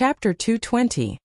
Chapter 220.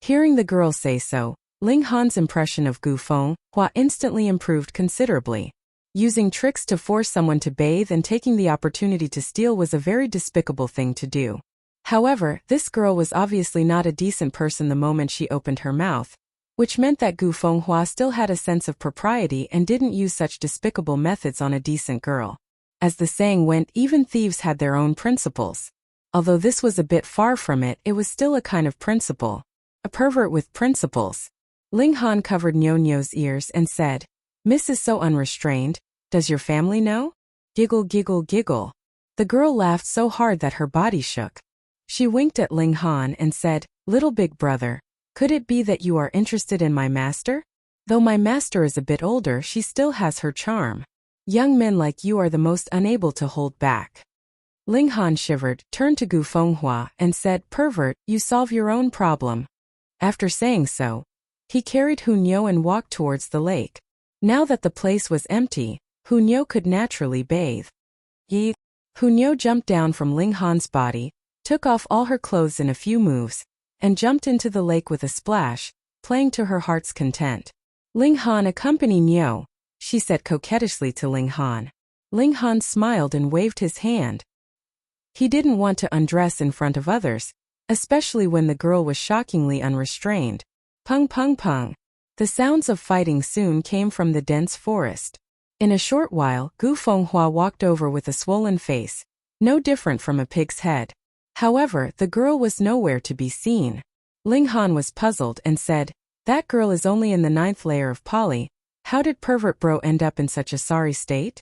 Hearing the girl say so, Ling Han's impression of Gu Fenghua instantly improved considerably. Using tricks to force someone to bathe and taking the opportunity to steal was a very despicable thing to do. However, this girl was obviously not a decent person the moment she opened her mouth, which meant that Gu Fenghua still had a sense of propriety and didn't use such despicable methods on a decent girl. As the saying went, even thieves had their own principles. Although this was a bit far from it, it was still a kind of principle. A pervert with principles. Ling Han covered Nyo-Nyo's ears and said, "Miss is so unrestrained, does your family know?" Giggle giggle giggle. The girl laughed so hard that her body shook. She winked at Ling Han and said, "Little big brother, could it be that you are interested in my master? Though my master is a bit older, she still has her charm. Young men like you are the most unable to hold back." Ling Han shivered, turned to Gu Fenghua and said, "Pervert, you solve your own problem." After saying so, he carried Hunyo and walked towards the lake. Now that the place was empty, Hunyo could naturally bathe. Hunyo jumped down from Ling Han's body, took off all her clothes in a few moves, and jumped into the lake with a splash, playing to her heart's content. "Ling Han, accompany Nyo," she said coquettishly to Ling Han. Ling Han smiled and waved his hand. He didn't want to undress in front of others, especially when the girl was shockingly unrestrained. Pung pung pung. The sounds of fighting soon came from the dense forest. In a short while, Gu Fenghua walked over with a swollen face, no different from a pig's head. However, the girl was nowhere to be seen. Ling Han was puzzled and said, "That girl is only in the 9th layer of poly. How did pervert bro end up in such a sorry state?"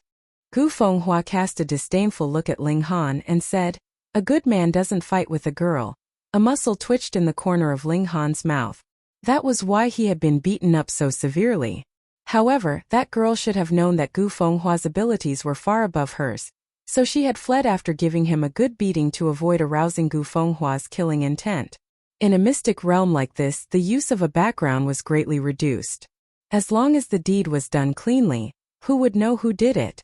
Gu Fenghua cast a disdainful look at Ling Han and said, "A good man doesn't fight with a girl." A muscle twitched in the corner of Ling Han's mouth. That was why he had been beaten up so severely. However, that girl should have known that Gu Fenghua's abilities were far above hers, so she had fled after giving him a good beating to avoid arousing Gu Fenghua's killing intent. In a mystic realm like this, the use of a background was greatly reduced. As long as the deed was done cleanly, who would know who did it?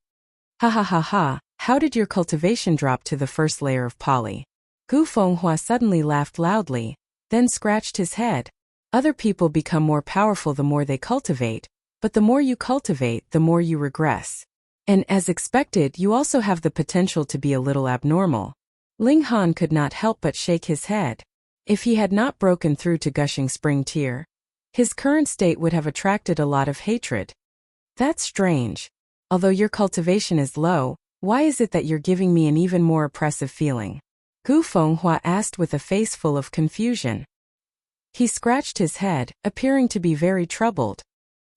Ha ha ha ha, how did your cultivation drop to the 1st layer of poly? Gu Fenghua suddenly laughed loudly, then scratched his head. Other people become more powerful the more they cultivate, but the more you cultivate, the more you regress. And as expected, you also have the potential to be a little abnormal. Ling Han could not help but shake his head. If he had not broken through to gushing spring tear, his current state would have attracted a lot of hatred. That's strange. Although your cultivation is low, why is it that you're giving me an even more oppressive feeling? Gu Fenghua asked with a face full of confusion. He scratched his head, appearing to be very troubled.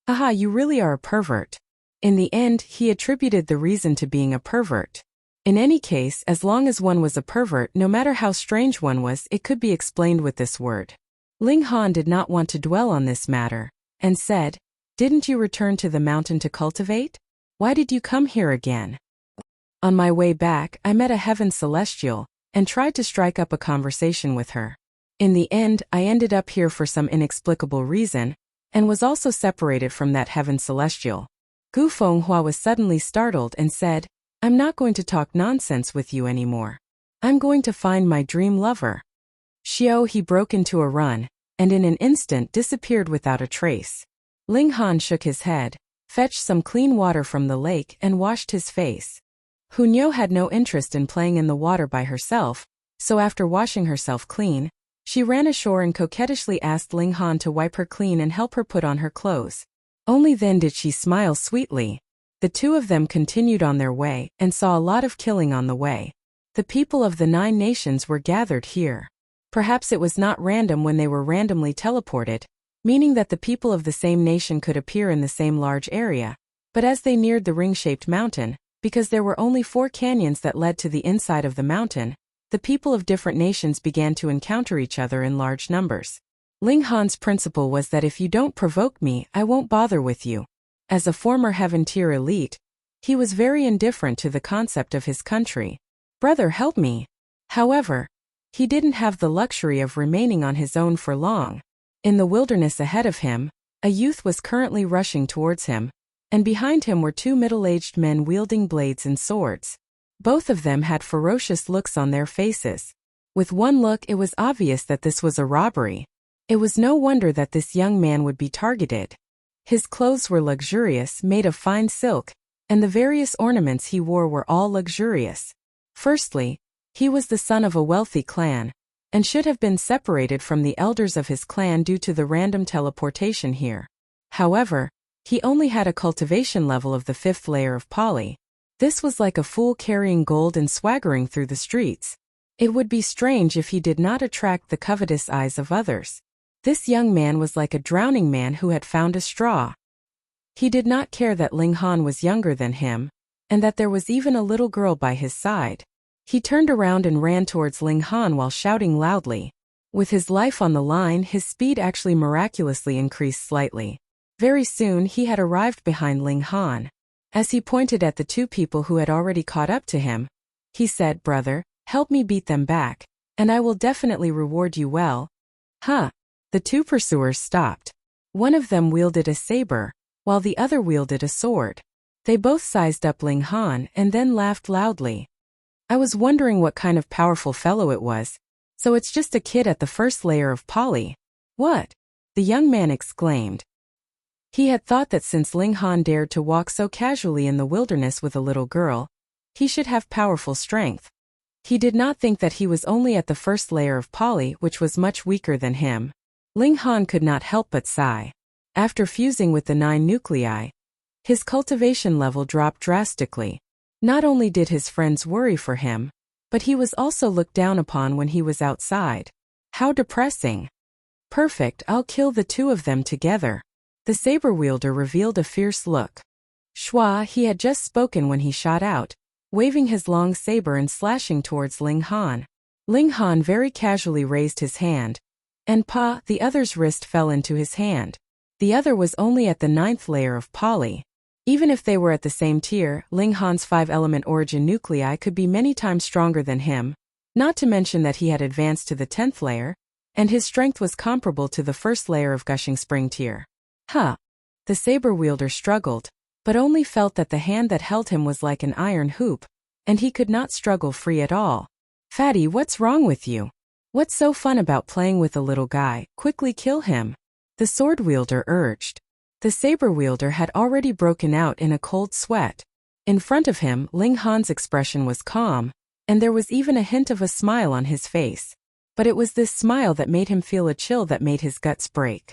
"Aha, you really are a pervert." In the end, he attributed the reason to being a pervert. In any case, as long as one was a pervert, no matter how strange one was, it could be explained with this word. Ling Han did not want to dwell on this matter, and said, "Didn't you return to the mountain to cultivate? Why did you come here again?" "On my way back, I met a heaven celestial, and tried to strike up a conversation with her. In the end, I ended up here for some inexplicable reason, and was also separated from that heaven celestial." Gu Fenghua was suddenly startled and said, "I'm not going to talk nonsense with you anymore. I'm going to find my dream lover." He broke into a run, and in an instant disappeared without a trace. Ling Han shook his head, fetched some clean water from the lake and washed his face. Hunyo had no interest in playing in the water by herself, so after washing herself clean, she ran ashore and coquettishly asked Ling Han to wipe her clean and help her put on her clothes. Only then did she smile sweetly. The two of them continued on their way and saw a lot of killing on the way. The people of the 9 nations were gathered here. Perhaps it was not random when they were randomly teleported, meaning that the people of the same nation could appear in the same large area, but as they neared the ring-shaped mountain, because there were only 4 canyons that led to the inside of the mountain, the people of different nations began to encounter each other in large numbers. Ling Han's principle was that if you don't provoke me, I won't bother with you. As a former heaven tier elite, he was very indifferent to the concept of his country. "Brother, help me." However, he didn't have the luxury of remaining on his own for long. In the wilderness ahead of him, a youth was currently rushing towards him, and behind him were 2 middle-aged men wielding blades and swords. Both of them had ferocious looks on their faces. With one look, it was obvious that this was a robbery. It was no wonder that this young man would be targeted. His clothes were luxurious, made of fine silk, and the various ornaments he wore were all luxurious. Firstly, he was the son of a wealthy clan, and should have been separated from the elders of his clan due to the random teleportation here. However, he only had a cultivation level of the 5th layer of poly. This was like a fool carrying gold and swaggering through the streets. It would be strange if he did not attract the covetous eyes of others. This young man was like a drowning man who had found a straw. He did not care that Ling Han was younger than him, and that there was even a little girl by his side. He turned around and ran towards Ling Han while shouting loudly. With his life on the line, his speed actually miraculously increased slightly. Very soon he had arrived behind Ling Han. As he pointed at the two people who had already caught up to him, he said, "Brother, help me beat them back, and I will definitely reward you well." Huh. The two pursuers stopped. One of them wielded a saber, while the other wielded a sword. They both sized up Ling Han and then laughed loudly. I was wondering what kind of powerful fellow it was. So it's just a kid at the 1st layer of poly. What? The young man exclaimed. He had thought that since Ling Han dared to walk so casually in the wilderness with a little girl, he should have powerful strength. He did not think that he was only at the 1st layer of poly, which was much weaker than him. Ling Han could not help but sigh. After fusing with the 9 nuclei, his cultivation level dropped drastically. Not only did his friends worry for him, but he was also looked down upon when he was outside. How depressing. Perfect, I'll kill the two of them together. The saber wielder revealed a fierce look. Shua, he had just spoken when he shot out, waving his long saber and slashing towards Ling Han. Ling Han very casually raised his hand, and the other's wrist fell into his hand. The other was only at the 9th layer of poly. Even if they were at the same tier, Ling Han's 5-element origin nuclei could be many times stronger than him, not to mention that he had advanced to the 10th layer, and his strength was comparable to the 1st layer of gushing spring tier. The saber wielder struggled, but only felt that the hand that held him was like an iron hoop, and he could not struggle free at all. Fatty, what's wrong with you? What's so fun about playing with a little guy? Quickly kill him. The sword wielder urged. The saber wielder had already broken out in a cold sweat. In front of him, Ling Han's expression was calm, and there was even a hint of a smile on his face. But it was this smile that made him feel a chill that made his guts break.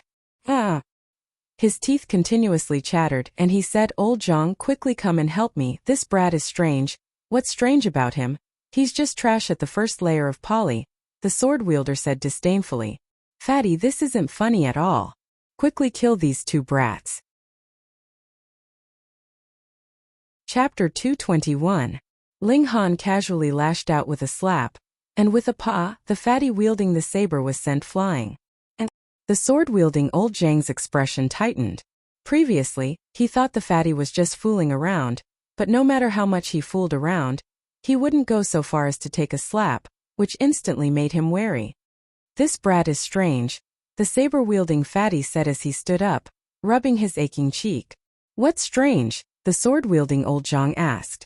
His teeth continuously chattered, and he said, "Old Zhang, quickly come and help me. This brat is strange." "What's strange about him? He's just trash at the 1st layer of poly," the sword wielder said disdainfully. "Fatty, this isn't funny at all. Quickly kill these two brats." Chapter 221. Ling Han casually lashed out with a slap, and with a the fatty wielding the saber was sent flying. The sword-wielding old Zhang's expression tightened. Previously, he thought the fatty was just fooling around, but no matter how much he fooled around, he wouldn't go so far as to take a slap, which instantly made him wary. "This brat is strange," the saber-wielding fatty said as he stood up, rubbing his aching cheek. "What's strange?" the sword-wielding old Zhang asked.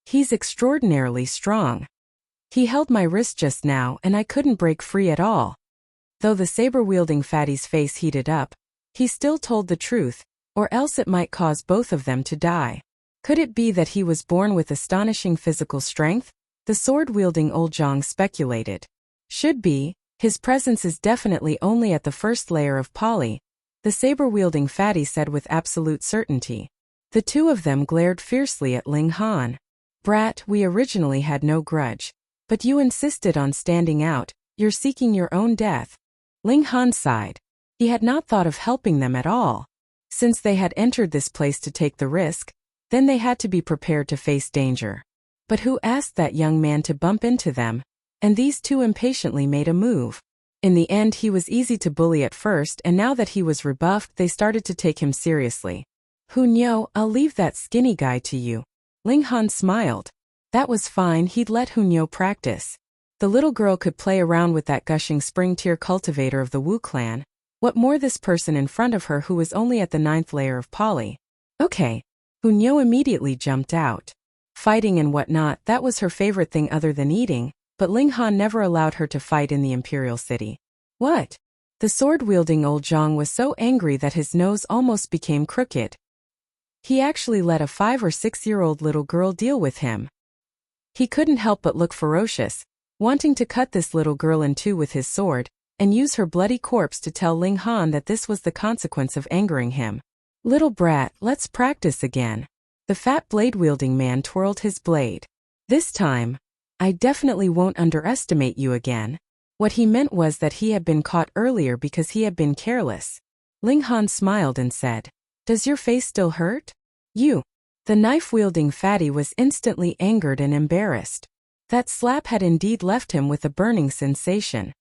"He's extraordinarily strong. He held my wrist just now and I couldn't break free at all." Though the saber-wielding fatty's face heated up, he still told the truth, or else it might cause both of them to die. Could it be that he was born with astonishing physical strength? The sword-wielding old Zhang speculated. Should be. His presence is definitely only at the 1st layer of poly, the saber-wielding fatty said with absolute certainty. The two of them glared fiercely at Ling Han. "Brat, we originally had no grudge. But you insisted on standing out, you're seeking your own death." Ling Han sighed. He had not thought of helping them at all. Since they had entered this place to take the risk, then they had to be prepared to face danger. But who asked that young man to bump into them? And these two impatiently made a move. In the end, he was easy to bully at first, and now that he was rebuffed, they started to take him seriously. "Hunyo, I'll leave that skinny guy to you." Ling Han smiled. That was fine, he'd let Hunyo practice. The little girl could play around with that gushing spring tier cultivator of the Wu clan. What more this person in front of her who was only at the 9th layer of poly? Okay. Hunyo immediately jumped out. Fighting and whatnot, that was her favorite thing other than eating, but Ling Han never allowed her to fight in the imperial city. What? The sword-wielding old Zhang was so angry that his nose almost became crooked. He actually let a 5 or 6-year-old little girl deal with him. He couldn't help but look ferocious, wanting to cut this little girl in two with his sword, and use her bloody corpse to tell Ling Han that this was the consequence of angering him. Little brat, let's practice again. The fat blade-wielding man twirled his blade. This time, I definitely won't underestimate you again. What he meant was that he had been caught earlier because he had been careless. Ling Han smiled and said, "Does your face still hurt?" You. The knife-wielding fatty was instantly angered and embarrassed. That slap had indeed left him with a burning sensation.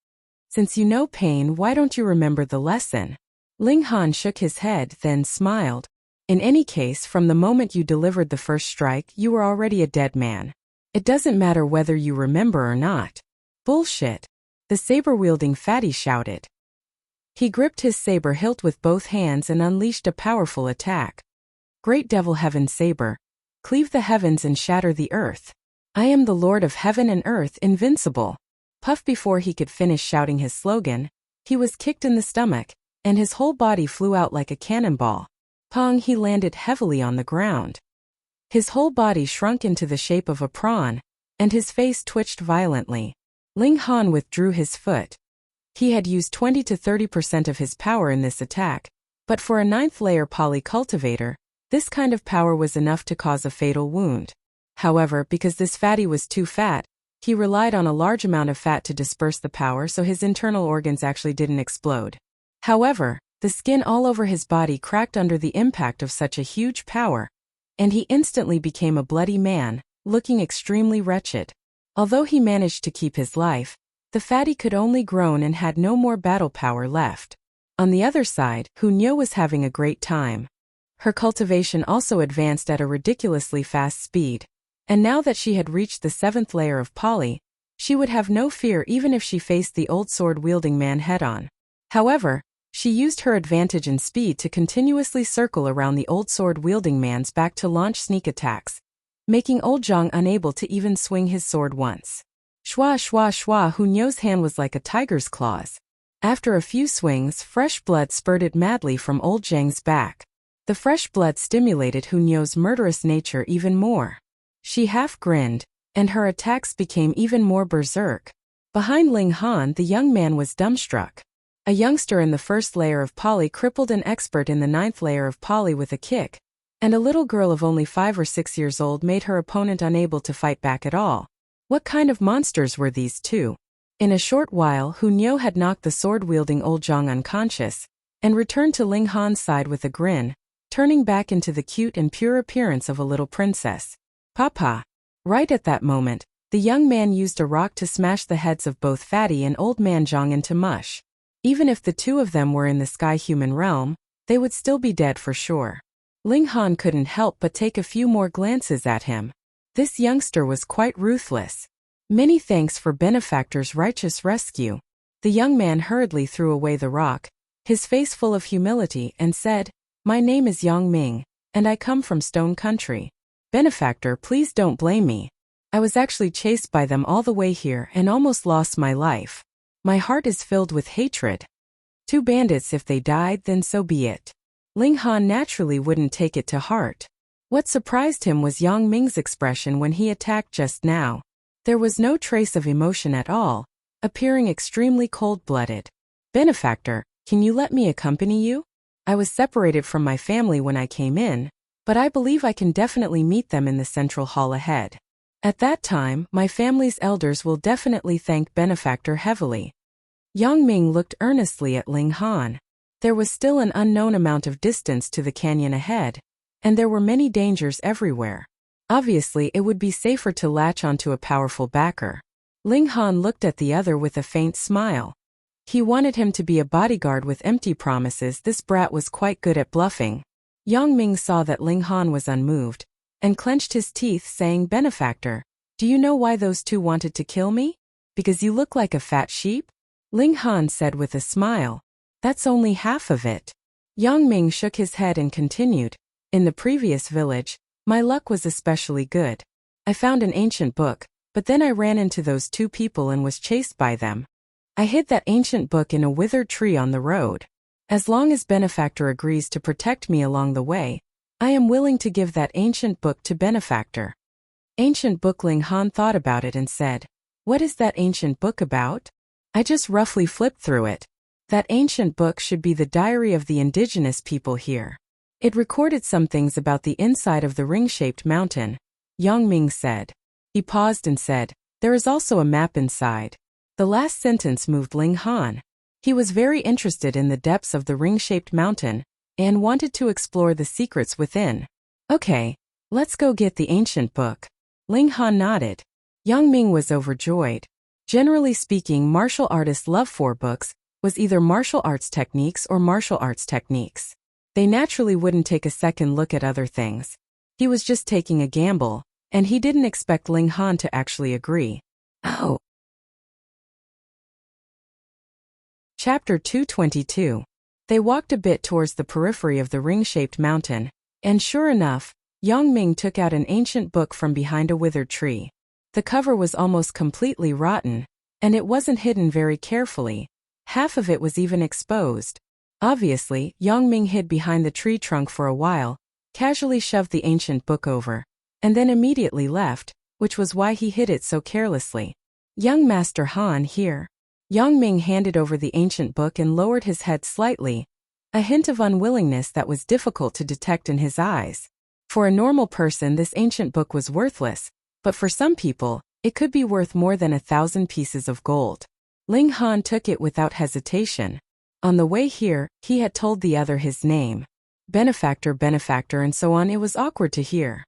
Since you know pain, why don't you remember the lesson? Ling Han shook his head, then smiled. In any case, from the moment you delivered the first strike, you were already a dead man. It doesn't matter whether you remember or not. Bullshit. The saber-wielding fatty shouted. He gripped his saber hilt with both hands and unleashed a powerful attack. Great Devil Heaven Saber. Cleave the heavens and shatter the earth. I am the Lord of Heaven and Earth, invincible. Puff! Before he could finish shouting his slogan, he was kicked in the stomach, and his whole body flew out like a cannonball. Pong! He landed heavily on the ground. His whole body shrunk into the shape of a prawn, and his face twitched violently. Ling Han withdrew his foot. He had used 20 to 30% of his power in this attack, but for a 9th layer poly cultivator, this kind of power was enough to cause a fatal wound. However, because this fatty was too fat, he relied on a large amount of fat to disperse the power, so his internal organs actually didn't explode. However, the skin all over his body cracked under the impact of such a huge power, and he instantly became a bloody man, looking extremely wretched. Although he managed to keep his life, the fatty could only groan and had no more battle power left. On the other side, Hunyo was having a great time. Her cultivation also advanced at a ridiculously fast speed, and now that she had reached the 7th layer of poly, she would have no fear even if she faced the old sword-wielding man head-on. However, she used her advantage in speed to continuously circle around the old sword-wielding man's back to launch sneak attacks, making old Zhang unable to even swing his sword once. Shwa shwa shwa! Hunyo's hand was like a tiger's claws. After a few swings, fresh blood spurted madly from old Zhang's back. The fresh blood stimulated Hunyo's murderous nature even more. She half grinned, and her attacks became even more berserk. Behind Ling Han, the young man was dumbstruck. A youngster in the 1st layer of poly crippled an expert in the 9th layer of poly with a kick, and a little girl of only 5 or 6 years old made her opponent unable to fight back at all. What kind of monsters were these two? In a short while, Hunyo had knocked the sword-wielding old Zhang unconscious, and returned to Ling Han's side with a grin, turning back into the cute and pure appearance of a little princess. Papa. Right at that moment, the young man used a rock to smash the heads of both Fatty and Old Man Zhang into mush. Even if the two of them were in the sky-human realm, they would still be dead for sure. Ling Han couldn't help but take a few more glances at him. This youngster was quite ruthless. Many thanks for Benefactor's righteous rescue. The young man hurriedly threw away the rock, his face full of humility, and said, "My name is Yang Ming, and I come from Stone Country. Benefactor, please don't blame me. I was actually chased by them all the way here and almost lost my life. My heart is filled with hatred. 2 bandits, if they died, then so be it." Ling Han naturally wouldn't take it to heart. What surprised him was Yang Ming's expression when he attacked just now. There was no trace of emotion at all, appearing extremely cold-blooded. "Benefactor, can you let me accompany you? I was separated from my family when I came in, but I believe I can definitely meet them in the central hall ahead. At that time, my family's elders will definitely thank Benefactor heavily." Yang Ming looked earnestly at Ling Han. There was still an unknown amount of distance to the canyon ahead, and there were many dangers everywhere. Obviously, it would be safer to latch onto a powerful backer. Ling Han looked at the other with a faint smile. He wanted him to be a bodyguard with empty promises. This brat was quite good at bluffing. Yang Ming saw that Ling Han was unmoved, and clenched his teeth, saying, "Benefactor, do you know why those two wanted to kill me? Because you look like a fat sheep?" Ling Han said with a smile, "That's only half of it." Yang Ming shook his head and continued, "In the previous village, my luck was especially good. I found an ancient book, but then I ran into those two people and was chased by them. I hid that ancient book in a withered tree on the road. As long as benefactor agrees to protect me along the way, I am willing to give that ancient book to benefactor. Ancient book. Ling Han thought about it and said, "What is that ancient book about?" I just roughly flipped through it. That ancient book should be the diary of the indigenous people here. It recorded some things about the inside of the ring-shaped mountain, Yang Ming said. He paused and said, "There is also a map inside." The last sentence moved Ling Han. He was very interested in the depths of the ring-shaped mountain and wanted to explore the secrets within. "Okay, let's go get the ancient book." Ling Han nodded. Yang Ming was overjoyed. Generally speaking, martial artists' love for books was either martial arts techniques or martial arts techniques. They naturally wouldn't take a second look at other things. He was just taking a gamble, and he didn't expect Ling Han to actually agree. Oh. Chapter 222. They walked a bit towards the periphery of the ring-shaped mountain, and sure enough, Yang Ming took out an ancient book from behind a withered tree. The cover was almost completely rotten, and it wasn't hidden very carefully. Half of it was even exposed. Obviously, Yang Ming hid behind the tree trunk for a while, casually shoved the ancient book over, and then immediately left, which was why he hid it so carelessly. "Young Master Han here." Yang Ming handed over the ancient book and lowered his head slightly, a hint of unwillingness that was difficult to detect in his eyes. For a normal person, this ancient book was worthless, but for some people, it could be worth more than 1,000 pieces of gold. Ling Han took it without hesitation. On the way here, he had told the other his name. Benefactor, and so on. It was awkward to hear.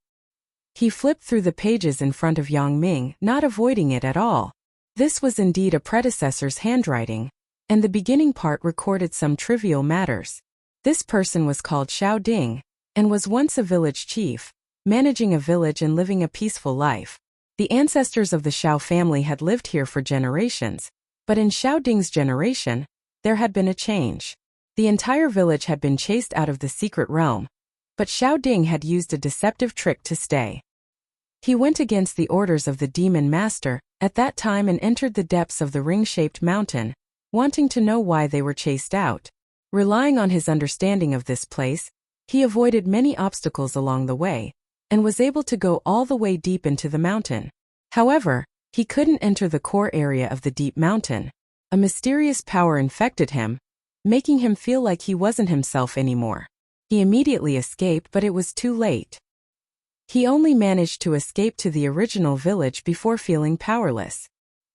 He flipped through the pages in front of Yang Ming, not avoiding it at all. This was indeed a predecessor's handwriting, and the beginning part recorded some trivial matters. This person was called Xiao Ding, and was once a village chief, managing a village and living a peaceful life. The ancestors of the Xiao family had lived here for generations, but in Xiao Ding's generation, there had been a change. The entire village had been chased out of the secret realm, but Xiao Ding had used a deceptive trick to stay. He went against the orders of the demon master at that time and entered the depths of the ring-shaped mountain, wanting to know why they were chased out. Relying on his understanding of this place, he avoided many obstacles along the way, and was able to go all the way deep into the mountain. However, he couldn't enter the core area of the deep mountain. A mysterious power infected him, making him feel like he wasn't himself anymore. He immediately escaped, but it was too late. He only managed to escape to the original village before feeling powerless.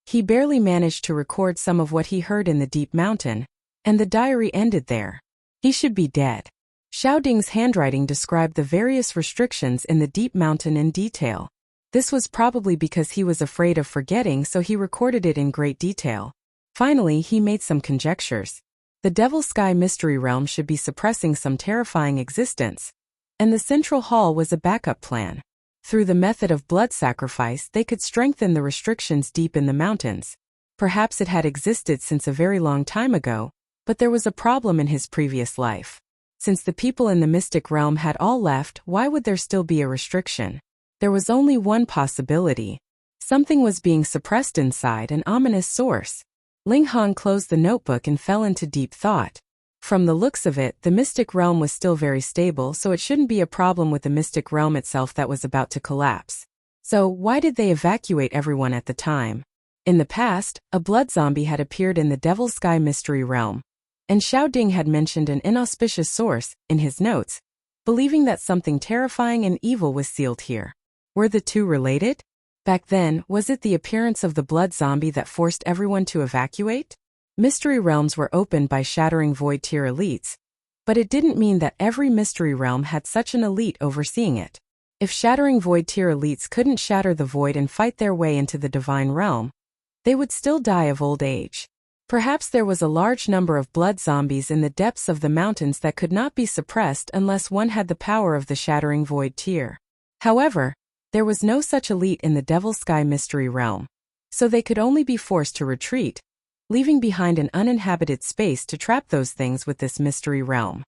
He barely managed to record some of what he heard in the deep mountain, and the diary ended there. He should be dead. Xiao Ding's handwriting described the various restrictions in the deep mountain in detail. This was probably because he was afraid of forgetting, so he recorded it in great detail. Finally, he made some conjectures. The Devil Sky Mystery Realm should be suppressing some terrifying existence, and the Central Hall was a backup plan. Through the method of blood sacrifice, they could strengthen the restrictions deep in the mountains. Perhaps it had existed since a very long time ago, but there was a problem in his previous life. Since the people in the mystic realm had all left, why would there still be a restriction? There was only one possibility. Something was being suppressed inside, an ominous source. Ling Han closed the notebook and fell into deep thought. From the looks of it, the mystic realm was still very stable, so it shouldn't be a problem with the mystic realm itself that was about to collapse. So, why did they evacuate everyone at the time? In the past, a blood zombie had appeared in the Devil Sky Mystery Realm, and Xiao Ding had mentioned an inauspicious source in his notes, believing that something terrifying and evil was sealed here. Were the two related? Back then, was it the appearance of the blood zombie that forced everyone to evacuate? Mystery realms were opened by shattering void tier elites, but it didn't mean that every mystery realm had such an elite overseeing it. If shattering void tier elites couldn't shatter the void and fight their way into the divine realm, they would still die of old age. Perhaps there was a large number of blood zombies in the depths of the mountains that could not be suppressed unless one had the power of the shattering void tier. However, there was no such elite in the Devil Sky Mystery Realm, so they could only be forced to retreat, leaving behind an uninhabited space to trap those things with this mystery realm.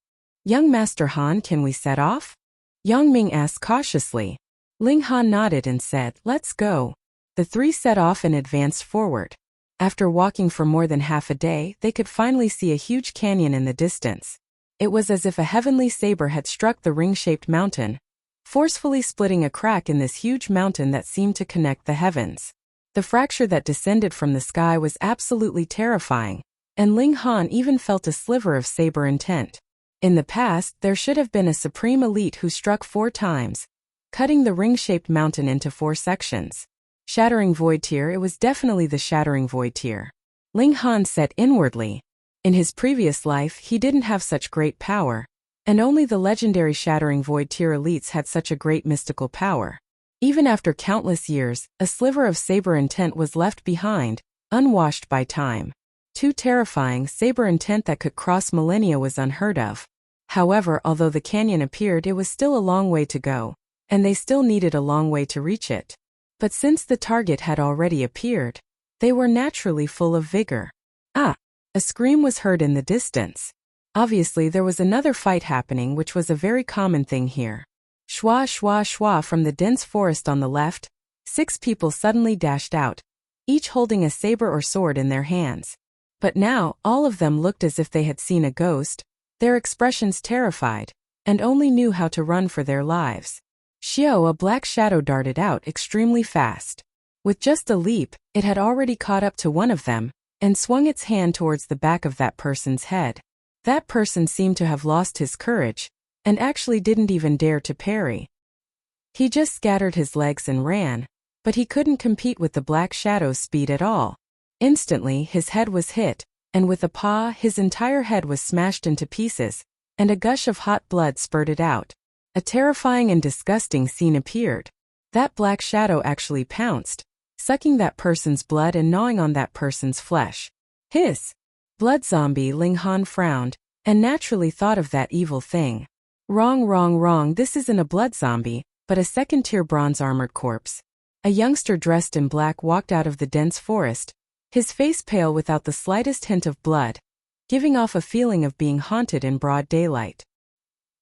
Young Master Han, can we set off? Yang Ming asked cautiously. Ling Han nodded and said, "Let's go." The three set off and advanced forward. After walking for more than half a day, they could finally see a huge canyon in the distance. It was as if a heavenly saber had struck the ring-shaped mountain, forcefully splitting a crack in this huge mountain that seemed to connect the heavens. The fracture that descended from the sky was absolutely terrifying, and Ling Han even felt a sliver of saber intent. In the past, there should have been a supreme elite who struck 4 times, cutting the ring-shaped mountain into 4 sections. Shattering Void Tier, it was definitely the Shattering Void Tier. Ling Han said inwardly. In his previous life, he didn't have such great power, and only the legendary Shattering Void Tier elites had such a great mystical power. Even after countless years, a sliver of saber intent was left behind, unwashed by time. Too terrifying, saber intent that could cross millennia was unheard of. However, although the canyon appeared, it was still a long way to go, and they still needed a long way to reach it. But since the target had already appeared, they were naturally full of vigor. Ah! A scream was heard in the distance. Obviously, there was another fight happening, which was a very common thing here. Shwa shwa shwa from the dense forest on the left, 6 people suddenly dashed out, each holding a saber or sword in their hands. But now, all of them looked as if they had seen a ghost, their expressions terrified, and only knew how to run for their lives. Xiao, a black shadow, darted out extremely fast. With just a leap, it had already caught up to one of them, and swung its hand towards the back of that person's head. That person seemed to have lost his courage, and actually didn't even dare to parry. He just scattered his legs and ran, but he couldn't compete with the black shadow's speed at all. Instantly, his head was hit, and with a paw, his entire head was smashed into pieces, and a gush of hot blood spurted out. A terrifying and disgusting scene appeared. That black shadow actually pounced, sucking that person's blood and gnawing on that person's flesh. Hiss! Blood zombie. Ling Han frowned, and naturally thought of that evil thing. Wrong, this isn't a blood zombie, but a second-tier bronze-armored corpse. A youngster dressed in black walked out of the dense forest, his face pale without the slightest hint of blood, giving off a feeling of being haunted in broad daylight.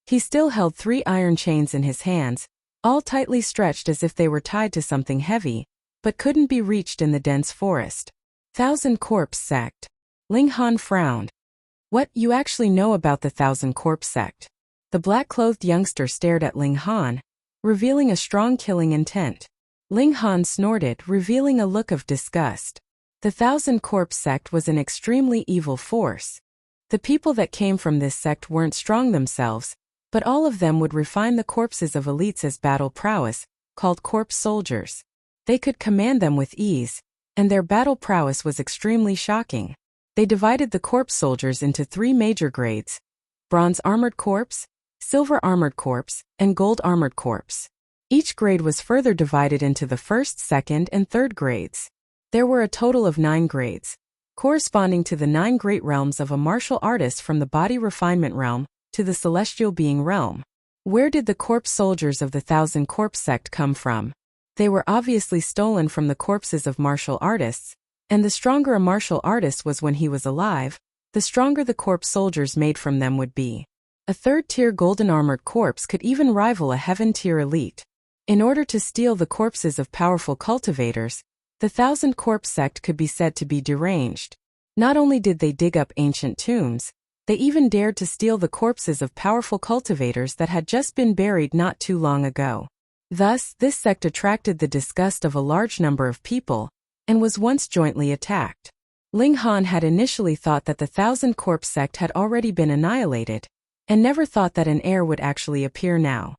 He still held 3 iron chains in his hands, all tightly stretched as if they were tied to something heavy, but couldn't be reached in the dense forest. 1,000 Corpse Sect. Ling Han frowned. What, you actually know about the 1,000 Corpse Sect? The black-clothed youngster stared at Ling Han, revealing a strong killing intent. Ling Han snorted, revealing a look of disgust. The 1,000 Corpse Sect was an extremely evil force. The people that came from this sect weren't strong themselves, but all of them would refine the corpses of elites as battle prowess, called corpse soldiers. They could command them with ease, and their battle prowess was extremely shocking. They divided the corpse soldiers into 3 major grades: bronze armored corpse, silver armored corpse, and gold armored corpse. Each grade was further divided into the 1st, 2nd, and 3rd grades. There were a total of 9 grades, corresponding to the 9 great realms of a martial artist, from the body refinement realm to the celestial being realm. Where did the corpse soldiers of the 1,000 Corpse Sect come from? They were obviously stolen from the corpses of martial artists, and the stronger a martial artist was when he was alive, the stronger the corpse soldiers made from them would be. A 3rd-tier golden armored corpse could even rival a heaven-tier elite. In order to steal the corpses of powerful cultivators, the 1,000 Corpse Sect could be said to be deranged. Not only did they dig up ancient tombs, they even dared to steal the corpses of powerful cultivators that had just been buried not too long ago. Thus, this sect attracted the disgust of a large number of people, and was once jointly attacked. Ling Han had initially thought that the 1,000 Corpse Sect had already been annihilated, and never thought that an heir would actually appear now.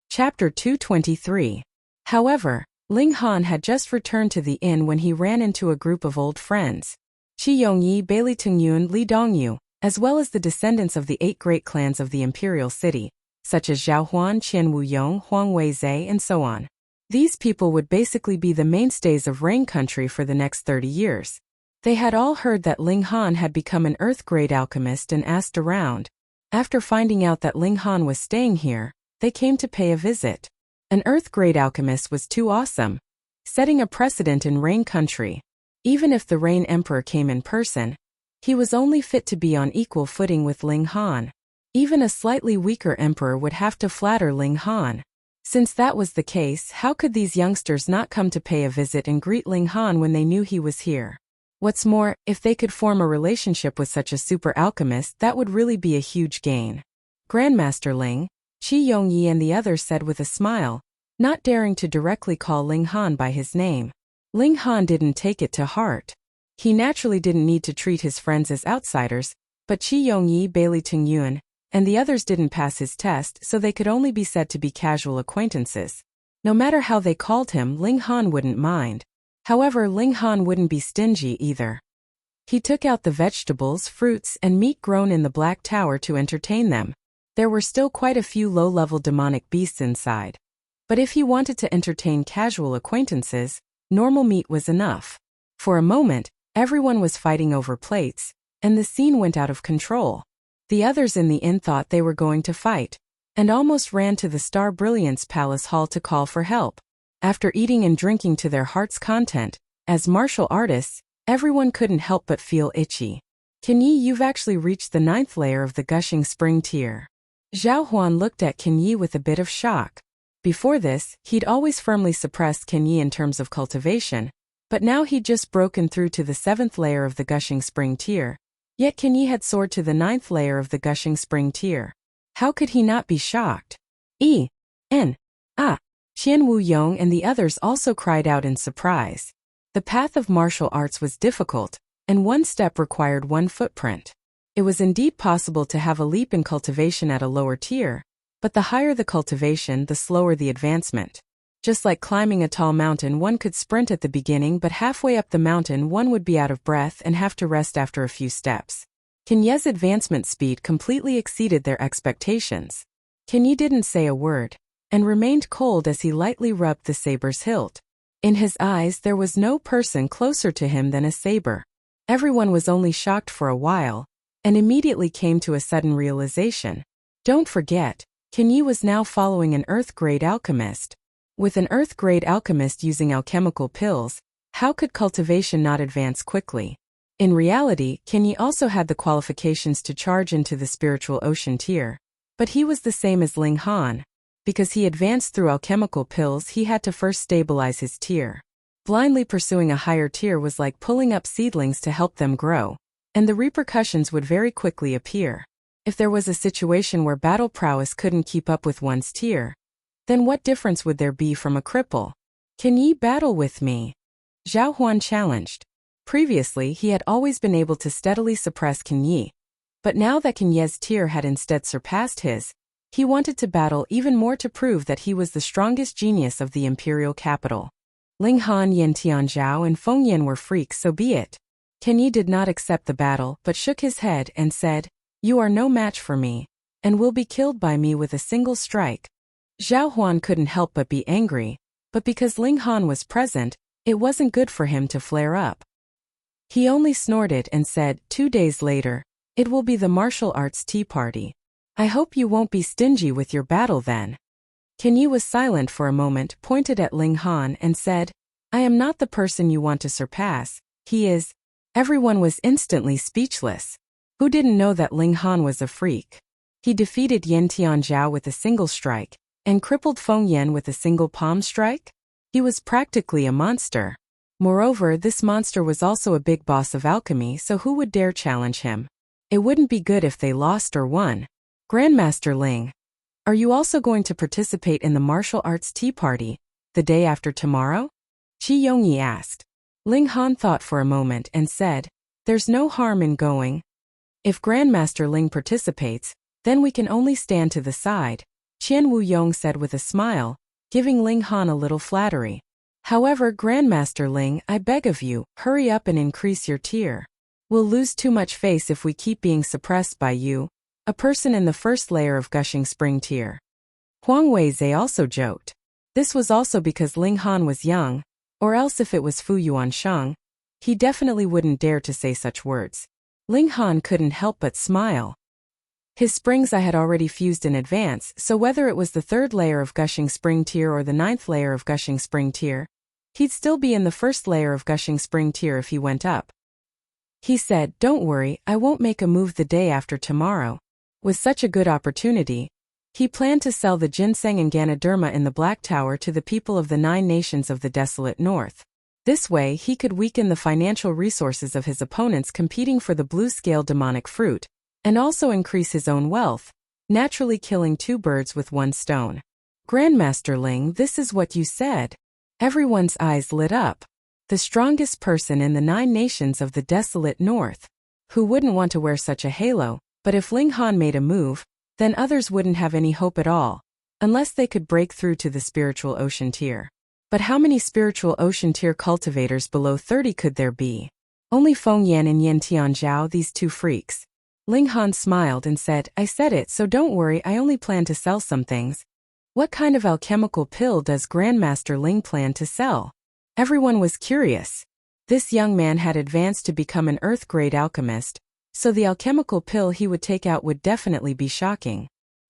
Chapter 223. However, Ling Han had just returned to the inn when he ran into a group of old friends. Qi Yongyi, Bailey Tingyun, Li Dongyu, as well as the descendants of the 8 great clans of the imperial city, such as Zhao Huan, Qian Wuyong, Huang Weizhe, and so on. These people would basically be the mainstays of Rain Country for the next 30 years. They had all heard that Ling Han had become an Earth-grade alchemist and asked around. After finding out that Ling Han was staying here, they came to pay a visit. An Earth-grade alchemist was too awesome, setting a precedent in Rain Country. Even if the Rain Emperor came in person, he was only fit to be on equal footing with Ling Han. Even a slightly weaker emperor would have to flatter Ling Han. Since that was the case, how could these youngsters not come to pay a visit and greet Ling Han when they knew he was here? What's more, if they could form a relationship with such a super alchemist, that would really be a huge gain. Grandmaster Ling, Qi Yongyi and the others said with a smile, not daring to directly call Ling Han by his name. Ling Han didn't take it to heart. He naturally didn't need to treat his friends as outsiders, but Qi Yongyi, Bailey Tingyuan, and the others didn't pass his test, so they could only be said to be casual acquaintances. No matter how they called him, Ling Han wouldn't mind. However, Ling Han wouldn't be stingy either. He took out the vegetables, fruits, and meat grown in the Black Tower to entertain them. There were still quite a few low-level demonic beasts inside. But if he wanted to entertain casual acquaintances, normal meat was enough. For a moment, everyone was fighting over plates, and the scene went out of control. The others in the inn thought they were going to fight, and almost ran to the Star Brilliance Palace Hall to call for help. After eating and drinking to their heart's content, as martial artists, everyone couldn't help but feel itchy. Qin Yi, you've actually reached the 9th layer of the Gushing Spring tier. Zhao Huan looked at Qin Yi with a bit of shock. Before this, he'd always firmly suppressed Qin Yi in terms of cultivation, but now he'd just broken through to the 7th layer of the Gushing Spring tier. Yet Qin Yi had soared to the 9th layer of the Gushing Spring tier. How could he not be shocked? Qian Wu Yong and the others also cried out in surprise. The path of martial arts was difficult, and one step required one footprint. It was indeed possible to have a leap in cultivation at a lower tier, but the higher the cultivation, the slower the advancement. Just like climbing a tall mountain, one could sprint at the beginning, but halfway up the mountain one would be out of breath and have to rest after a few steps. Qin Yi's advancement speed completely exceeded their expectations. Qin Yi didn't say a word, and remained cold as he lightly rubbed the saber's hilt. In his eyes there was no person closer to him than a saber. Everyone was only shocked for a while, and immediately came to a sudden realization. Don't forget, Qin Yi was now following an Earth-grade alchemist. With an Earth-grade alchemist using alchemical pills, how could cultivation not advance quickly? In reality, Qin Yi also had the qualifications to charge into the spiritual ocean tier, but he was the same as Ling Han. Because he advanced through alchemical pills, he had to first stabilize his tier. Blindly pursuing a higher tier was like pulling up seedlings to help them grow, and the repercussions would very quickly appear. If there was a situation where battle prowess couldn't keep up with one's tier, then what difference would there be from a cripple? Can ye battle with me? Zhao Huan challenged. Previously, he had always been able to steadily suppress Qin Yi, but now that Qin Yi's tier had instead surpassed his, he wanted to battle even more to prove that he was the strongest genius of the imperial capital. Ling Han, Yin Tianzhao, and Feng Yan were freaks, so be it. Qin Yi did not accept the battle but shook his head and said, "You are no match for me, and will be killed by me with a single strike." Zhao Huan couldn't help but be angry, but because Ling Han was present, it wasn't good for him to flare up. He only snorted and said, 2 days later, "It will be the martial arts tea party. I hope you won't be stingy with your battle then." Qin Yi was silent for a moment, pointed at Ling Han and said, "I am not the person you want to surpass, he is." Everyone was instantly speechless. Who didn't know that Ling Han was a freak? He defeated Yin Tianzhao with a single strike, and crippled Feng Yan with a single palm strike? He was practically a monster. Moreover, this monster was also a big boss of alchemy, so who would dare challenge him? It wouldn't be good if they lost or won. Grandmaster Ling, are you also going to participate in the martial arts tea party, the day after tomorrow? Qi Yongyi asked. Ling Han thought for a moment and said, "There's no harm in going. If Grandmaster Ling participates, then we can only stand to the side," Qian Wu Yong said with a smile, giving Ling Han a little flattery. "However, Grandmaster Ling, I beg of you, hurry up and increase your tier. We'll lose too much face if we keep being suppressed by you, a person in the first layer of Gushing Spring tier." Huang Weizhe also joked. This was also because Ling Han was young, or else if it was Fu Yuansheng, he definitely wouldn't dare to say such words. Ling Han couldn't help but smile. His springs I had already fused in advance, so whether it was the 3rd layer of Gushing Spring tier or the 9th layer of Gushing Spring tier, he'd still be in the 1st layer of Gushing Spring tier if he went up. He said, "Don't worry, I won't make a move the day after tomorrow. With such a good opportunity, He planned to sell the ginseng and Ganoderma in the Black Tower to the people of the 9 nations of the desolate north. This way he could weaken the financial resources of his opponents competing for the blue-scale demonic fruit, and also increase his own wealth, naturally killing 2 birds with 1 stone. Grandmaster Ling, this is what you said. Everyone's eyes lit up. The strongest person in the 9 nations of the desolate north. Who wouldn't want to wear such a halo? But if Ling Han made a move, then others wouldn't have any hope at all, unless they could break through to the spiritual ocean tier. But how many spiritual ocean tier cultivators below 30 could there be? Only Feng Yan and Yan Tianzhao, these 2 freaks. Ling Han smiled and said, I said it, so don't worry, I only plan to sell some things. What kind of alchemical pill does Grandmaster Ling plan to sell? Everyone was curious. This young man had advanced to become an earth-grade alchemist, so the alchemical pill he would take out would definitely be shocking.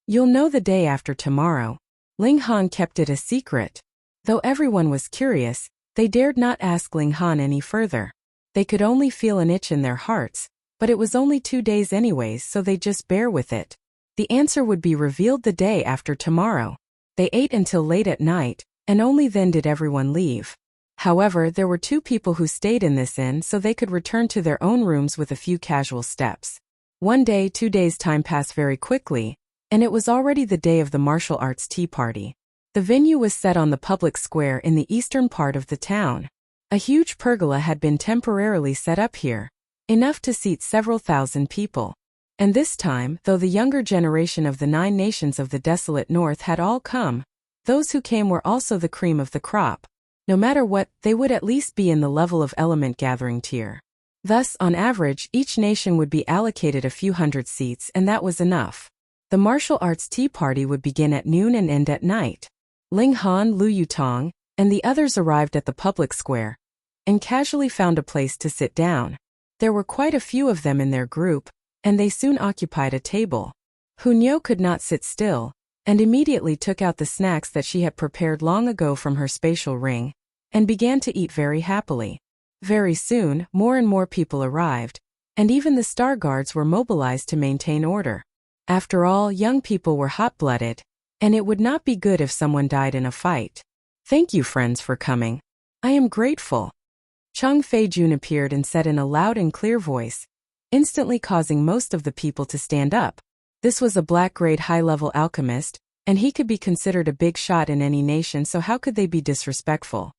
You'll know the day after tomorrow. Ling Han kept it a secret. Though everyone was curious, they dared not ask Ling Han any further. They could only feel an itch in their hearts, but it was only 2 days anyways, so they just bear with it. The answer would be revealed the day after tomorrow. They ate until late at night, and only then did everyone leave. However, there were 2 people who stayed in this inn so they could return to their own rooms with a few casual steps. 1 day, 2 days time passed very quickly, and it was already the day of the martial arts tea party. The venue was set on the public square in the eastern part of the town. A huge pergola had been temporarily set up here, enough to seat several thousand people. And this time, though the younger generation of the 9 nations of the desolate north had all come, those who came were also the cream of the crop. No matter what, they would at least be in the level of element gathering tier. Thus, on average, each nation would be allocated a few hundred seats, and that was enough. The martial arts tea party would begin at noon and end at night. Ling Han, Lu Yutong, and the others arrived at the public square, and casually found a place to sit down. There were quite a few of them in their group, and they soon occupied a table. Hunyo could not sit still, and immediately took out the snacks that she had prepared long ago from her spatial ring, and began to eat very happily. Very soon, more and more people arrived, and even the star guards were mobilized to maintain order. After all, young people were hot-blooded, and it would not be good if someone died in a fight. Thank you, friends, for coming. I am grateful. Chang Fei-jun appeared and said in a loud and clear voice, instantly causing most of the people to stand up. This was a black-grade high-level alchemist, and he could be considered a big shot in any nation, so how could they be disrespectful?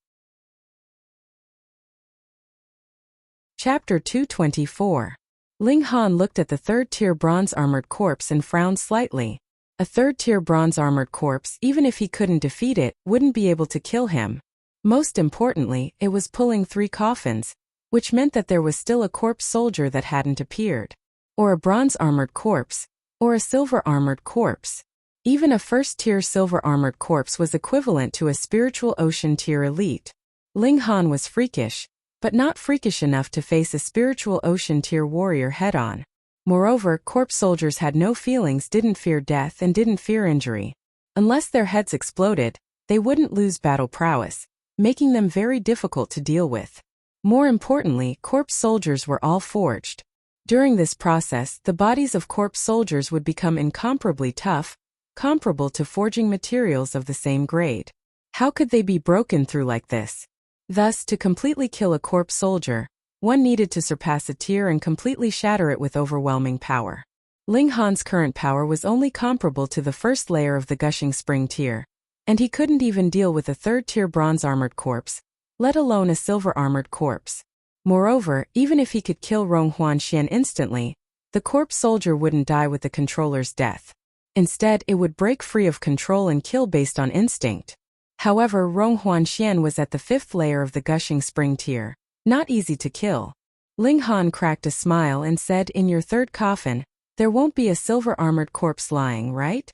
Chapter 224. Ling Han looked at the 3rd-tier bronze-armored corpse and frowned slightly. A 3rd-tier bronze-armored corpse, even if he couldn't defeat it, wouldn't be able to kill him. Most importantly, it was pulling 3 coffins, which meant that there was still a corpse soldier that hadn't appeared. Or a bronze-armored corpse, or a silver-armored corpse. Even a 1st-tier silver-armored corpse was equivalent to a spiritual ocean tier elite. Ling Han was freakish, but not freakish enough to face a spiritual ocean tier warrior head-on. Moreover, corpse soldiers had no feelings, didn't fear death, and didn't fear injury. Unless their heads exploded, they wouldn't lose battle prowess, making them very difficult to deal with. More importantly, corpse soldiers were all forged. During this process, the bodies of corpse soldiers would become incomparably tough, comparable to forging materials of the same grade. How could they be broken through like this? Thus, to completely kill a corpse soldier, one needed to surpass a tier and completely shatter it with overwhelming power. Ling Han's current power was only comparable to the 1st layer of the gushing spring tier, and he couldn't even deal with a 3rd-tier bronze-armored corpse, let alone a silver-armored corpse. Moreover, even if he could kill Rong Huanxian instantly, the corpse soldier wouldn't die with the controller's death. Instead, it would break free of control and kill based on instinct. However, Rong Huanxian was at the 5th layer of the gushing spring tier, not easy to kill. Ling Han cracked a smile and said, in your 3rd coffin, there won't be a silver-armored corpse lying, right?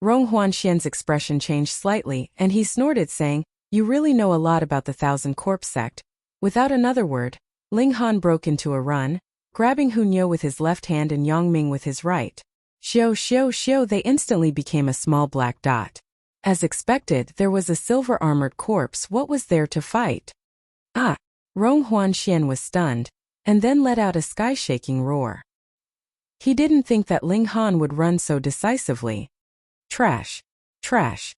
Rong Huanxian's expression changed slightly, and he snorted, saying, you really know a lot about the 1,000 Corpse sect. Without another word, Ling Han broke into a run, grabbing Hunyo with his left hand and Yang Ming with his right. Xiao, xiao, xiao, they instantly became a small black dot. As expected, there was a silver-armored corpse. What was there to fight? Ah! Rong Huanxian was stunned, and then let out a sky-shaking roar. He didn't think that Ling Han would run so decisively. Trash. Trash.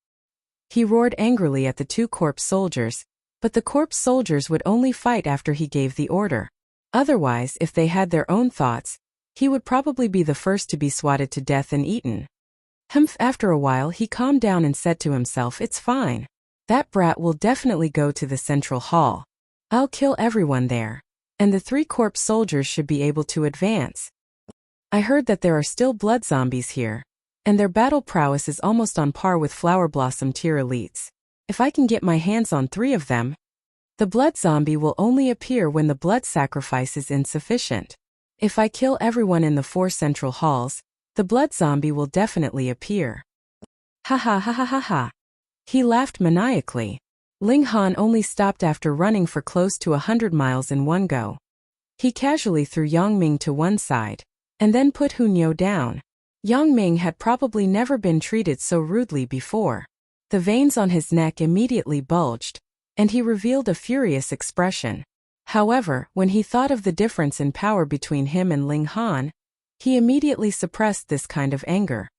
He roared angrily at the two corpse soldiers, but the corpse soldiers would only fight after he gave the order. Otherwise, if they had their own thoughts, he would probably be the first to be swatted to death and eaten. After a while he calmed down and said to himself, "It's fine. That brat will definitely go to the central hall. I'll kill everyone there. And the 3 corpse soldiers should be able to advance. I heard that there are still blood zombies here, and their battle prowess is almost on par with Flower Blossom tier elites. If I can get my hands on 3 of them, the blood zombie will only appear when the blood sacrifice is insufficient. If I kill everyone in the 4 central halls, the blood zombie will definitely appear." Ha ha ha ha ha ha. He laughed maniacally. Ling Han only stopped after running for close to 100 miles in one go. He casually threw Yang Ming to one side, and then put Hunyo down. Yang Ming had probably never been treated so rudely before. The veins on his neck immediately bulged, and he revealed a furious expression. However, when he thought of the difference in power between him and Ling Han, he immediately suppressed this kind of anger.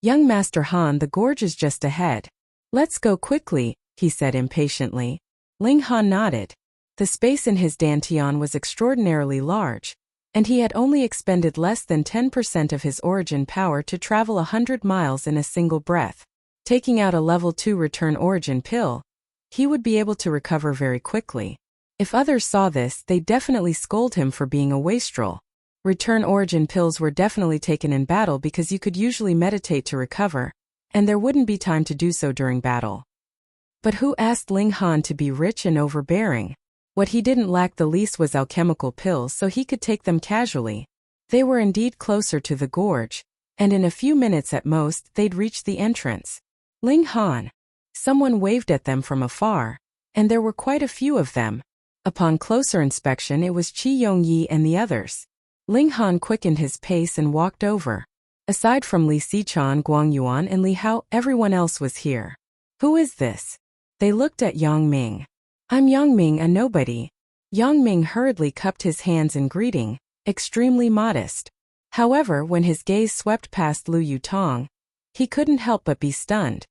"Young Master Han, the gorge is just ahead. Let's go quickly," he said impatiently. Ling Han nodded. The space in his dantian was extraordinarily large, and he had only expended less than 10% of his origin power to travel 100 miles in a single breath. Taking out a level 2 return origin pill, he would be able to recover very quickly. If others saw this, they'd definitely scold him for being a wastrel. Return origin pills were definitely taken in battle because you could usually meditate to recover, and there wouldn't be time to do so during battle. But who asked Ling Han to be rich and overbearing? What he didn't lack the least was alchemical pills, so he could take them casually. They were indeed closer to the gorge, and in a few minutes at most they'd reach the entrance. Ling Han. Someone waved at them from afar, and there were quite a few of them. Upon closer inspection it was Qi Yongyi and the others. Ling Han quickened his pace and walked over. Aside from Li Sichuan, Guang Yuan and Li Hao, everyone else was here. "Who is this?" They looked at Yang Ming. "I'm Yang Ming, a nobody." Yang Ming hurriedly cupped his hands in greeting, extremely modest. However, when his gaze swept past Lu Yutong, he couldn't help but be stunned.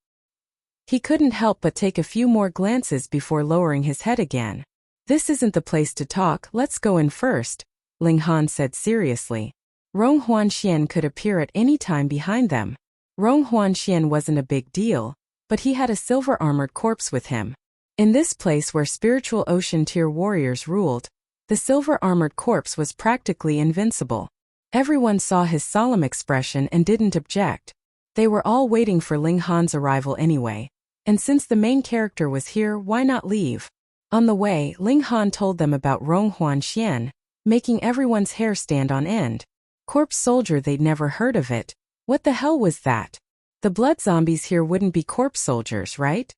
He couldn't help but take a few more glances before lowering his head again. "This isn't the place to talk, let's go in first," Ling Han said seriously. Rong Huanxian could appear at any time behind them. Rong Huanxian wasn't a big deal, but he had a silver-armored corpse with him. In this place where spiritual ocean tier warriors ruled, the silver-armored corpse was practically invincible. Everyone saw his solemn expression and didn't object. They were all waiting for Ling Han's arrival anyway, and since the main character was here, why not leave? On the way, Ling Han told them about Rong Huanxian, making everyone's hair stand on end. Corpse soldier, they'd never heard of it. What the hell was that? The blood zombies here wouldn't be corpse soldiers, right?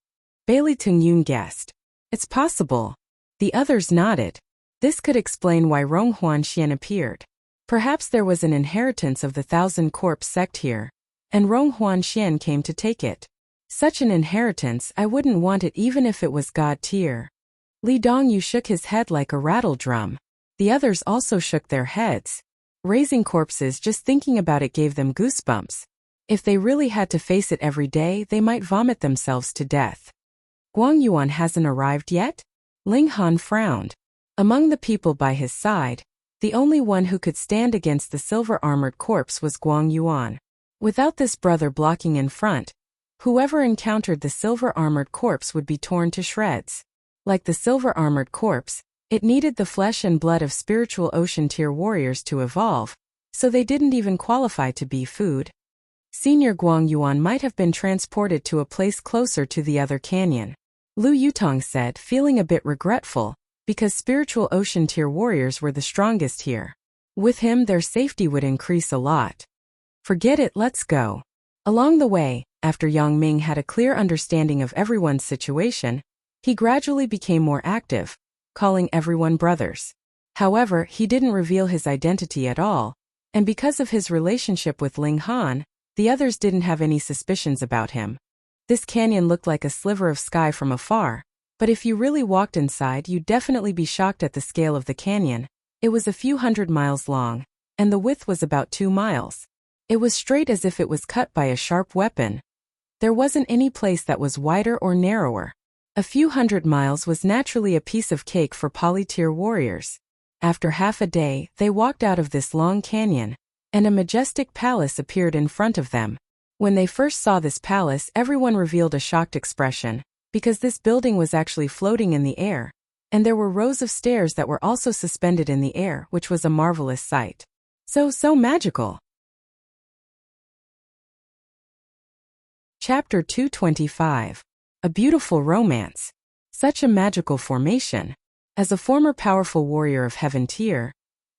Bailey Tungyun guessed. "It's possible." The others nodded. This could explain why Rong Huanxian appeared. Perhaps there was an inheritance of the 1,000 corpse sect here, and Rong Huanxian came to take it. Such an inheritance, I wouldn't want it even if it was god tier. Li Dongyu shook his head like a rattle drum. The others also shook their heads. Raising corpses, just thinking about it gave them goosebumps. If they really had to face it every day, they might vomit themselves to death. "Guang Yuan hasn't arrived yet?" Ling Han frowned. Among the people by his side, the only one who could stand against the silver-armored corpse was Guang Yuan. Without this brother blocking in front, whoever encountered the silver-armored corpse would be torn to shreds. Like the silver-armored corpse, it needed the flesh and blood of spiritual ocean tier warriors to evolve, so they didn't even qualify to be food. Senior Guang Yuan might have been transported to a place closer to the other canyon. Lu Yutong said, feeling a bit regretful, because spiritual ocean tier warriors were the strongest here. With him, their safety would increase a lot. "Forget it, let's go." Along the way, after Yang Ming had a clear understanding of everyone's situation, he gradually became more active, calling everyone brothers. However, he didn't reveal his identity at all, and because of his relationship with Ling Han, the others didn't have any suspicions about him. This canyon looked like a sliver of sky from afar, but if you really walked inside, you'd definitely be shocked at the scale of the canyon. It was a few hundred miles long, and the width was about 2 miles. It was straight as if it was cut by a sharp weapon. There wasn't any place that was wider or narrower. A few hundred miles was naturally a piece of cake for polytier warriors. After half a day, they walked out of this long canyon, and a majestic palace appeared in front of them. When they first saw this palace, everyone revealed a shocked expression, because this building was actually floating in the air, and there were rows of stairs that were also suspended in the air, which was a marvelous sight. So magical. Chapter 225. A beautiful romance. Such a magical formation. As a former powerful warrior of Heaven tier,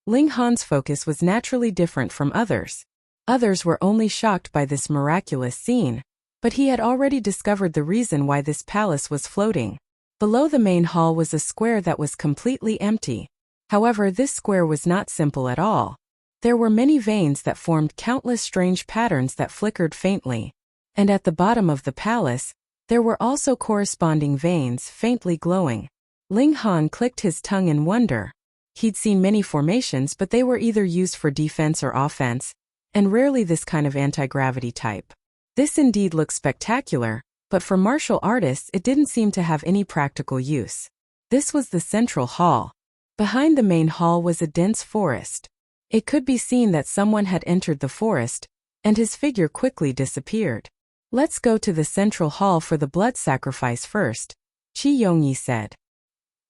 Ling Han's focus was naturally different from others. Others were only shocked by this miraculous scene, but he had already discovered the reason why this palace was floating. Below the main hall was a square that was completely empty. However, this square was not simple at all. There were many veins that formed countless strange patterns that flickered faintly. And at the bottom of the palace, there were also corresponding veins faintly glowing. Ling Han clicked his tongue in wonder. He'd seen many formations, but they were either used for defense or offense, and rarely this kind of anti-gravity type. This indeed looked spectacular, but for martial artists it didn't seem to have any practical use. This was the central hall. Behind the main hall was a dense forest. It could be seen that someone had entered the forest, and his figure quickly disappeared. "Let's go to the central hall for the blood sacrifice first," Qi Yongyi said.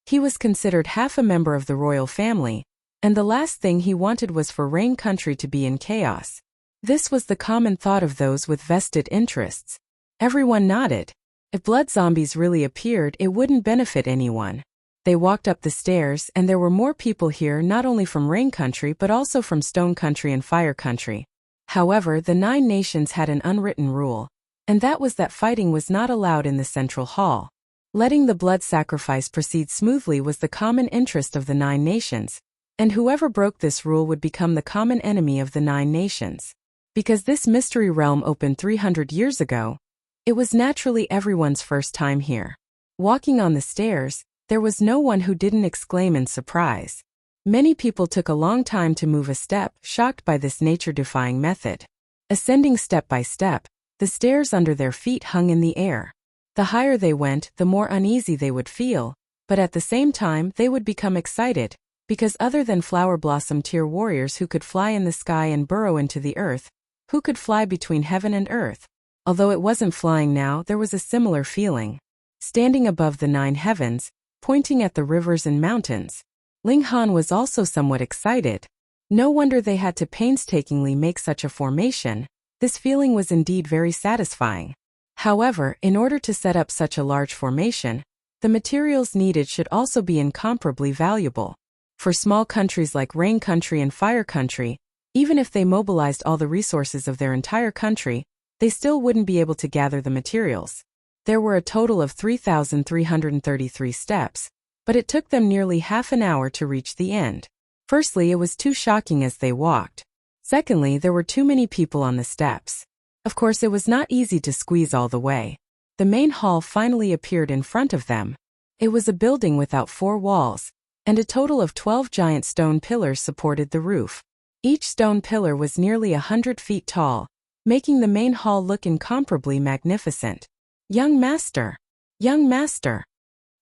He was considered half a member of the royal family, and the last thing he wanted was for Rain Country to be in chaos. This was the common thought of those with vested interests. Everyone nodded. If blood zombies really appeared, it wouldn't benefit anyone. They walked up the stairs, and there were more people here, not only from Rain Country but also from Stone Country and Fire Country. However, the 9 nations had an unwritten rule, and that was that fighting was not allowed in the central hall. Letting the blood sacrifice proceed smoothly was the common interest of the 9 nations, and whoever broke this rule would become the common enemy of the 9 nations. Because this mystery realm opened 300 years ago, it was naturally everyone's first time here. Walking on the stairs, there was no one who didn't exclaim in surprise. Many people took a long time to move a step, shocked by this nature-defying method. Ascending step by step, the stairs under their feet hung in the air. The higher they went, the more uneasy they would feel, but at the same time they would become excited, because other than flower blossom tier warriors who could fly in the sky and burrow into the earth, who could fly between heaven and earth. Although it wasn't flying now, there was a similar feeling. Standing above the 9 heavens, pointing at the rivers and mountains, Ling Han was also somewhat excited. No wonder they had to painstakingly make such a formation. This feeling was indeed very satisfying. However, in order to set up such a large formation, the materials needed should also be incomparably valuable. For small countries like Rain Country and Fire Country, even if they mobilized all the resources of their entire country, they still wouldn't be able to gather the materials. There were a total of 3,333 steps, but it took them nearly half an hour to reach the end. Firstly, it was too shocking as they walked. Secondly, there were too many people on the steps. Of course, it was not easy to squeeze all the way. The main hall finally appeared in front of them. It was a building without 4 walls, and a total of 12 giant stone pillars supported the roof. Each stone pillar was nearly 100 feet tall, making the main hall look incomparably magnificent. "Young master! Young master!"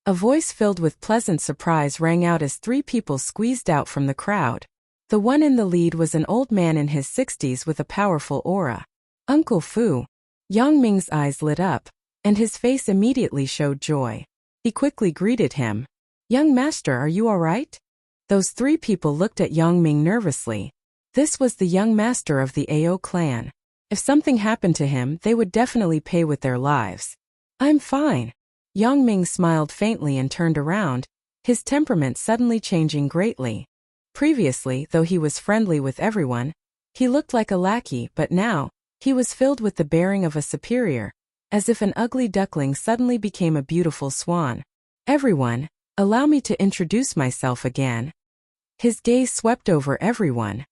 A voice filled with pleasant surprise rang out as 3 people squeezed out from the crowd. The one in the lead was an old man in his 60s with a powerful aura. "Uncle Fu." Yang Ming's eyes lit up, and his face immediately showed joy. He quickly greeted him. "Young master, are you all right?" Those 3 people looked at Yang Ming nervously. This was the young master of the Ao clan. If something happened to him, they would definitely pay with their lives. "I'm fine." Yang Ming smiled faintly and turned around, his temperament suddenly changing greatly. Previously, though he was friendly with everyone, he looked like a lackey, but now, he was filled with the bearing of a superior, as if an ugly duckling suddenly became a beautiful swan. "Everyone, allow me to introduce myself again." His gaze swept over everyone.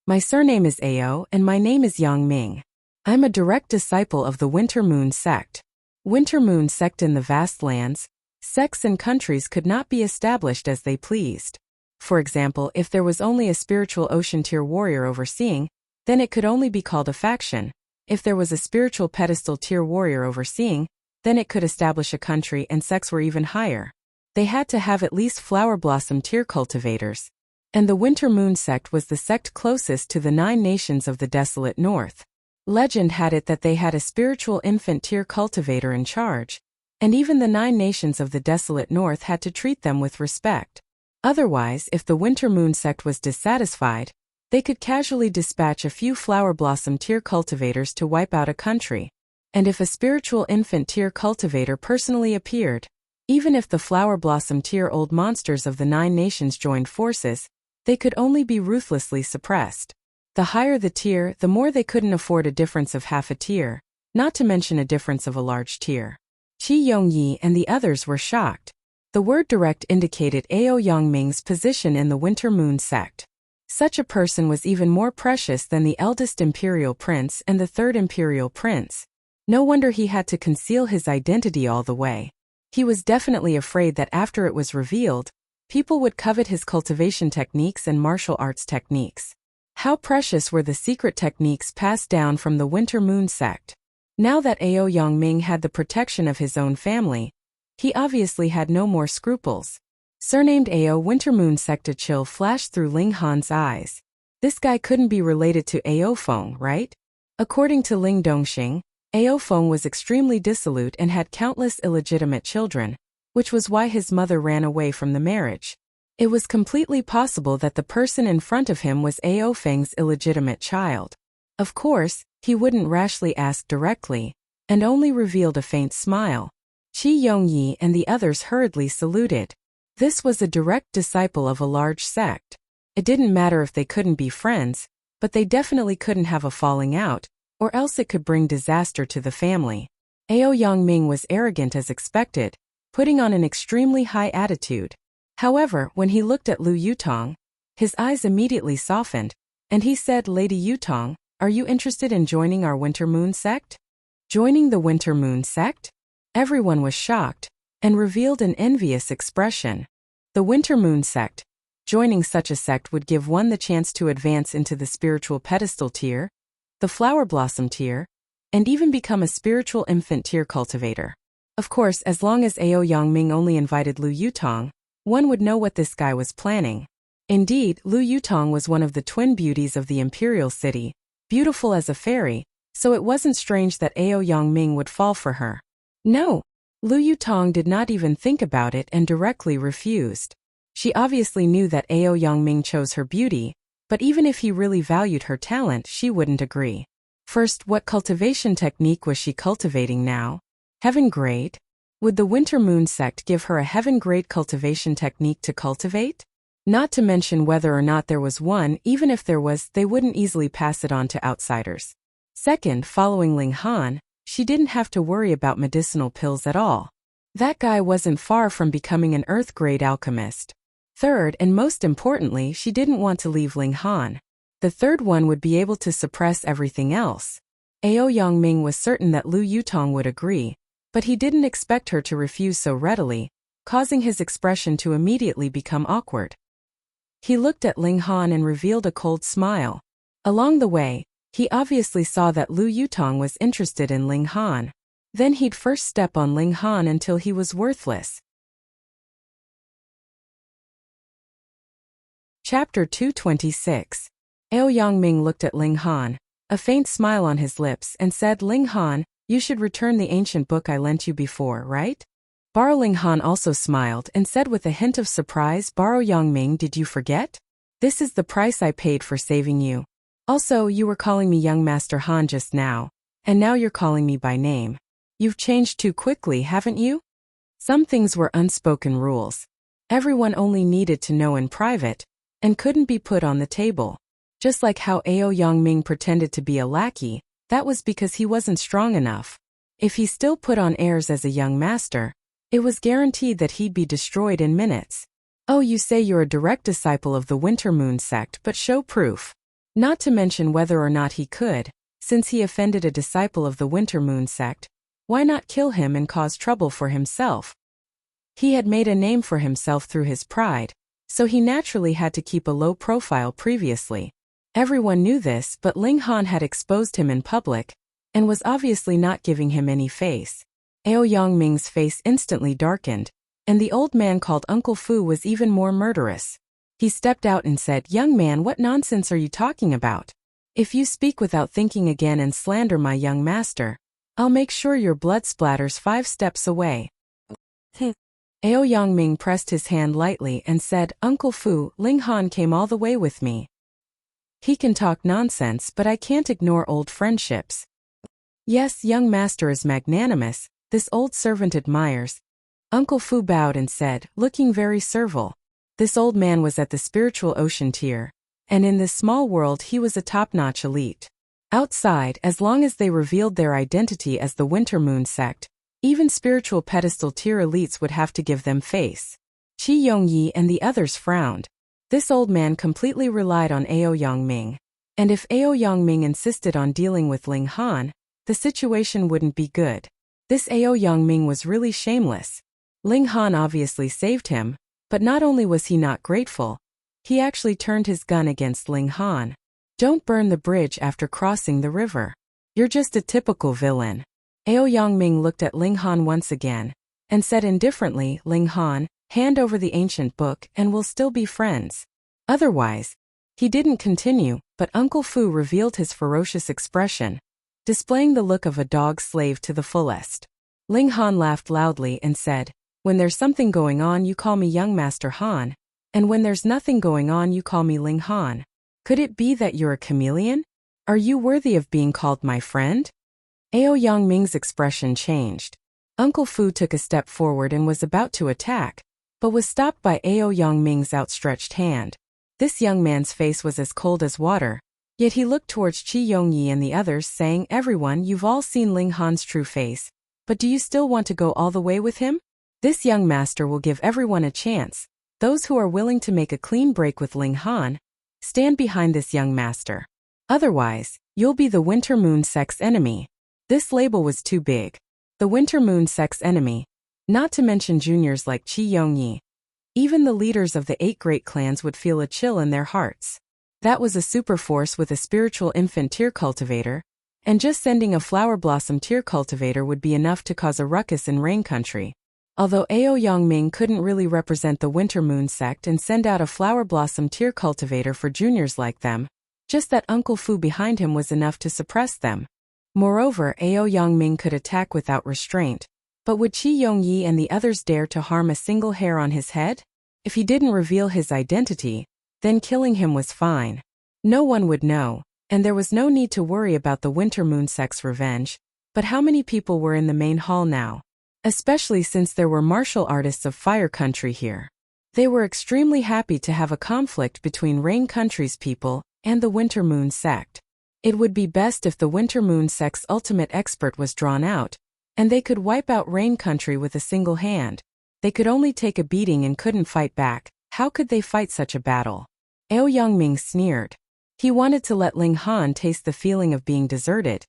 "My surname is Ao, and my name is Yang Ming. I'm a direct disciple of the Winter Moon sect. Winter Moon sect in the vast lands, sects and countries could not be established as they pleased. For example, if there was only a spiritual ocean tier warrior overseeing, then it could only be called a faction. If there was a spiritual pedestal tier warrior overseeing, then it could establish a country, and sects were even higher. They had to have at least flower blossom tier cultivators. And the Winter Moon sect was the sect closest to the 9 nations of the desolate north. Legend had it that they had a spiritual infant tier cultivator in charge, and even the 9 nations of the desolate north had to treat them with respect. Otherwise, if the Winter Moon sect was dissatisfied, they could casually dispatch a few flower blossom tier cultivators to wipe out a country. And if a spiritual infant tier cultivator personally appeared, even if the flower blossom tier old monsters of the 9 nations joined forces, they could only be ruthlessly suppressed. The higher the tier, the more they couldn't afford a difference of half a tier, not to mention a difference of a large tier. Qi Yongyi and the others were shocked. The word direct indicated Ao Yongming's position in the Winter Moon sect. Such a person was even more precious than the eldest imperial prince and the 3rd imperial prince. No wonder he had to conceal his identity all the way. He was definitely afraid that after it was revealed, people would covet his cultivation techniques and martial arts techniques. How precious were the secret techniques passed down from the Winter Moon sect. Now that Ao Yongming had the protection of his own family, he obviously had no more scruples. Surnamed Ao Winter Moon sect, a chill flashed through Ling Han's eyes. This guy couldn't be related to Ao Feng, right? According to Ling Dongxing, Ao Feng was extremely dissolute and had countless illegitimate children, which was why his mother ran away from the marriage. It was completely possible that the person in front of him was Ao Feng's illegitimate child. Of course, he wouldn't rashly ask directly, and only revealed a faint smile. Qi Yongyi and the others hurriedly saluted. This was a direct disciple of a large sect. It didn't matter if they couldn't be friends, but they definitely couldn't have a falling out, or else it could bring disaster to the family. Ao Yongming was arrogant as expected, putting on an extremely high attitude. However, when he looked at Lu Yutong, his eyes immediately softened, and he said, "Lady Yutong, are you interested in joining our Winter Moon sect?" Joining the Winter Moon sect? Everyone was shocked, and revealed an envious expression. The Winter Moon sect. Joining such a sect would give one the chance to advance into the spiritual pedestal tier, the flower blossom tier, and even become a spiritual infant tier cultivator. Of course, as long as Ao Yongming only invited Lu Yutong, one would know what this guy was planning. Indeed, Lu Yutong was one of the twin beauties of the imperial city, beautiful as a fairy, so it wasn't strange that Ao Yongming would fall for her. No, Lu Yutong did not even think about it and directly refused. She obviously knew that Ao Yongming chose her beauty, but even if he really valued her talent, she wouldn't agree. First, what cultivation technique was she cultivating now? Heaven grade? Would the Winter Moon sect give her a heaven grade cultivation technique to cultivate? Not to mention whether or not there was one, even if there was, they wouldn't easily pass it on to outsiders. Second, following Ling Han, she didn't have to worry about medicinal pills at all. That guy wasn't far from becoming an earth grade alchemist. Third, and most importantly, she didn't want to leave Ling Han. The third one would be able to suppress everything else. Ao Yongming was certain that Lu Yutong would agree, but he didn't expect her to refuse so readily, causing his expression to immediately become awkward. He looked at Ling Han and revealed a cold smile. Along the way, he obviously saw that Lu Yutong was interested in Ling Han. Then he'd first step on Ling Han until he was worthless. Chapter 226. Ao Yongming looked at Ling Han, a faint smile on his lips, and said, "Ling Han, you should return the ancient book I lent you before, right?" Ling Han also smiled and said with a hint of surprise, "Ao Yongming, did you forget? This is the price I paid for saving you. Also, you were calling me young Master Han just now, and now you're calling me by name. You've changed too quickly, haven't you?" Some things were unspoken rules. Everyone only needed to know in private, and couldn't be put on the table. Just like how Ao Yongming pretended to be a lackey, that was because he wasn't strong enough. If he still put on airs as a young master, it was guaranteed that he'd be destroyed in minutes. "Oh, you say you're a direct disciple of the Winter Moon sect, but show proof." Not to mention whether or not he could, since he offended a disciple of the Winter Moon sect, why not kill him and cause trouble for himself? He had made a name for himself through his pride, so he naturally had to keep a low profile previously. Everyone knew this, but Ling Han had exposed him in public, and was obviously not giving him any face. Ao Yangming's face instantly darkened, and the old man called Uncle Fu was even more murderous. He stepped out and said, "Young man, what nonsense are you talking about? If you speak without thinking again and slander my young master, I'll make sure your blood splatters 5 steps away." Ao Yangming pressed his hand lightly and said, "Uncle Fu, Ling Han came all the way with me. He can talk nonsense, but I can't ignore old friendships. Yes, young master is magnanimous, this old servant admires." Uncle Fu bowed and said, looking very servile. This old man was at the spiritual ocean tier, and in this small world he was a top-notch elite. Outside, as long as they revealed their identity as the Winter Moon sect, even spiritual pedestal tier elites would have to give them face. Qi Yongyi and the others frowned. This old man completely relied on Ao Yangming, and if Ao Yangming insisted on dealing with Ling Han, the situation wouldn't be good. This Ao Yangming was really shameless. Ling Han obviously saved him, but not only was he not grateful, he actually turned his gun against Ling Han. "Don't burn the bridge after crossing the river. You're just a typical villain." Ao Yangming looked at Ling Han once again, and said indifferently, "Ling Han, hand over the ancient book and we'll still be friends. Otherwise." He didn't continue, but Uncle Fu revealed his ferocious expression, displaying the look of a dog slave to the fullest. Ling Han laughed loudly and said, "When there's something going on you call me young Master Han, and when there's nothing going on you call me Ling Han. Could it be that you're a chameleon? Are you worthy of being called my friend?" Ao Yangming's expression changed. Uncle Fu took a step forward and was about to attack, but was stopped by Ao Yangming's outstretched hand. This young man's face was as cold as water, yet he looked towards Qi Yongyi and the others, saying, "Everyone, you've all seen Ling Han's true face, but do you still want to go all the way with him? This young master will give everyone a chance. Those who are willing to make a clean break with Ling Han, stand behind this young master. Otherwise, you'll be the Winter Moon sect's enemy." This label was too big. The Winter Moon sect's enemy, not to mention juniors like Qi Yongyi. Even the leaders of the 8 great clans would feel a chill in their hearts. That was a super force with a spiritual infant tier cultivator, and just sending a flower blossom tier cultivator would be enough to cause a ruckus in Rain Country. Although Ao Yangming couldn't really represent the Winter Moon sect and send out a flower blossom tier cultivator for juniors like them, just that Uncle Fu behind him was enough to suppress them. Moreover, Ao Yangming could attack without restraint, but would Qi Yongyi and the others dare to harm a single hair on his head? If he didn't reveal his identity, then killing him was fine. No one would know, and there was no need to worry about the Winter Moon sect's revenge. But how many people were in the main hall now? Especially since there were martial artists of Fire Country here. They were extremely happy to have a conflict between Rain Country's people and the Winter Moon sect. It would be best if the Winter Moon sect's ultimate expert was drawn out, and they could wipe out Rain Country with a single hand. They could only take a beating and couldn't fight back. How could they fight such a battle? Ao Yangming sneered. He wanted to let Ling Han taste the feeling of being deserted,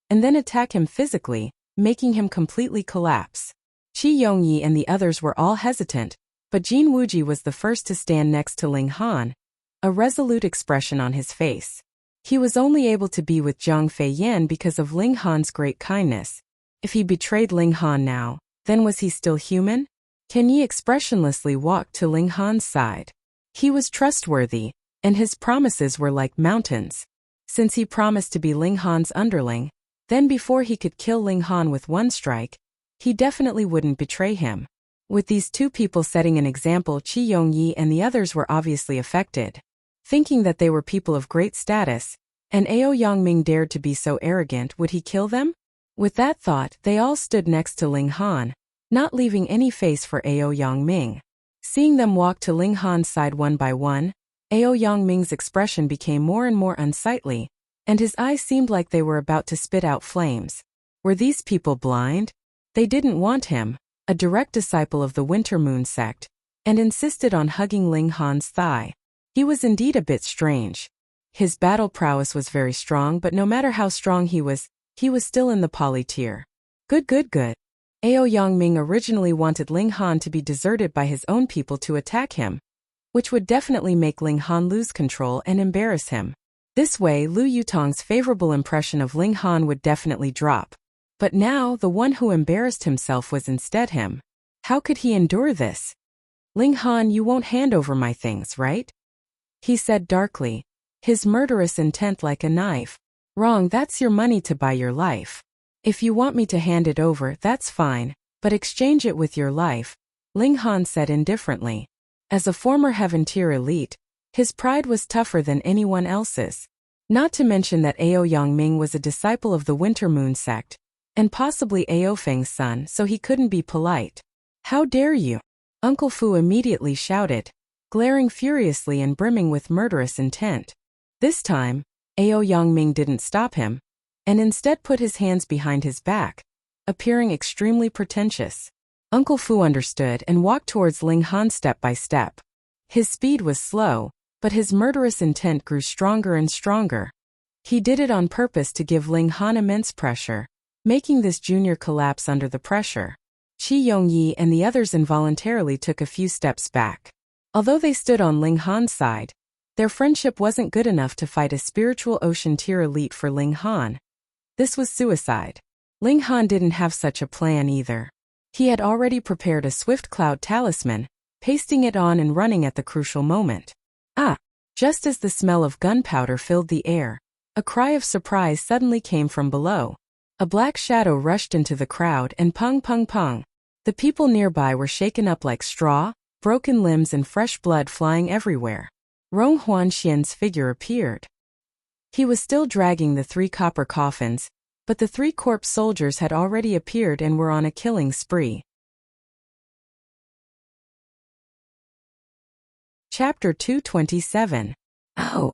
and then attack him physically, making him completely collapse. Qi Yongyi and the others were all hesitant, but Jin Wuji was the first to stand next to Ling Han, a resolute expression on his face. He was only able to be with Zhang Feiyan because of Ling Han's great kindness. If he betrayed Ling Han now, then was he still human? Can Yi expressionlessly walked to Ling Han's side. He was trustworthy, and his promises were like mountains. Since he promised to be Ling Han's underling, then before he could kill Ling Han with one strike, he definitely wouldn't betray him. With these two people setting an example, Qi Yongyi and the others were obviously affected. Thinking that they were people of great status, and Ao Yangming dared to be so arrogant, would he kill them? With that thought, they all stood next to Ling Han, not leaving any face for Ao Yangming. Seeing them walk to Ling Han's side one by one, Ao Yangming's expression became more and more unsightly, and his eyes seemed like they were about to spit out flames. Were these people blind? They didn't want him, a direct disciple of the Winter Moon sect, and insisted on hugging Ling Han's thigh. He was indeed a bit strange. His battle prowess was very strong, but no matter how strong he was still in the poly tier. Good. Ao Yangming originally wanted Ling Han to be deserted by his own people to attack him, which would definitely make Ling Han lose control and embarrass him. This way Lu Yutong's favorable impression of Ling Han would definitely drop. But now the one who embarrassed himself was instead him. How could he endure this? Ling Han, you won't hand over my things, right? He said darkly, his murderous intent like a knife. Wrong, that's your money to buy your life. If you want me to hand it over, that's fine, but exchange it with your life, Ling Han said indifferently. As a former Heaven-tier elite, his pride was tougher than anyone else's. Not to mention that Ao Yangming was a disciple of the Winter Moon sect, and possibly Ao Feng's son, so he couldn't be polite. How dare you? Uncle Fu immediately shouted, glaring furiously and brimming with murderous intent. This time, Ao Yangming didn't stop him, and instead put his hands behind his back, appearing extremely pretentious. Uncle Fu understood and walked towards Ling Han step by step. His speed was slow, but his murderous intent grew stronger and stronger. He did it on purpose to give Ling Han immense pressure, making this junior collapse under the pressure. Qi Yongyi and the others involuntarily took a few steps back. Although they stood on Ling Han's side, their friendship wasn't good enough to fight a spiritual ocean-tier elite for Ling Han. This was suicide. Ling Han didn't have such a plan either. He had already prepared a swift cloud talisman, pasting it on and running at the crucial moment. Just as the smell of gunpowder filled the air, a cry of surprise suddenly came from below. A black shadow rushed into the crowd and pung pung pung. The people nearby were shaken up like straw, broken limbs and fresh blood flying everywhere. Rong Huanxian's figure appeared. He was still dragging the 3 copper coffins, but the 3 corpse soldiers had already appeared and were on a killing spree. Chapter 227. Oh,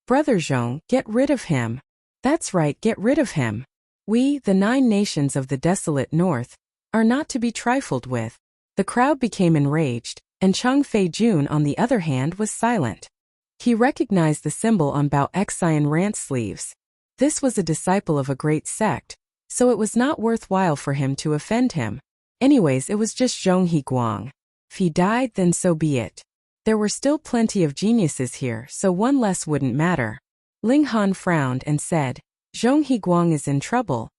Brother Zhong, get rid of him. That's right, get rid of him. We, the 9 nations of the desolate north, are not to be trifled with. The crowd became enraged, and Chang Fei-jun on the other hand was silent. He recognized the symbol on Bao Xian Rant's sleeves. This was a disciple of a great sect, so it was not worthwhile for him to offend him. Anyways, it was just Zhong Higuang. If he died, then so be it. There were still plenty of geniuses here, so one less wouldn't matter. Ling Han frowned and said, Zhong Higuang is in trouble.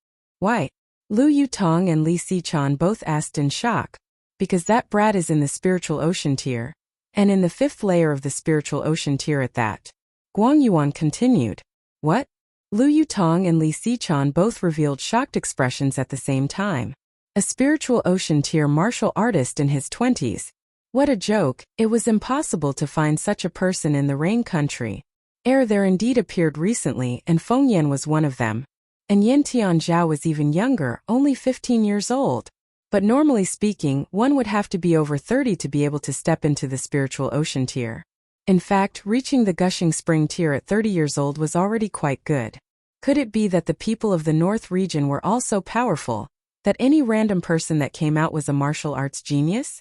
Why? Lu Yutong and Li Xichan both asked in shock. Because that brat is in the spiritual ocean tier, and in the 5th layer of the spiritual ocean tier at that. Guang Yuan continued. What? Lu Yutong and Li Xichan both revealed shocked expressions at the same time. A spiritual ocean tier martial artist in his 20s. What a joke, it was impossible to find such a person in the Rain country. There indeed appeared recently, and Feng Yan was one of them. And Yin Tianzhao was even younger, only 15 years old. But normally speaking, one would have to be over 30 to be able to step into the spiritual ocean tier. In fact, reaching the gushing spring tier at 30 years old was already quite good. Could it be that the people of the North region were all so powerful, that any random person that came out was a martial arts genius?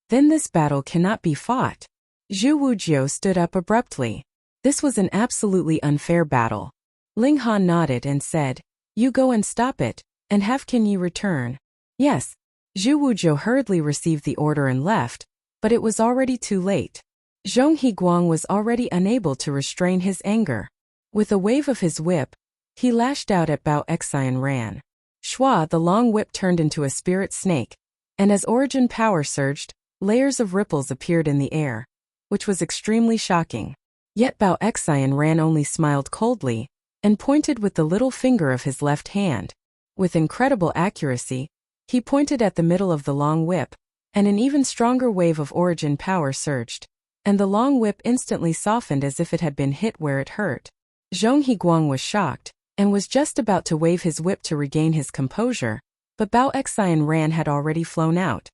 Then this battle cannot be fought. Zhu Wujiu stood up abruptly. This was an absolutely unfair battle. Ling Han nodded and said, You go and stop it, and have Qin Yi return. Yes. Zhu Wujiu hurriedly received the order and left, but it was already too late. Zhong Higuang was already unable to restrain his anger. With a wave of his whip, he lashed out at Bao Xian Ran. Shua, the long whip turned into a spirit snake, and as origin power surged, layers of ripples appeared in the air, which was extremely shocking. Yet Bao Xian Ran only smiled coldly, and pointed with the little finger of his left hand. With incredible accuracy, he pointed at the middle of the long whip, and an even stronger wave of origin power surged, and the long whip instantly softened as if it had been hit where it hurt. Zhong Higuang was shocked, and was just about to wave his whip to regain his composure, but Bao Xian Ran had already flown out.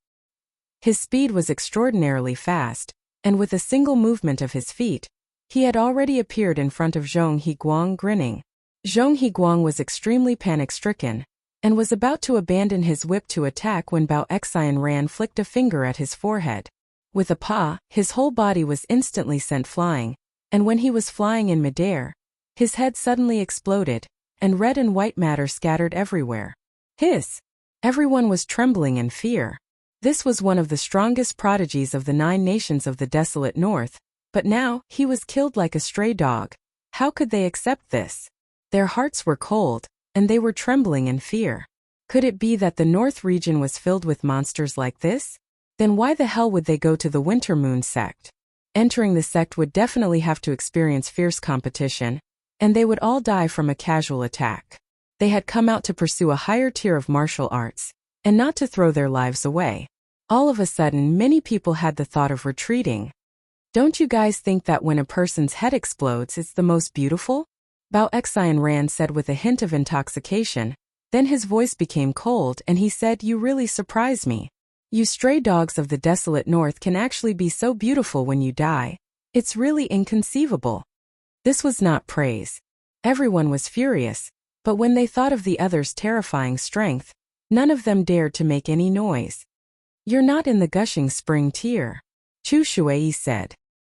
His speed was extraordinarily fast, and with a single movement of his feet, he had already appeared in front of Zhong Higuang grinning. Zhong Higuang was extremely panic-stricken, and was about to abandon his whip to attack when Bao Xian Ran flicked a finger at his forehead. With a paw, his whole body was instantly sent flying, and when he was flying in midair, his head suddenly exploded, and red and white matter scattered everywhere. Hiss! Everyone was trembling in fear. This was one of the strongest prodigies of the 9 nations of the desolate north, but now, he was killed like a stray dog. how could they accept this? Their hearts were cold, and they were trembling in fear. Could it be that the North region was filled with monsters like this? Then why the hell would they go to the Winter Moon sect? Entering the sect would definitely have to experience fierce competition, and they would all die from a casual attack. They had come out to pursue a higher tier of martial arts, and not to throw their lives away. All of a sudden, many people had the thought of retreating. Don't you guys think that when a person's head explodes, it's the most beautiful? Bao Xian Ran said with a hint of intoxication. Then his voice became cold and he said, "You really surprise me. You stray dogs of the desolate north can actually be so beautiful when you die. It's really inconceivable." This was not praise. Everyone was furious, but when they thought of the others' terrifying strength, none of them dared to make any noise. "You're not in the gushing spring tier," Chu Shuai said.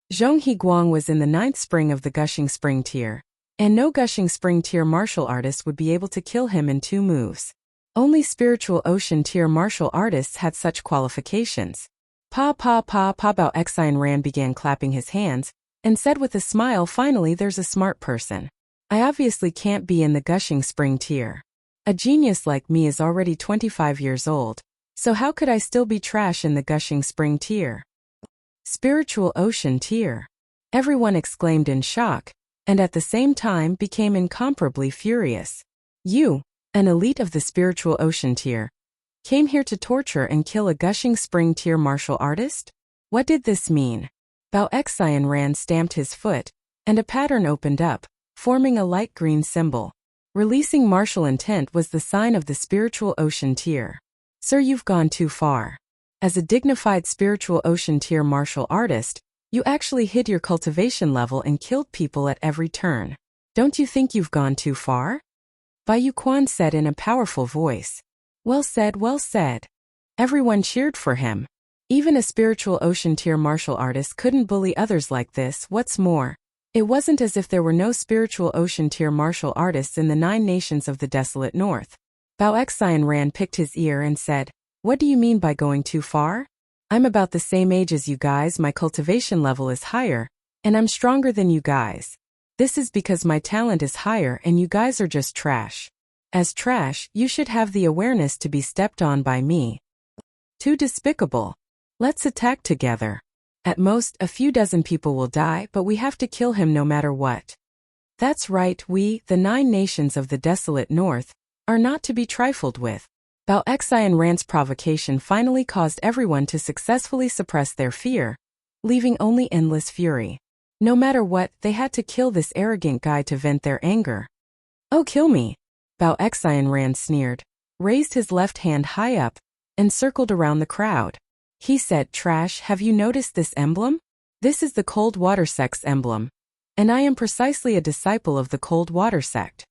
Zhong Higuang was in the 9th spring of the gushing spring tier, and no gushing spring tier martial artist would be able to kill him in 2 moves. Only spiritual ocean tier martial artists had such qualifications. Pa Bao Xian Ran began clapping his hands, and said with a smile, "Finally there's a smart person. I obviously can't be in the gushing spring tier. A genius like me is already 25 years old, so how could I still be trash in the gushing spring tier?" Spiritual ocean tier. Everyone exclaimed in shock, and at the same time became incomparably furious. "You, an elite of the spiritual ocean tier, came here to torture and kill a gushing spring tier martial artist? What did this mean?" Bao Xian Ran stamped his foot, and a pattern opened up, forming a light green symbol. Releasing martial intent was the sign of the spiritual ocean tier. "Sir, you've gone too far. As a dignified spiritual ocean tier martial artist, you actually hid your cultivation level and killed people at every turn. Don't you think you've gone too far?" Bai Yuquan said in a powerful voice. "Well said, well said." Everyone cheered for him. Even a spiritual ocean tier martial artist couldn't bully others like this. What's more, it wasn't as if there were no spiritual ocean tier martial artists in the 9 nations of the desolate north. Bao Xian Ran picked his ear and said, "What do you mean by going too far? I'm about the same age as you guys, my cultivation level is higher, and I'm stronger than you guys. This is because my talent is higher and you guys are just trash. As trash, you should have the awareness to be stepped on by me. Too despicable. Let's attack together. At most, a few dozen people will die, but we have to kill him no matter what. That's right, we, the 9 nations of the desolate north, are not to be trifled with." Bao Xian Ran's provocation finally caused everyone to successfully suppress their fear, leaving only endless fury. No matter what, they had to kill this arrogant guy to vent their anger. "Oh, kill me!" Bao Xian Ran sneered, raised his left hand high up, and circled around the crowd. He said, "Trash, have you noticed this emblem? This is the Cold Water Sect's emblem, and I am precisely a disciple of the Cold Water Sect.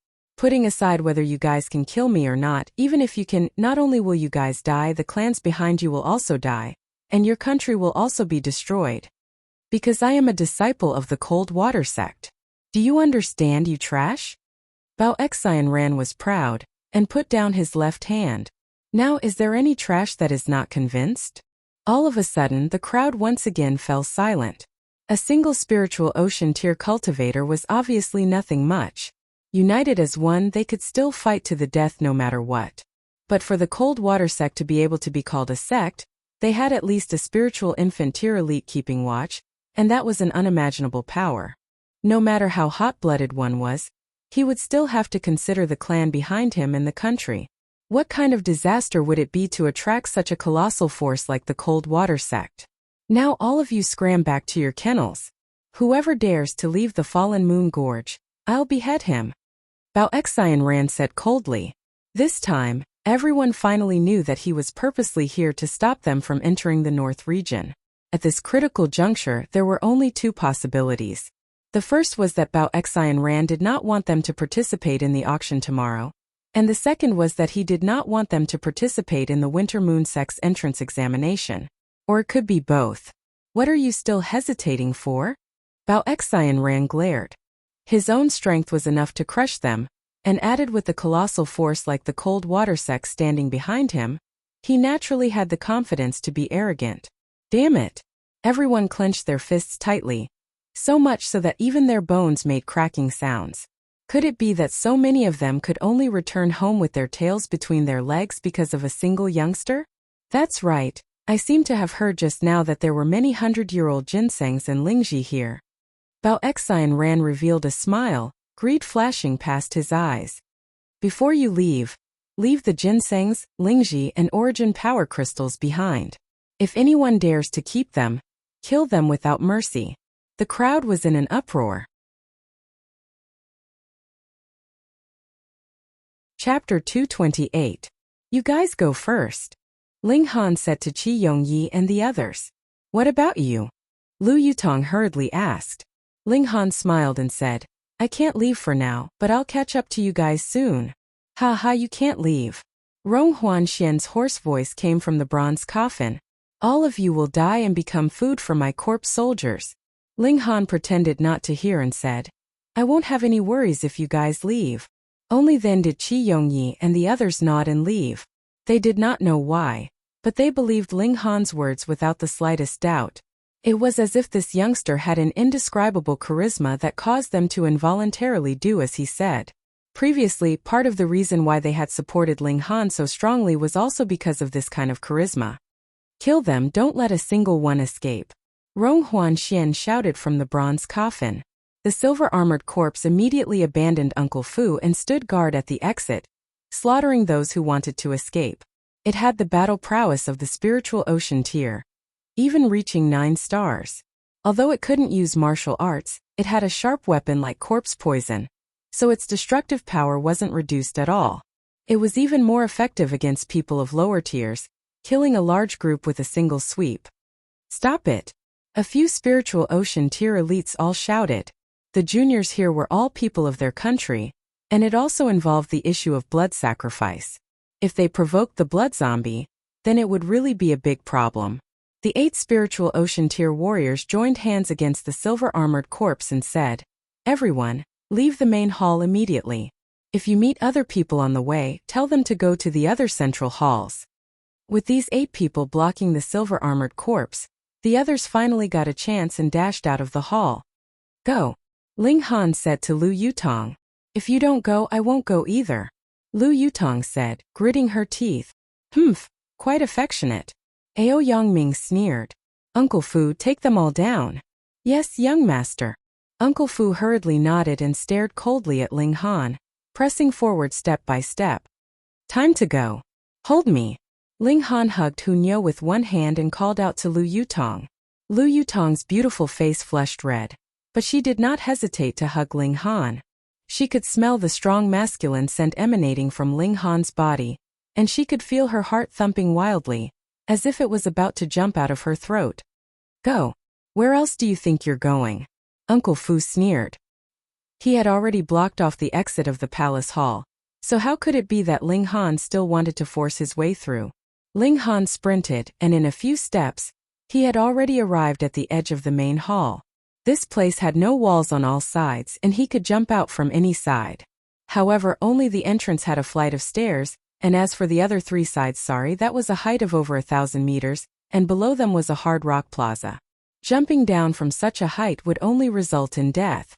Putting aside whether you guys can kill me or not, even if you can, not only will you guys die, the clans behind you will also die, and your country will also be destroyed. Because I am a disciple of the Cold Water Sect. Do you understand, you trash?" Bao Xian Ran was proud, and put down his left hand. Now, is there any trash that is not convinced? All of a sudden, the crowd once again fell silent. A single spiritual ocean tier cultivator was obviously nothing much. United as one, they could still fight to the death no matter what. But for the Cold Water Sect to be able to be called a sect, they had at least a spiritual infant tier elite keeping watch, and that was an unimaginable power. No matter how hot-blooded one was, he would still have to consider the clan behind him and the country. What kind of disaster would it be to attract such a colossal force like the Cold Water Sect? "Now all of you scram back to your kennels. Whoever dares to leave the Fallen Moon Gorge, I'll behead him." Bao Xian Ran said coldly. This time, everyone finally knew that he was purposely here to stop them from entering the North region. At this critical juncture, there were only 2 possibilities. The first was that Bao Xian Ran did not want them to participate in the auction tomorrow, and the second was that he did not want them to participate in the Winter Moon Sect's entrance examination. Or it could be both. "What are you still hesitating for?" Bao Xian Ran glared. His own strength was enough to crush them, and added with the colossal force like the Cold Water Sect standing behind him, he naturally had the confidence to be arrogant. Damn it! Everyone clenched their fists tightly. so much so that even their bones made cracking sounds. Could it be that so many of them could only return home with their tails between their legs because of a single youngster? That's right, I seem to have heard just now that there were many hundred-year-old ginsengs and Lingji here. Bao Xian Ran revealed a smile, greed flashing past his eyes. Before you leave the ginsengs, Lingji, and origin power crystals behind. If anyone dares to keep them, kill them without mercy. The crowd was in an uproar. Chapter 228. You guys go first. Ling Han said to Qi Yongyi and the others. What about you? Lu Yutong hurriedly asked. Ling Han smiled and said, I can't leave for now, but I'll catch up to you guys soon. Ha ha, you can't leave. Rong Huanxian's hoarse voice came from the bronze coffin. All of you will die and become food for my corpse soldiers. Ling Han pretended not to hear and said, I won't have any worries if you guys leave. Only then did Qi Yongyi and the others nod and leave. They did not know why, but they believed Ling Han's words without the slightest doubt. It was as if this youngster had an indescribable charisma that caused them to involuntarily do as he said. Previously, part of the reason why they had supported Ling Han so strongly was also because of this kind of charisma. Kill them, don't let a single one escape. Rong Huanxian shouted from the bronze coffin. The silver-armored corpse immediately abandoned Uncle Fu and stood guard at the exit, slaughtering those who wanted to escape. It had the battle prowess of the spiritual ocean tier, even reaching 9 stars. Although it couldn't use martial arts, it had a sharp weapon like corpse poison, so its destructive power wasn't reduced at all. It was even more effective against people of lower tiers, killing a large group with a single sweep. Stop it! A few spiritual ocean tier elites all shouted. The juniors here were all people of their country, and it also involved the issue of blood sacrifice. If they provoked the blood zombie, then it would really be a big problem. The 8 spiritual ocean tier warriors joined hands against the silver-armored corpse and said, Everyone, leave the main hall immediately. If you meet other people on the way, tell them to go to the other central halls. With these 8 people blocking the silver-armored corpse, the others finally got a chance and dashed out of the hall. Go. Ling Han said to Lu Yutong. If you don't go, I won't go either. Lu Yutong said, gritting her teeth. Humph, quite affectionate. Ao Yongming sneered. Uncle Fu, take them all down. Yes, young master. Uncle Fu hurriedly nodded and stared coldly at Ling Han, pressing forward step by step. Time to go. Hold me. Ling Han hugged Hunyo with one hand and called out to Lu Yutong. Lu Yutong's beautiful face flushed red, but she did not hesitate to hug Ling Han. She could smell the strong masculine scent emanating from Ling Han's body, and she could feel her heart thumping wildly, as if it was about to jump out of her throat. Go. Where else do you think you're going? Uncle Fu sneered. He had already blocked off the exit of the palace hall, so how could it be that Ling Han still wanted to force his way through? Ling Han sprinted, and in a few steps, he had already arrived at the edge of the main hall. This place had no walls on all sides and he could jump out from any side. However, only the entrance had a flight of stairs, and as for the other 3 sides, that was a height of over 1,000 meters, and below them was a hard rock plaza. Jumping down from such a height would only result in death.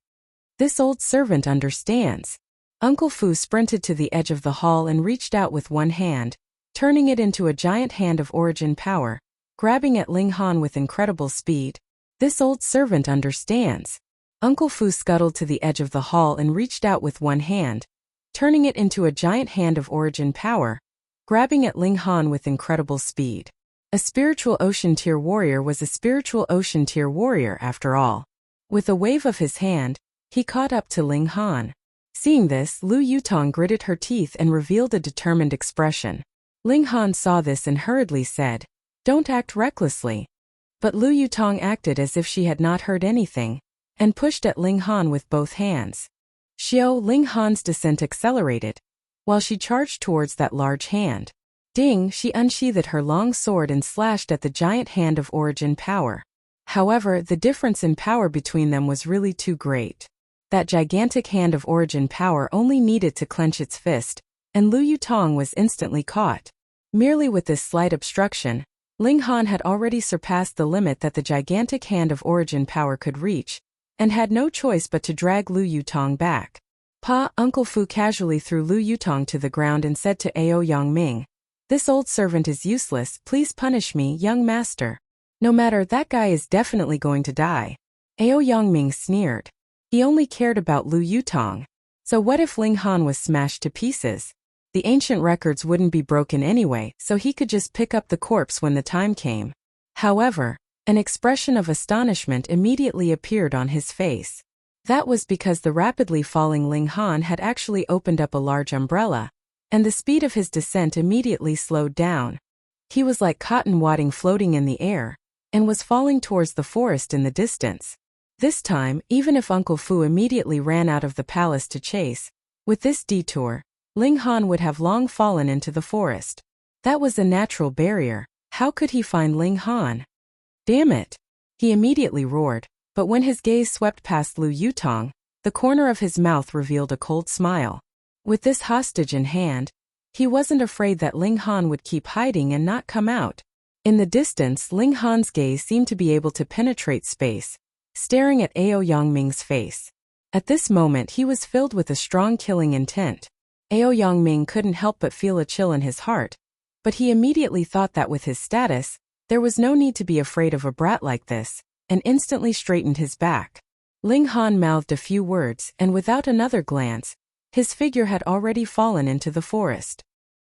This old servant understands. Uncle Fu sprinted to the edge of the hall and reached out with one hand, turning it into a giant hand of origin power, grabbing at Ling Han with incredible speed. This old servant understands. Uncle Fu scuttled to the edge of the hall and reached out with one hand, turning it into a giant hand of origin power, grabbing at Ling Han with incredible speed. A spiritual ocean tier warrior was a spiritual ocean tier warrior after all. With a wave of his hand, he caught up to Ling Han. Seeing this, Lu Yutong gritted her teeth and revealed a determined expression. Ling Han saw this and hurriedly said, Don't act recklessly. But Lu Yutong acted as if she had not heard anything, and pushed at Ling Han with both hands. Xiao, Ling Han's descent accelerated, while she charged towards that large hand. Ding, she unsheathed her long sword and slashed at the giant hand of origin power. However, the difference in power between them was really too great. That gigantic hand of origin power only needed to clench its fist, and Lu Yutong was instantly caught. Merely with this slight obstruction, Ling Han had already surpassed the limit that the gigantic hand of origin power could reach, and had no choice but to drag Lu Yutong back. Uncle Fu casually threw Lu Yutong to the ground and said to Ao Yongming, "This old servant is useless, please punish me, young master. No matter, that guy is definitely going to die." Ao Yongming sneered. He only cared about Lu Yutong. So what if Ling Han was smashed to pieces? The ancient records wouldn't be broken anyway, so he could just pick up the corpse when the time came. However, an expression of astonishment immediately appeared on his face. That was because the rapidly falling Ling Han had actually opened up a large umbrella, and the speed of his descent immediately slowed down. He was like cotton wadding floating in the air, and was falling towards the forest in the distance. This time, even if Uncle Fu immediately ran out of the palace to chase, with this detour, Ling Han would have long fallen into the forest. That was a natural barrier. How could he find Ling Han? Damn it! He immediately roared, but when his gaze swept past Lu Yutong, the corner of his mouth revealed a cold smile. With this hostage in hand, he wasn't afraid that Ling Han would keep hiding and not come out. In the distance, Ling Han's gaze seemed to be able to penetrate space, staring at Ao Yongming's face. At this moment he was filled with a strong killing intent. Ao Yongming couldn't help but feel a chill in his heart, but he immediately thought that with his status, there was no need to be afraid of a brat like this, and instantly straightened his back. Ling Han mouthed a few words, and without another glance, his figure had already fallen into the forest.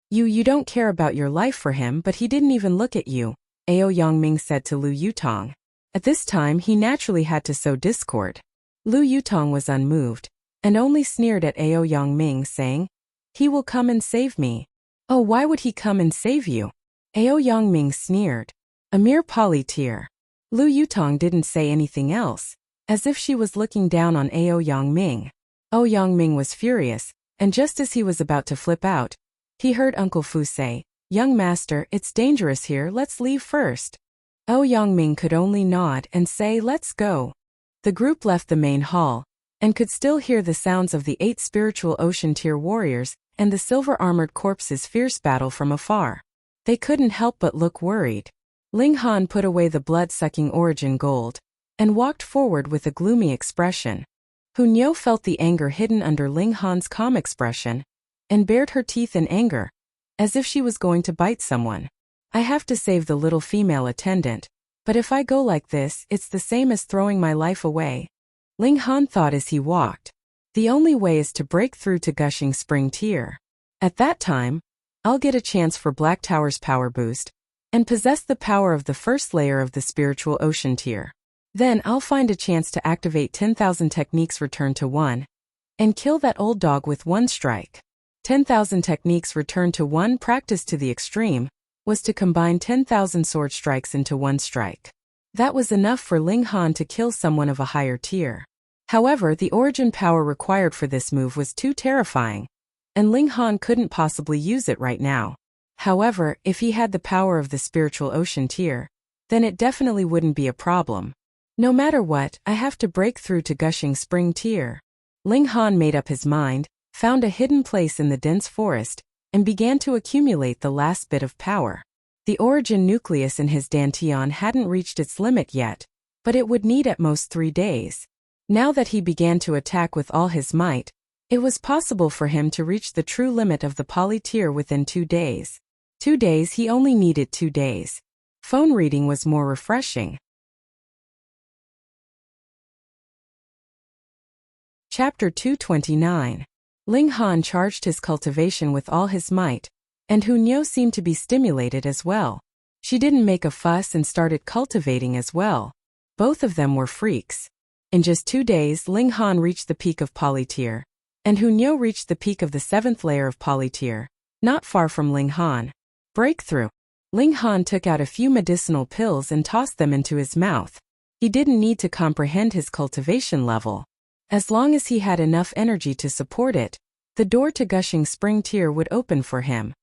You don't care about your life for him, but he didn't even look at you," Ao Yongming said to Lu Yutong. At this time he naturally had to sow discord. Lu Yutong was unmoved, and only sneered at Ao Yongming, saying, "He will come and save me." "Oh, why would he come and save you?" Ao Yongming sneered. "A mere polyteer." Lu Yutong didn't say anything else, as if she was looking down on Ao Yongming. Ao Yongming was furious, and just as he was about to flip out, he heard Uncle Fu say, "Young master, it's dangerous here, let's leave first." Ao Yongming could only nod and say, "Let's go." The group left the main hall, and could still hear the sounds of the 8 spiritual ocean tier warriors and the silver-armored corpses' fierce battle from afar. They couldn't help but look worried. Ling Han put away the blood-sucking origin gold, and walked forward with a gloomy expression. Hunyao felt the anger hidden under Ling Han's calm expression, and bared her teeth in anger, as if she was going to bite someone. "I have to save the little female attendant, but if I go like this, it's the same as throwing my life away," Ling Han thought as he walked. "The only way is to break through to Gushing Spring Tier. At that time, I'll get a chance for Black Tower's power boost, and possess the power of the first layer of the spiritual ocean tier. Then I'll find a chance to activate 10,000 techniques return to 1, and kill that old dog with 1 strike. 10,000 techniques return to 1 practiced to the extreme, was to combine 10,000 sword strikes into 1 strike. That was enough for Ling Han to kill someone of a higher tier. However, the origin power required for this move was too terrifying, and Ling Han couldn't possibly use it right now. However, if he had the power of the spiritual ocean tier, then it definitely wouldn't be a problem. No matter what, I have to break through to Gushing Spring Tier. Ling Han made up his mind, found a hidden place in the dense forest, and began to accumulate the last bit of power. The origin nucleus in his dantian hadn't reached its limit yet, but it would need at most 3 days. Now that he began to attack with all his might, it was possible for him to reach the true limit of the poly tier within 2 days. 2 days, he only needed 2 days. Phone reading was more refreshing. Chapter 229. Ling Han charged his cultivation with all his might, and Hunyao seemed to be stimulated as well. She didn't make a fuss and started cultivating as well. Both of them were freaks. In just 2 days, Ling Han reached the peak of polytier, and Hunyao reached the peak of the 7th layer of polytier, not far from Ling Han. Breakthrough. Ling Han took out a few medicinal pills and tossed them into his mouth. He didn't need to comprehend his cultivation level. As long as he had enough energy to support it, the door to Gushing Spring Tier would open for him.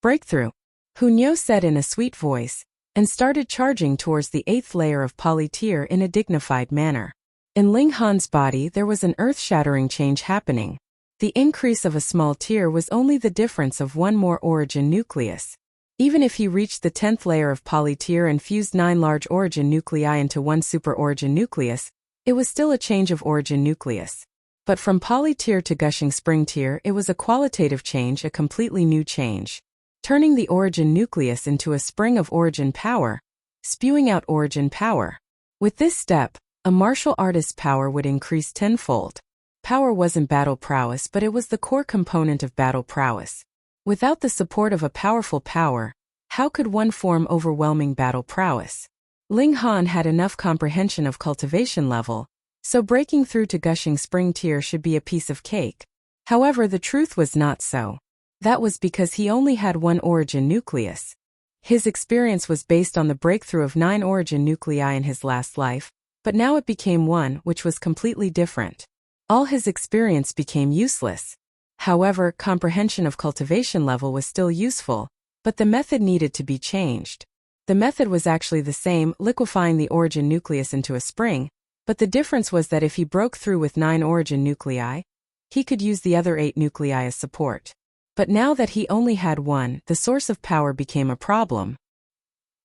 Breakthrough. Hunyao said in a sweet voice, and started charging towards the 8th layer of polytier in a dignified manner. In Ling Han's body there was an earth-shattering change happening. The increase of a small tier was only the difference of 1 more origin nucleus. Even if he reached the 10th layer of polytier and fused 9 large origin nuclei into 1 super origin nucleus, It was still a change of origin nucleus. But from poly-tier to gushing spring tier, it was a qualitative change, a completely new change. Turning the origin nucleus into a spring of origin power, spewing out origin power. With this step, a martial artist's power would increase tenfold. Power wasn't battle prowess, but it was the core component of battle prowess. Without the support of a powerful power, how could one form overwhelming battle prowess? Ling Han had enough comprehension of cultivation level, so breaking through to gushing spring tier should be a piece of cake. However, the truth was not so. That was because he only had one origin nucleus. His experience was based on the breakthrough of 9 origin nuclei in his last life, but now it became one which was completely different. All his experience became useless. However, comprehension of cultivation level was still useful, but the method needed to be changed. The method was actually the same, liquefying the origin nucleus into a spring, but the difference was that if he broke through with 9 origin nuclei, he could use the other 8 nuclei as support. But now that he only had one, the source of power became a problem.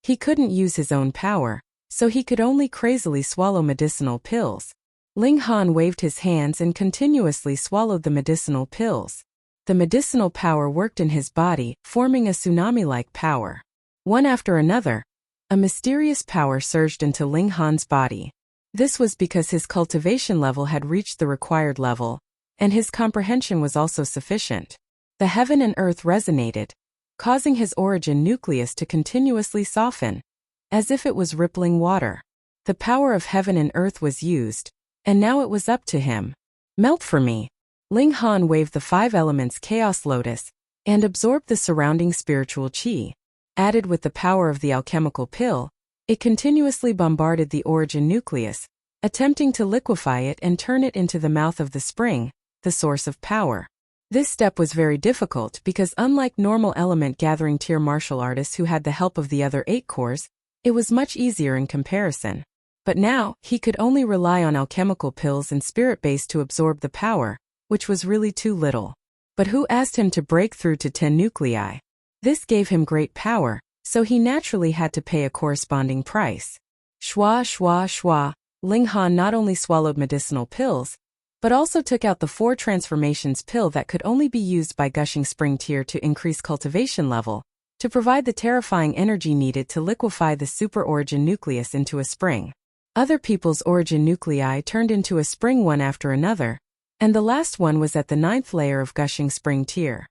He couldn't use his own power, so he could only crazily swallow medicinal pills. Ling Han waved his hands and continuously swallowed the medicinal pills. The medicinal power worked in his body, forming a tsunami-like power. One after another, a mysterious power surged into Ling Han's body. This was because his cultivation level had reached the required level, and his comprehension was also sufficient. The heaven and earth resonated, causing his origin nucleus to continuously soften, as if it was rippling water. The power of heaven and earth was used, and now it was up to him. Melt for me. Ling Han waved the 5 elements Chaos Lotus, and absorbed the surrounding spiritual qi. Added with the power of the alchemical pill, it continuously bombarded the origin nucleus, attempting to liquefy it and turn it into the mouth of the spring, the source of power. This step was very difficult because unlike normal element gathering tier martial artists who had the help of the other 8 cores, it was much easier in comparison. But now, he could only rely on alchemical pills and spirit base to absorb the power, which was really too little. But who asked him to break through to 10 nuclei? This gave him great power, so he naturally had to pay a corresponding price. Shwa shwa shwa, Ling Han not only swallowed medicinal pills, but also took out the 4 transformations pill that could only be used by gushing spring tier to increase cultivation level, to provide the terrifying energy needed to liquefy the super origin nucleus into a spring. Other people's origin nuclei turned into a spring one after another, and the last one was at the 9th layer of gushing spring tier.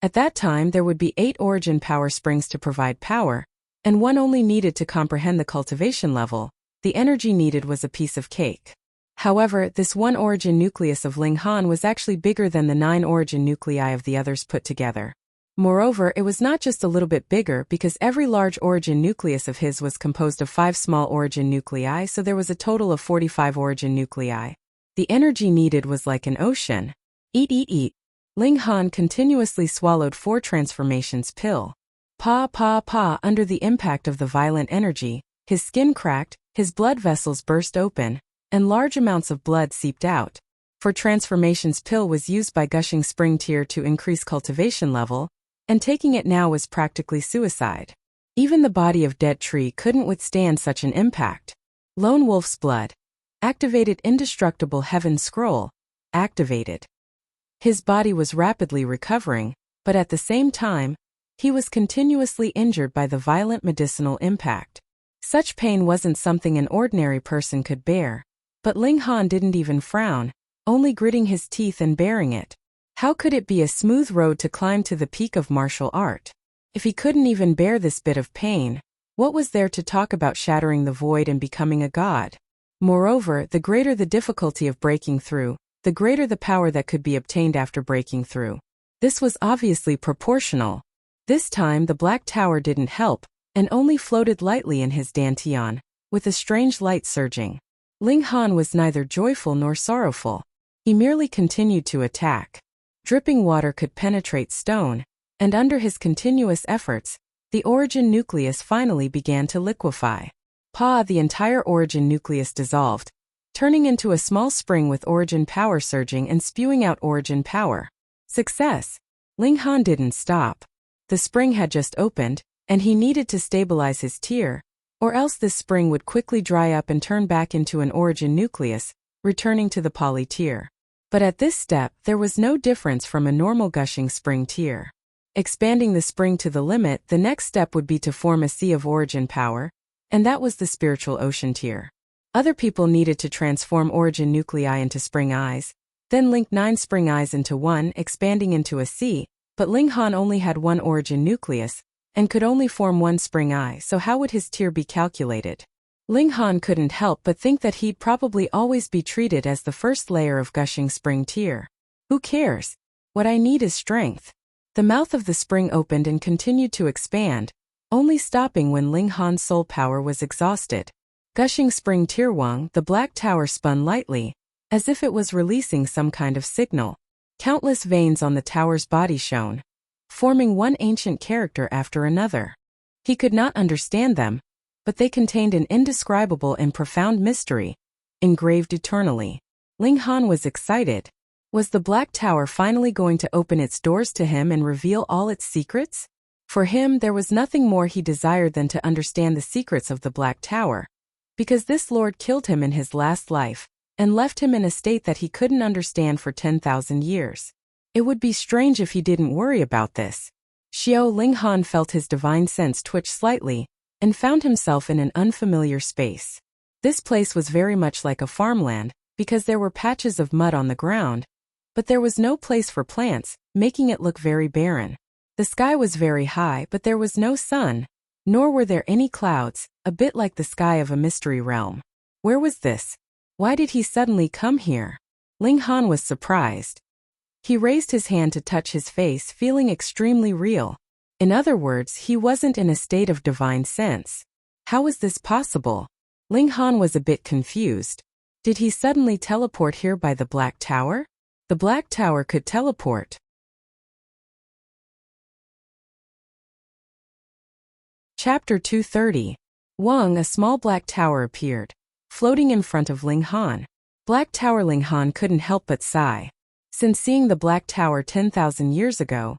At that time there would be 8 origin power springs to provide power, and one only needed to comprehend the cultivation level. The energy needed was a piece of cake. However, this one origin nucleus of Ling Han was actually bigger than the 9 origin nuclei of the others put together. Moreover, it was not just a little bit bigger because every large origin nucleus of his was composed of 5 small origin nuclei, so there was a total of 45 origin nuclei. The energy needed was like an ocean. Eat. Ling Han continuously swallowed 4 transformations pill. Pa, under the impact of the violent energy, his skin cracked, his blood vessels burst open, and large amounts of blood seeped out. For transformations pill was used by gushing spring tier to increase cultivation level, and taking it now was practically suicide. Even the body of dead tree couldn't withstand such an impact. Lone wolf's blood. Activated indestructible heaven scroll. Activated. His body was rapidly recovering, but at the same time, he was continuously injured by the violent medicinal impact. Such pain wasn't something an ordinary person could bear, but Ling Han didn't even frown, only gritting his teeth and bearing it. How could it be a smooth road to climb to the peak of martial art? If he couldn't even bear this bit of pain, what was there to talk about shattering the void and becoming a god? Moreover, the greater the difficulty of breaking through, the greater the power that could be obtained after breaking through. This was obviously proportional. This time the Black Tower didn't help, and only floated lightly in his dantian, with a strange light surging. Ling Han was neither joyful nor sorrowful. He merely continued to attack. Dripping water could penetrate stone, and under his continuous efforts, the origin nucleus finally began to liquefy. The entire origin nucleus dissolved, turning into a small spring with origin power surging and spewing out origin power. Success! Ling Han didn't stop. The spring had just opened, and he needed to stabilize his tier, or else this spring would quickly dry up and turn back into an origin nucleus, returning to the poly tier. But at this step, there was no difference from a normal gushing spring tier. Expanding the spring to the limit, the next step would be to form a sea of origin power, and that was the spiritual ocean tier. Other people needed to transform origin nuclei into spring eyes, then link 9 spring eyes into one, expanding into a sea, but Ling Han only had one origin nucleus, and could only form one spring eye, so how would his tier be calculated? Ling Han couldn't help but think that he'd probably always be treated as the first layer of gushing spring tier. Who cares? What I need is strength. The mouth of the spring opened and continued to expand, only stopping when Ling Han's soul power was exhausted. Gushing spring tier Wang, the black tower spun lightly, as if it was releasing some kind of signal. Countless veins on the tower's body shone, forming one ancient character after another. He could not understand them, but they contained an indescribable and profound mystery, engraved eternally. Ling Han was excited. Was the Black Tower finally going to open its doors to him and reveal all its secrets? For him, there was nothing more he desired than to understand the secrets of the Black Tower, because this lord killed him in his last life, and left him in a state that he couldn't understand for 10,000 years. It would be strange if he didn't worry about this. Xiao Ling Han felt his divine sense twitch slightly, and found himself in an unfamiliar space. This place was very much like a farmland, because there were patches of mud on the ground, but there was no place for plants, making it look very barren. The sky was very high, but there was no sun, nor were there any clouds, a bit like the sky of a mystery realm. Where was this? Why did he suddenly come here? Ling Han was surprised. He raised his hand to touch his face, feeling extremely real. In other words, he wasn't in a state of divine sense. How was this possible? Ling Han was a bit confused. Did he suddenly teleport here by the Black Tower? The Black Tower could teleport. Chapter 230. Wang, a small black tower appeared, floating in front of Ling Han. Black Tower. Ling Han couldn't help but sigh. Since seeing the Black Tower 10,000 years ago,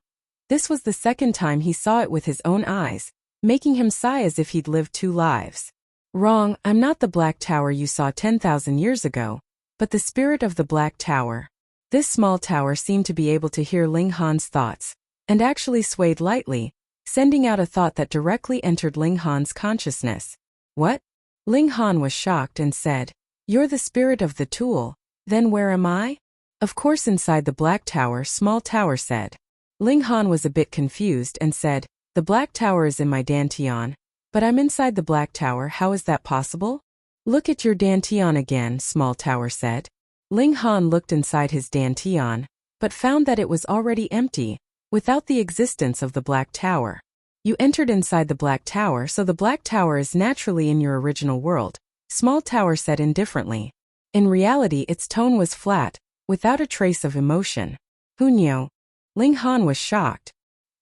this was the second time he saw it with his own eyes, making him sigh as if he'd lived 2 lives. Wrong, I'm not the Black Tower you saw 10,000 years ago, but the spirit of the Black Tower. This small tower seemed to be able to hear Ling Han's thoughts, and actually swayed lightly, sending out a thought that directly entered Ling Han's consciousness. What? Ling Han was shocked and said, "You're the spirit of the tool, then where am I?" Of course inside the Black Tower, Small Tower said. Ling Han was a bit confused and said, "The Black Tower is in my dantian, but I'm inside the Black Tower, how is that possible?" "Look at your dantian again," Small Tower said. Ling Han looked inside his dantian, but found that it was already empty, without the existence of the Black Tower. "You entered inside the Black Tower, so the Black Tower is naturally in your original world," Small Tower said indifferently. In reality, its tone was flat, without a trace of emotion. Who knew? Ling Han was shocked.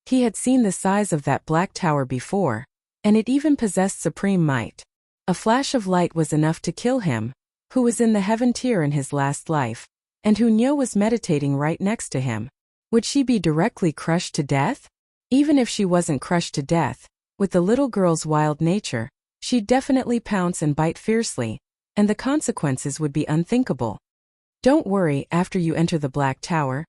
He had seen the size of that Black Tower before, and it even possessed supreme might. A flash of light was enough to kill him, who was in the heaven tier in his last life, and who Nyo was meditating right next to him. Would she be directly crushed to death? Even if she wasn't crushed to death, with the little girl's wild nature, she'd definitely pounce and bite fiercely, and the consequences would be unthinkable. Don't worry, after you enter the Black Tower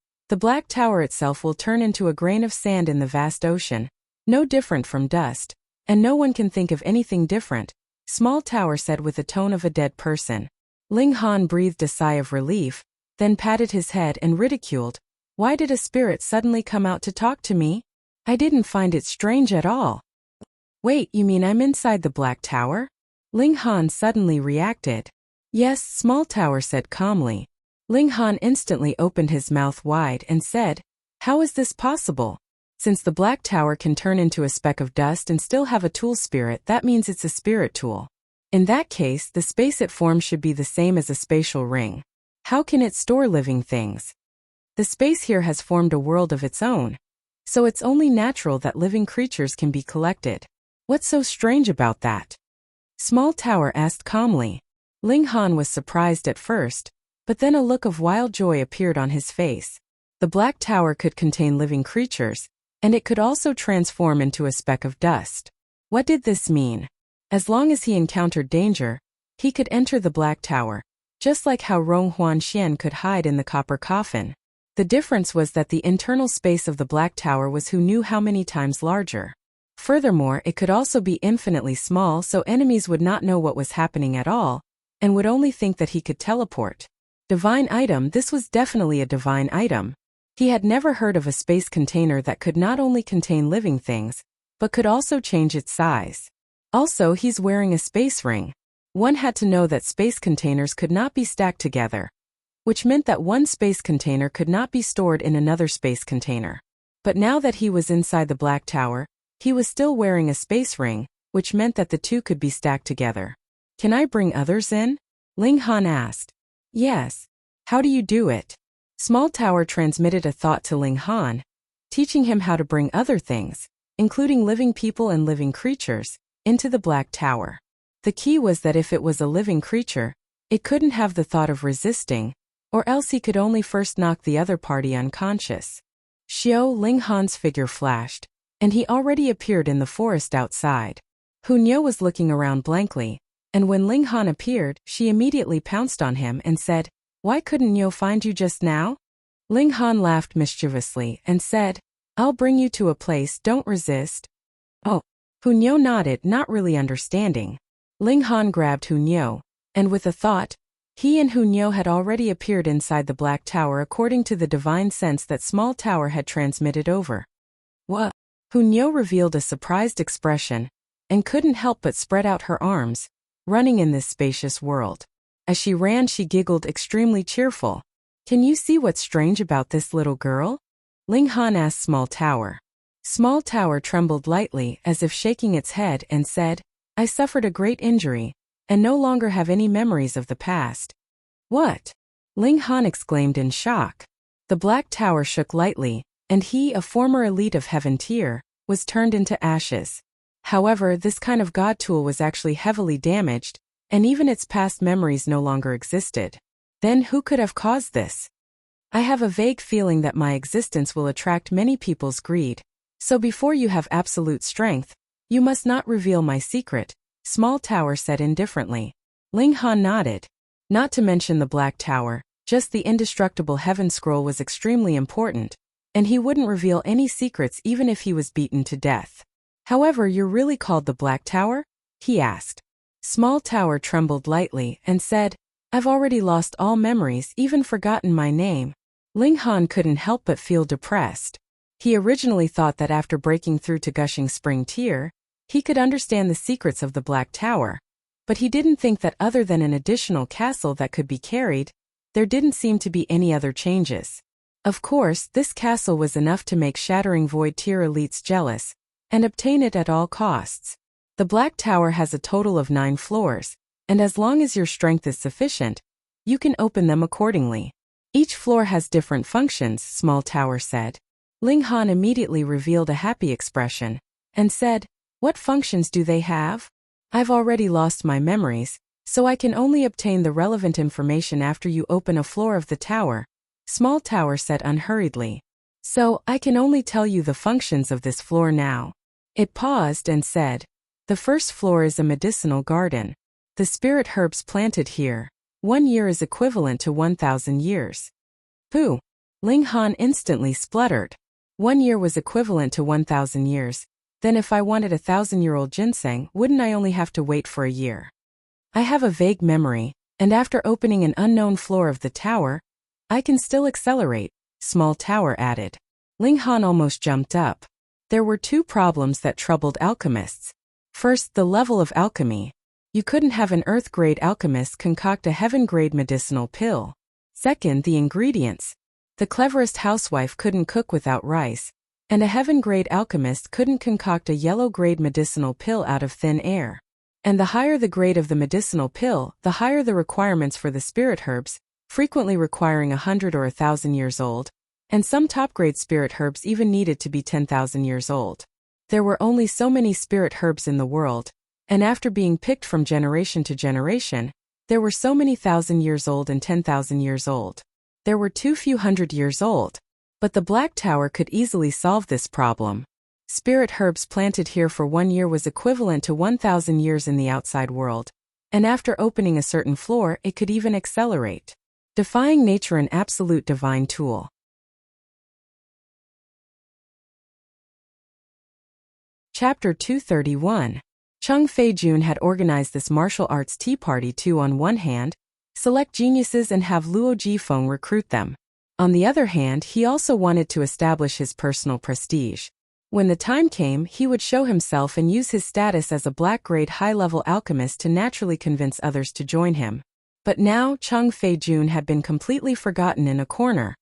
itself will turn into a grain of sand in the vast ocean, no different from dust, and no one can think of anything different, Small Tower said with the tone of a dead person. Ling Han breathed a sigh of relief, then patted his head and ridiculed, "Why did a spirit suddenly come out to talk to me? I didn't find it strange at all." "Wait, you mean I'm inside the Black Tower?" Ling Han suddenly reacted. "Yes," Small Tower said calmly. Ling Han instantly opened his mouth wide and said, "How is this possible? Since the Black Tower can turn into a speck of dust and still have a tool spirit, that means it's a spirit tool. In that case, the space it forms should be the same as a spatial ring. How can it store living things? The space here has formed a world of its own, so it's only natural that living creatures can be collected. What's so strange about that?" Small Tower asked calmly. Ling Han was surprised at first, but then a look of wild joy appeared on his face. The Black Tower could contain living creatures, and it could also transform into a speck of dust. What did this mean? As long as he encountered danger, he could enter the Black Tower, just like how Rong Huanxian could hide in the copper coffin. The difference was that the internal space of the Black Tower was who knew how many times larger. Furthermore, it could also be infinitely small, so enemies would not know what was happening at all, and would only think that he could teleport. Divine item. This was definitely a divine item. He had never heard of a space container that could not only contain living things, but could also change its size. Also, he's wearing a space ring. One had to know that space containers could not be stacked together, which meant that one space container could not be stored in another space container. But now that he was inside the Black Tower, he was still wearing a space ring, which meant that the two could be stacked together. Can I bring others in? Ling Han asked. Yes. How do you do it? Small Tower transmitted a thought to Ling Han, teaching him how to bring other things, including living people and living creatures, into the Black Tower. The key was that if it was a living creature, it couldn't have the thought of resisting, or else he could only first knock the other party unconscious. Xiao Ling Han's figure flashed, and he already appeared in the forest outside. Hunyo was looking around blankly, and when Ling Han appeared, she immediately pounced on him and said, "Why couldn't Nyo find you just now?" Ling Han laughed mischievously and said, "I'll bring you to a place, don't resist." Oh. Hunyo nodded, not really understanding. Ling Han grabbed Hunyo, and with a thought, he and Hunyo had already appeared inside the Black Tower according to the divine sense that Small Tower had transmitted over. What? Hunyo revealed a surprised expression, and couldn't help but spread out her arms, running in this spacious world. As she ran, she giggled, extremely cheerful. Can you see what's strange about this little girl? Ling Han asked Small Tower. Small Tower trembled lightly as if shaking its head and said, I suffered a great injury, and no longer have any memories of the past. What? Ling Han exclaimed in shock. The Black Tower shook lightly, and he, a former elite of Heaven Tier, was turned into ashes. However, this kind of god tool was actually heavily damaged, and even its past memories no longer existed. Then who could have caused this? I have a vague feeling that my existence will attract many people's greed, so before you have absolute strength, you must not reveal my secret, Small Tower said indifferently. Ling Han nodded. Not to mention the Black Tower, just the indestructible Heaven Scroll was extremely important, and he wouldn't reveal any secrets even if he was beaten to death. However, you're really called the Black Tower? He asked. Small Tower trembled lightly and said, I've already lost all memories, even forgotten my name. Ling Han couldn't help but feel depressed. He originally thought that after breaking through to Gushing Spring Tier, he could understand the secrets of the Black Tower, but he didn't think that other than an additional castle that could be carried, there didn't seem to be any other changes. Of course, this castle was enough to make Shattering Void Tier elites jealous, and obtain it at all costs. The Black Tower has a total of 9 floors, and as long as your strength is sufficient, you can open them accordingly. Each floor has different functions, Small Tower said. Ling Han immediately revealed a happy expression, and said, What functions do they have? I've already lost my memories, so I can only obtain the relevant information after you open a floor of the tower, Small Tower said unhurriedly. So, I can only tell you the functions of this floor now. It paused and said, The first floor is a medicinal garden. The spirit herbs planted here, 1 year is equivalent to 1,000 years. Pooh! Ling Han instantly spluttered. 1 year was equivalent to 1,000 years. Then if I wanted 1,000-year-old ginseng, wouldn't I only have to wait for a year? I have a vague memory, and after opening an unknown floor of the tower, I can still accelerate, Small Tower added. Ling Han almost jumped up. There were 2 problems that troubled alchemists. First, the level of alchemy. You couldn't have an earth-grade alchemist concoct a heaven-grade medicinal pill. Second, the ingredients. The cleverest housewife couldn't cook without rice, and a heaven-grade alchemist couldn't concoct a yellow-grade medicinal pill out of thin air. And the higher the grade of the medicinal pill, the higher the requirements for the spirit herbs, frequently requiring 100 or 1,000 years old, and some top-grade spirit herbs even needed to be 10,000 years old. There were only so many spirit herbs in the world, and after being picked from generation to generation, there were so many 1,000 years old and 10,000 years old. There were too few 100 years old, but the Black Tower could easily solve this problem. Spirit herbs planted here for 1 year was equivalent to 1,000 years in the outside world, and after opening a certain floor it could even accelerate. Defying nature, an absolute divine tool. Chapter 231. Chung Fei-jun had organized this martial arts tea party to, on one hand, select geniuses and have Luo Jifeng recruit them. On the other hand, he also wanted to establish his personal prestige. When the time came, he would show himself and use his status as a black-grade high-level alchemist to naturally convince others to join him. But now Chung Fei-jun had been completely forgotten in a corner,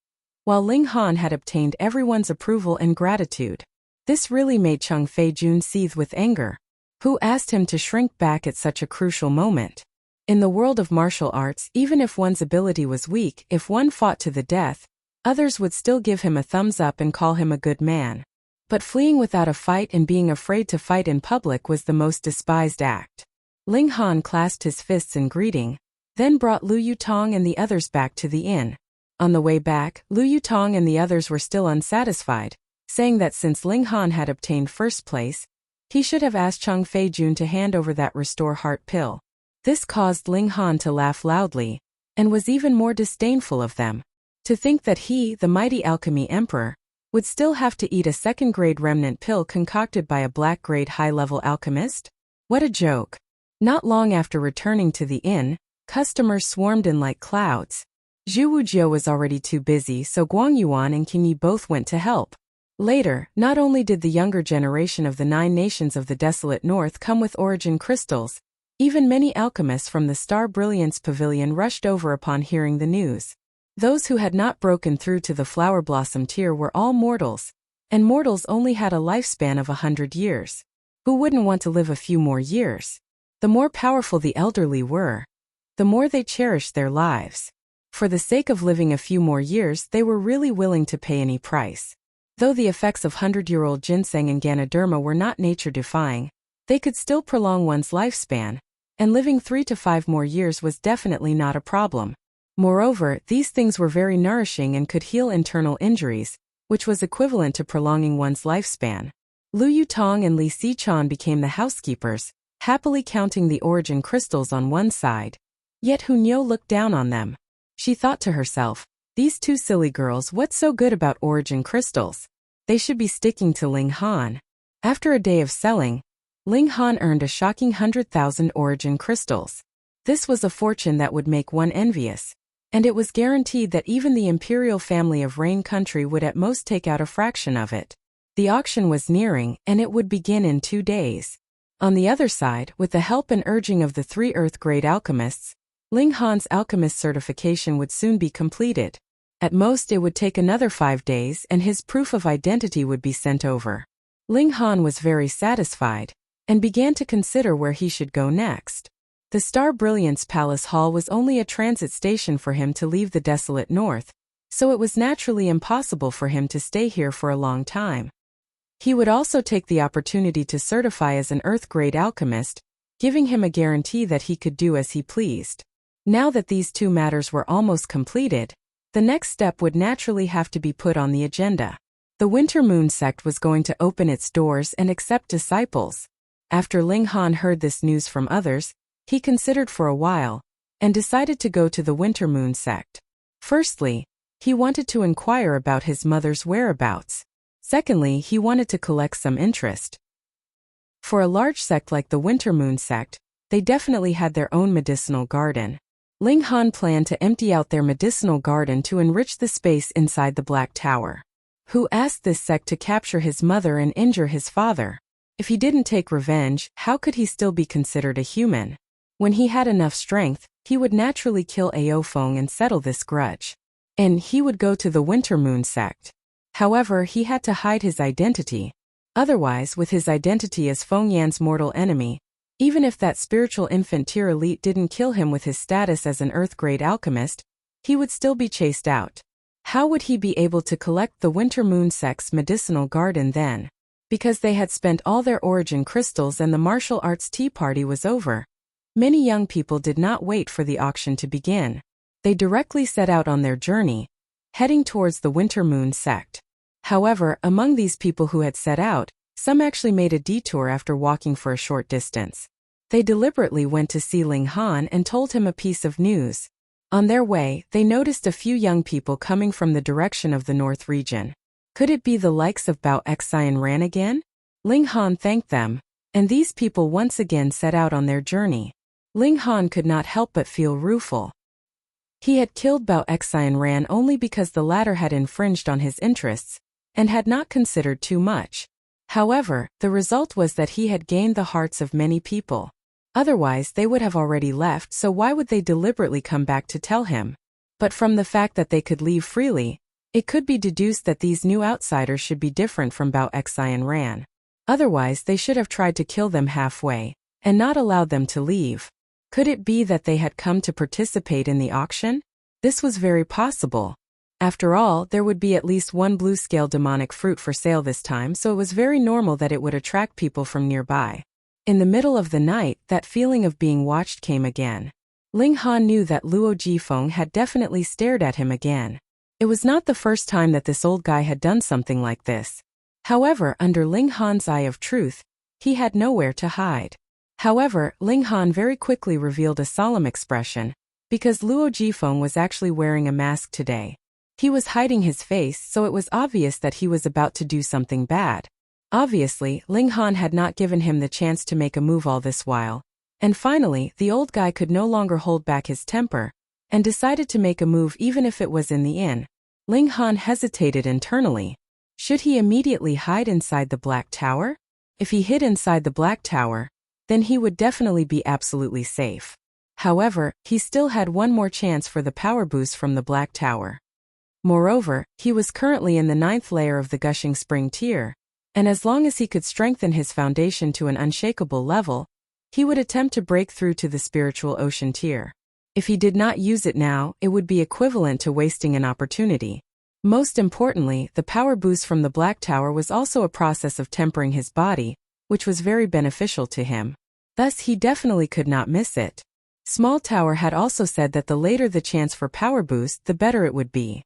while Ling Han had obtained everyone's approval and gratitude. This really made Chung Fei-jun seethe with anger. Who asked him to shrink back at such a crucial moment? In the world of martial arts, even if one's ability was weak, if one fought to the death, others would still give him a thumbs up and call him a good man. But fleeing without a fight and being afraid to fight in public was the most despised act. Ling Han clasped his fists in greeting, then brought Lu Yutong and the others back to the inn. On the way back, Lu Yutong and the others were still unsatisfied, saying that since Ling Han had obtained first place, he should have asked Chung Fei-jun to hand over that restore heart pill. This caused Ling Han to laugh loudly, and was even more disdainful of them. To think that he, the mighty alchemy emperor, would still have to eat a second-grade remnant pill concocted by a black-grade high-level alchemist? What a joke. Not long after returning to the inn, customers swarmed in like clouds. Zhu Wujiu was already too busy, so Guang Yuan and Qing Yi both went to help. Later, not only did the younger generation of the 9 nations of the desolate north come with origin crystals, even many alchemists from the Star Brilliance Pavilion rushed over upon hearing the news. Those who had not broken through to the flower blossom tier were all mortals, and mortals only had a lifespan of 100 years. Who wouldn't want to live a few more years? The more powerful the elderly were, the more they cherished their lives. For the sake of living a few more years, they were really willing to pay any price. Though the effects of 100-year-old ginseng and Ganoderma were not nature-defying, they could still prolong one's lifespan, and living 3 to 5 more years was definitely not a problem. Moreover, these things were very nourishing and could heal internal injuries, which was equivalent to prolonging one's lifespan. Lu Yutong and Li Sichuan became the housekeepers, happily counting the origin crystals on one side. Yet Hu Niu looked down on them. She thought to herself, these two silly girls, what's so good about origin crystals? They should be sticking to Ling Han. After a day of selling, Ling Han earned a shocking 100,000 origin crystals. This was a fortune that would make one envious. And it was guaranteed that even the imperial family of Rain Country would at most take out a fraction of it. The auction was nearing, and it would begin in 2 days. On the other side, with the help and urging of the 3 Earth-grade alchemists, Ling Han's alchemist certification would soon be completed. At most it would take another 5 days and his proof of identity would be sent over. Ling Han was very satisfied, and began to consider where he should go next. The Star Brilliance Palace Hall was only a transit station for him to leave the desolate north, so it was naturally impossible for him to stay here for a long time. He would also take the opportunity to certify as an Earth-grade alchemist, giving him a guarantee that he could do as he pleased. Now that these 2 matters were almost completed, the next step would naturally have to be put on the agenda. The Winter Moon sect was going to open its doors and accept disciples. After Ling Han heard this news from others, he considered for a while, and decided to go to the Winter Moon sect. Firstly, he wanted to inquire about his mother's whereabouts. Secondly, he wanted to collect some interest. For a large sect like the Winter Moon sect, they definitely had their own medicinal garden. Ling Han planned to empty out their medicinal garden to enrich the space inside the Black Tower. Who asked this sect to capture his mother and injure his father? If he didn't take revenge, how could he still be considered a human? When he had enough strength, he would naturally kill Ao Feng and settle this grudge. And he would go to the Winter Moon sect. However, he had to hide his identity. Otherwise, with his identity as Feng Yan's mortal enemy, even if that spiritual infant tier elite didn't kill him with his status as an Earth-grade alchemist, he would still be chased out. How would he be able to collect the Winter Moon sect's medicinal garden then? Because they had spent all their origin crystals and the martial arts tea party was over. Many young people did not wait for the auction to begin. They directly set out on their journey, heading towards the Winter Moon sect. However, among these people who had set out, Some actually made a detour after walking for a short distance. They deliberately went to see Ling Han and told him a piece of news. On their way, they noticed a few young people coming from the direction of the north region. Could it be the likes of Bao Xi and Ran again? Ling Han thanked them, and these people once again set out on their journey. Ling Han could not help but feel rueful. He had killed Bao Xi and Ran only because the latter had infringed on his interests, and had not considered too much. However, the result was that he had gained the hearts of many people. Otherwise they would have already left, so why would they deliberately come back to tell him? But from the fact that they could leave freely, it could be deduced that these new outsiders should be different from Bao Xi and Ran. Otherwise they should have tried to kill them halfway, and not allowed them to leave. Could it be that they had come to participate in the auction? This was very possible. After all, there would be at least one blue-scale demonic fruit for sale this time, so it was very normal that it would attract people from nearby. In the middle of the night, that feeling of being watched came again. Ling Han knew that Luo Jifeng had definitely stared at him again. It was not the first time that this old guy had done something like this. However, under Ling Han's eye of truth, he had nowhere to hide. However, Ling Han very quickly revealed a solemn expression, because Luo Jifeng was actually wearing a mask today. He was hiding his face, so it was obvious that he was about to do something bad. Obviously, Ling Han had not given him the chance to make a move all this while. And finally, the old guy could no longer hold back his temper, and decided to make a move even if it was in the inn. Ling Han hesitated internally. Should he immediately hide inside the Black Tower? If he hid inside the Black Tower, then he would definitely be absolutely safe. However, he still had one more chance for the power boost from the Black Tower. Moreover, he was currently in the 9th layer of the Gushing Spring tier, and as long as he could strengthen his foundation to an unshakable level, he would attempt to break through to the Spiritual Ocean tier. If he did not use it now, it would be equivalent to wasting an opportunity. Most importantly, the power boost from the Black Tower was also a process of tempering his body, which was very beneficial to him. Thus he definitely could not miss it. Small Tower had also said that the later the chance for power boost, the better it would be.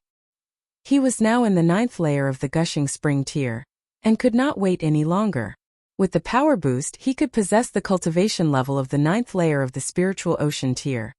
He was now in the 9th layer of the Gushing Spring tier, and could not wait any longer. With the power boost, he could possess the cultivation level of the 9th layer of the Spiritual Ocean tier.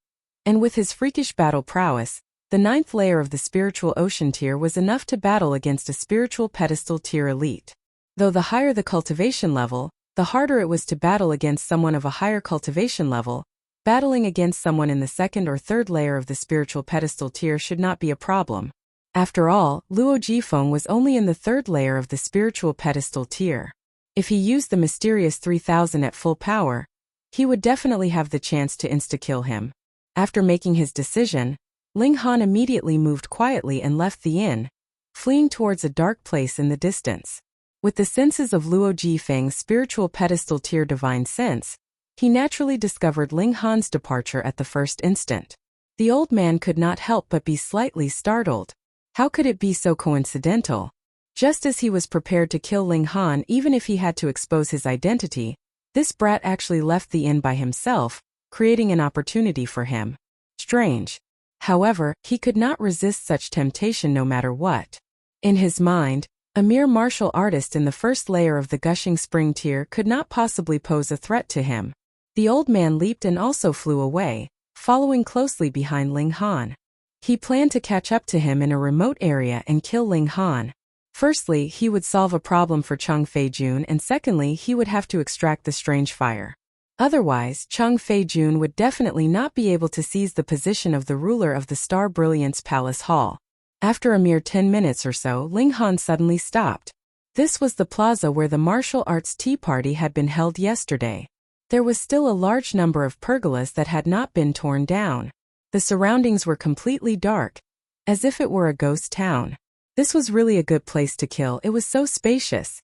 And with his freakish battle prowess, the 9th layer of the Spiritual Ocean tier was enough to battle against a Spiritual Pedestal tier elite. Though the higher the cultivation level, the harder it was to battle against someone of a higher cultivation level. Battling against someone in the 2nd or 3rd layer of the Spiritual Pedestal tier should not be a problem. After all, Luo Jifeng was only in the 3rd layer of the Spiritual Pedestal tier. If he used the mysterious 3000 at full power, he would definitely have the chance to insta-kill him. After making his decision, Ling Han immediately moved quietly and left the inn, fleeing towards a dark place in the distance. With the senses of Luo Jifeng's Spiritual Pedestal tier divine sense, he naturally discovered Ling Han's departure at the first instant. The old man could not help but be slightly startled. How could it be so coincidental? Just as he was prepared to kill Ling Han even if he had to expose his identity, this brat actually left the inn by himself, creating an opportunity for him. Strange. However, he could not resist such temptation no matter what. In his mind, a mere martial artist in the 1st layer of the Gushing Spring tier could not possibly pose a threat to him. The old man leaped and also flew away, following closely behind Ling Han. He planned to catch up to him in a remote area and kill Ling Han. Firstly, he would solve a problem for Cheng Feijun, and secondly, he would have to extract the strange fire. Otherwise, Cheng Feijun would definitely not be able to seize the position of the ruler of the Star Brilliance Palace Hall. After a mere 10 minutes or so, Ling Han suddenly stopped. This was the plaza where the martial arts tea party had been held yesterday. There was still a large number of pergolas that had not been torn down. The surroundings were completely dark, as if it were a ghost town. This was really a good place to kill, it was so spacious.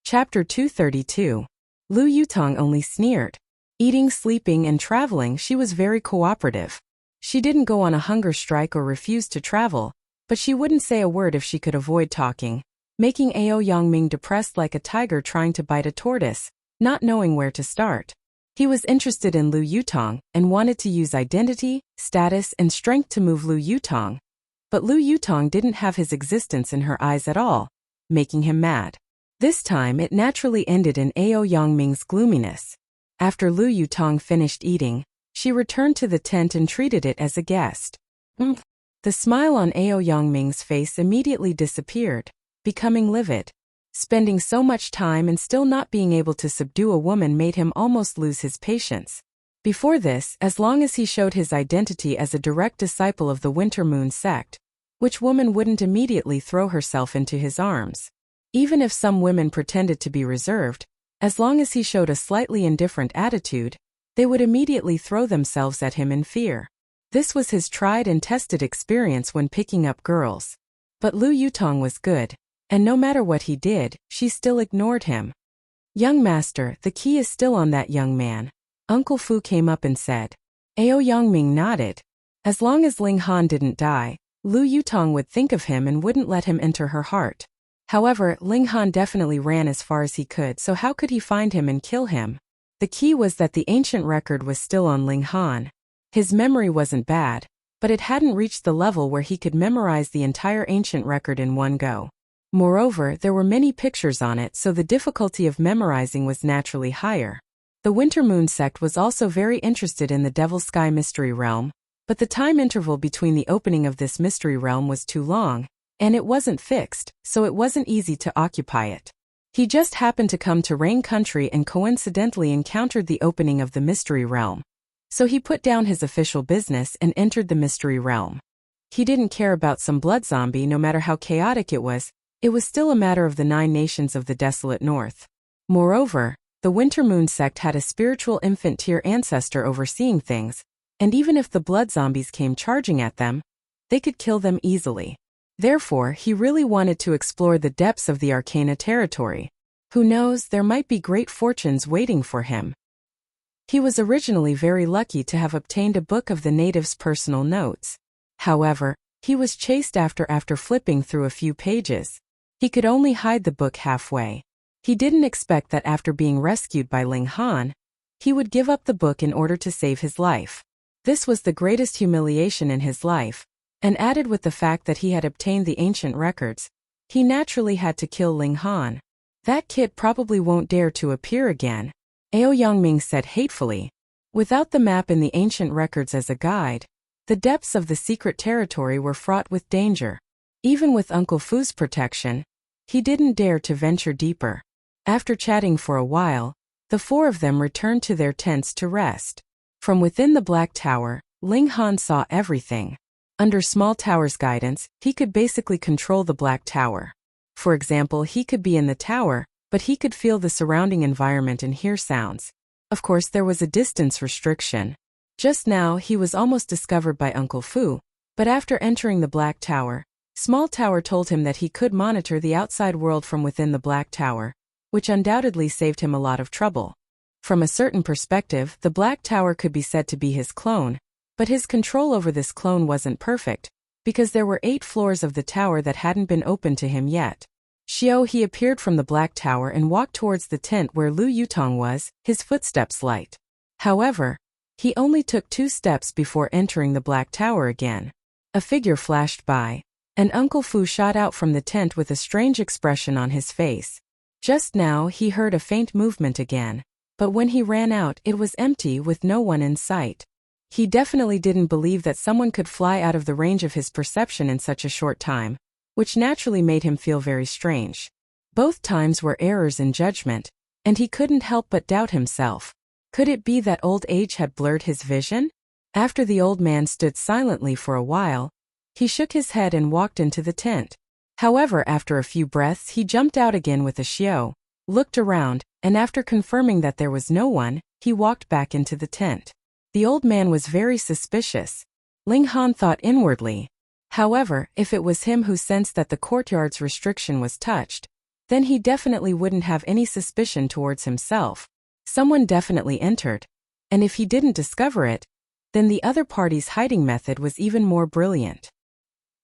Chapter 232. Lu Yutong only sneered. Eating, sleeping, and traveling, she was very cooperative. She didn't go on a hunger strike or refuse to travel, but she wouldn't say a word if she could avoid talking, making Ao Yangming depressed like a tiger trying to bite a tortoise, not knowing where to start. He was interested in Lu Yutong and wanted to use identity, status, and strength to move Lu Yutong. but Lu Yutong didn't have his existence in her eyes at all, making him mad. This time it naturally ended in Ao Yangming's gloominess. After Lu Yutong finished eating, she returned to the tent and treated it as a guest. The smile on Ao Yangming's face immediately disappeared, becoming livid. Spending so much time and still not being able to subdue a woman made him almost lose his patience. Before this, as long as he showed his identity as a direct disciple of the Winter Moon sect, which woman wouldn't immediately throw herself into his arms? Even if some women pretended to be reserved, as long as he showed a slightly indifferent attitude, they would immediately throw themselves at him in fear. This was his tried and tested experience when picking up girls. But Lu Yutong was good, and no matter what he did, she still ignored him. "Young master, the key is still on that young man," Uncle Fu came up and said. Ao Yangming nodded. As long as Ling Han didn't die, Lu Yutong would think of him and wouldn't let him enter her heart. However, Ling Han definitely ran as far as he could, so how could he find him and kill him? The key was that the ancient record was still on Ling Han. His memory wasn't bad, but it hadn't reached the level where he could memorize the entire ancient record in one go. Moreover, there were many pictures on it, so the difficulty of memorizing was naturally higher. The Winter Moon sect was also very interested in the Devil's Sky Mystery Realm, but the time interval between the opening of this mystery realm was too long, and it wasn't fixed, so it wasn't easy to occupy it. He just happened to come to Rain Country and coincidentally encountered the opening of the mystery realm. So he put down his official business and entered the mystery realm. He didn't care about some blood zombie no matter how chaotic it was still a matter of the 9 nations of the desolate north. Moreover, the Winter Moon sect had a spiritual infant-tier ancestor overseeing things, and even if the blood zombies came charging at them, they could kill them easily. Therefore, he really wanted to explore the depths of the Arcana territory. Who knows, there might be great fortunes waiting for him. He was originally very lucky to have obtained a book of the natives' personal notes. However, he was chased after flipping through a few pages. He could only hide the book halfway. He didn't expect that after being rescued by Ling Han, he would give up the book in order to save his life. This was the greatest humiliation in his life, and added with the fact that he had obtained the ancient records, he naturally had to kill Ling Han. "That kid probably won't dare to appear again," Ao Yangming said hatefully. Without the map and the ancient records as a guide, the depths of the secret territory were fraught with danger. Even with Uncle Fu's protection, he didn't dare to venture deeper. After chatting for a while, the 4 of them returned to their tents to rest. From within the Black Tower, Ling Han saw everything. Under Small Tower's guidance, he could basically control the Black Tower. For example, he could be in the tower, but he could feel the surrounding environment and hear sounds. Of course, there was a distance restriction. Just now, he was almost discovered by Uncle Fu, but after entering the Black Tower, Small Tower told him that he could monitor the outside world from within the Black Tower, which undoubtedly saved him a lot of trouble. From a certain perspective, the Black Tower could be said to be his clone, but his control over this clone wasn't perfect, because there were 8 floors of the tower that hadn't been opened to him yet. He appeared from the Black Tower and walked towards the tent where Lu Yutong was, his footsteps light. However, he only took 2 steps before entering the Black Tower again. A figure flashed by, and Uncle Fu shot out from the tent with a strange expression on his face. Just now he heard a faint movement again, but when he ran out it was empty with no one in sight. He definitely didn't believe that someone could fly out of the range of his perception in such a short time, which naturally made him feel very strange. Both times were errors in judgment, and he couldn't help but doubt himself. Could it be that old age had blurred his vision? After the old man stood silently for a while, he shook his head and walked into the tent. However, after a few breaths he jumped out again with a xiao, looked around, and after confirming that there was no one, he walked back into the tent. The old man was very suspicious. Ling Han thought inwardly. However, if it was him who sensed that the courtyard's restriction was touched, then he definitely wouldn't have any suspicion towards himself. Someone definitely entered. And if he didn't discover it, then the other party's hiding method was even more brilliant.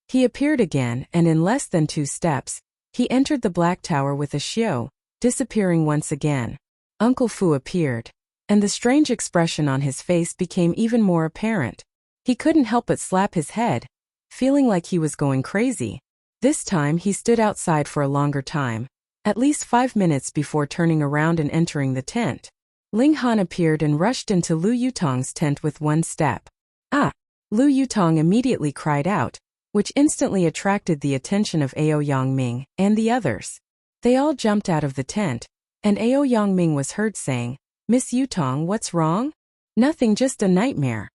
He appeared again, and in less than 2 steps, he entered the Black Tower with a xiao, disappearing once again. Uncle Fu appeared, and the strange expression on his face became even more apparent. He couldn't help but slap his head. feeling like he was going crazy. This time he stood outside for a longer time, at least 5 minutes before turning around and entering the tent. Ling Han appeared and rushed into Lu Yutong's tent with one step. Ah! Lu Yutong immediately cried out, which instantly attracted the attention of Ao Yongming and the others. They all jumped out of the tent, and Ao Yongming was heard saying, "Miss Yutong, what's wrong?" "Nothing, just a nightmare."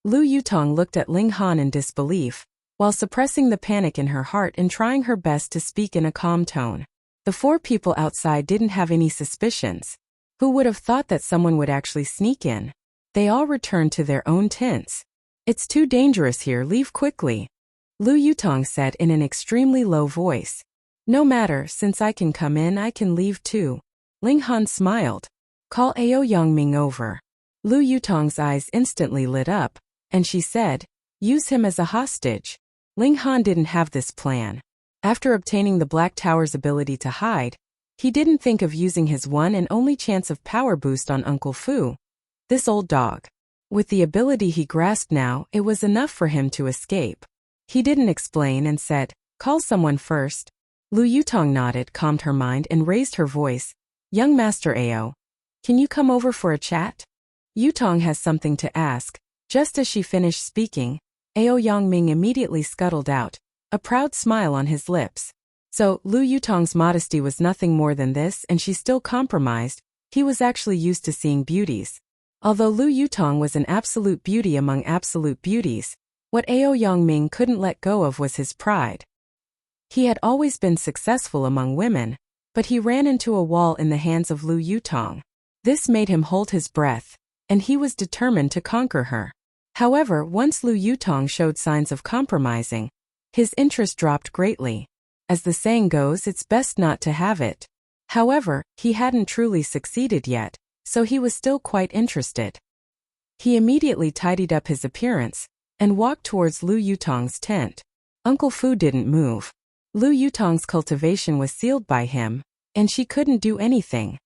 Lu Yutong looked at Ling Han in disbelief, while suppressing the panic in her heart and trying her best to speak in a calm tone. The 4 people outside didn't have any suspicions. Who would have thought that someone would actually sneak in? They all returned to their own tents. "It's too dangerous here, leave quickly," Lu Yutong said in an extremely low voice. "No matter, since I can come in, I can leave too." Ling Han smiled. "Call Ao Yongming over." Lu Yutong's eyes instantly lit up, and she said, "Use him as a hostage." Ling Han didn't have this plan. After obtaining the Black Tower's ability to hide, he didn't think of using his one and only chance of power boost on Uncle Fu, this old dog. With the ability he grasped now, it was enough for him to escape. He didn't explain and said, "Call someone first." Lu Yutong nodded, calmed her mind, and raised her voice. "Young Master Ao, can you come over for a chat? Yutong has something to ask." Just as she finished speaking, Ao Yongming immediately scuttled out, a proud smile on his lips. So, Lu Yutong's modesty was nothing more than this, and she still compromised. He was actually used to seeing beauties. Although Lu Yutong was an absolute beauty among absolute beauties, what Ao Yongming couldn't let go of was his pride. He had always been successful among women, but he ran into a wall in the hands of Lu Yutong. This made him hold his breath, and he was determined to conquer her. However, once Lu Yutong showed signs of compromising, his interest dropped greatly. As the saying goes, it's best not to have it. However, he hadn't truly succeeded yet, so he was still quite interested. He immediately tidied up his appearance and walked towards Lu Yutong's tent. Uncle Fu didn't move. Lu Yutong's cultivation was sealed by him, and she couldn't do anything.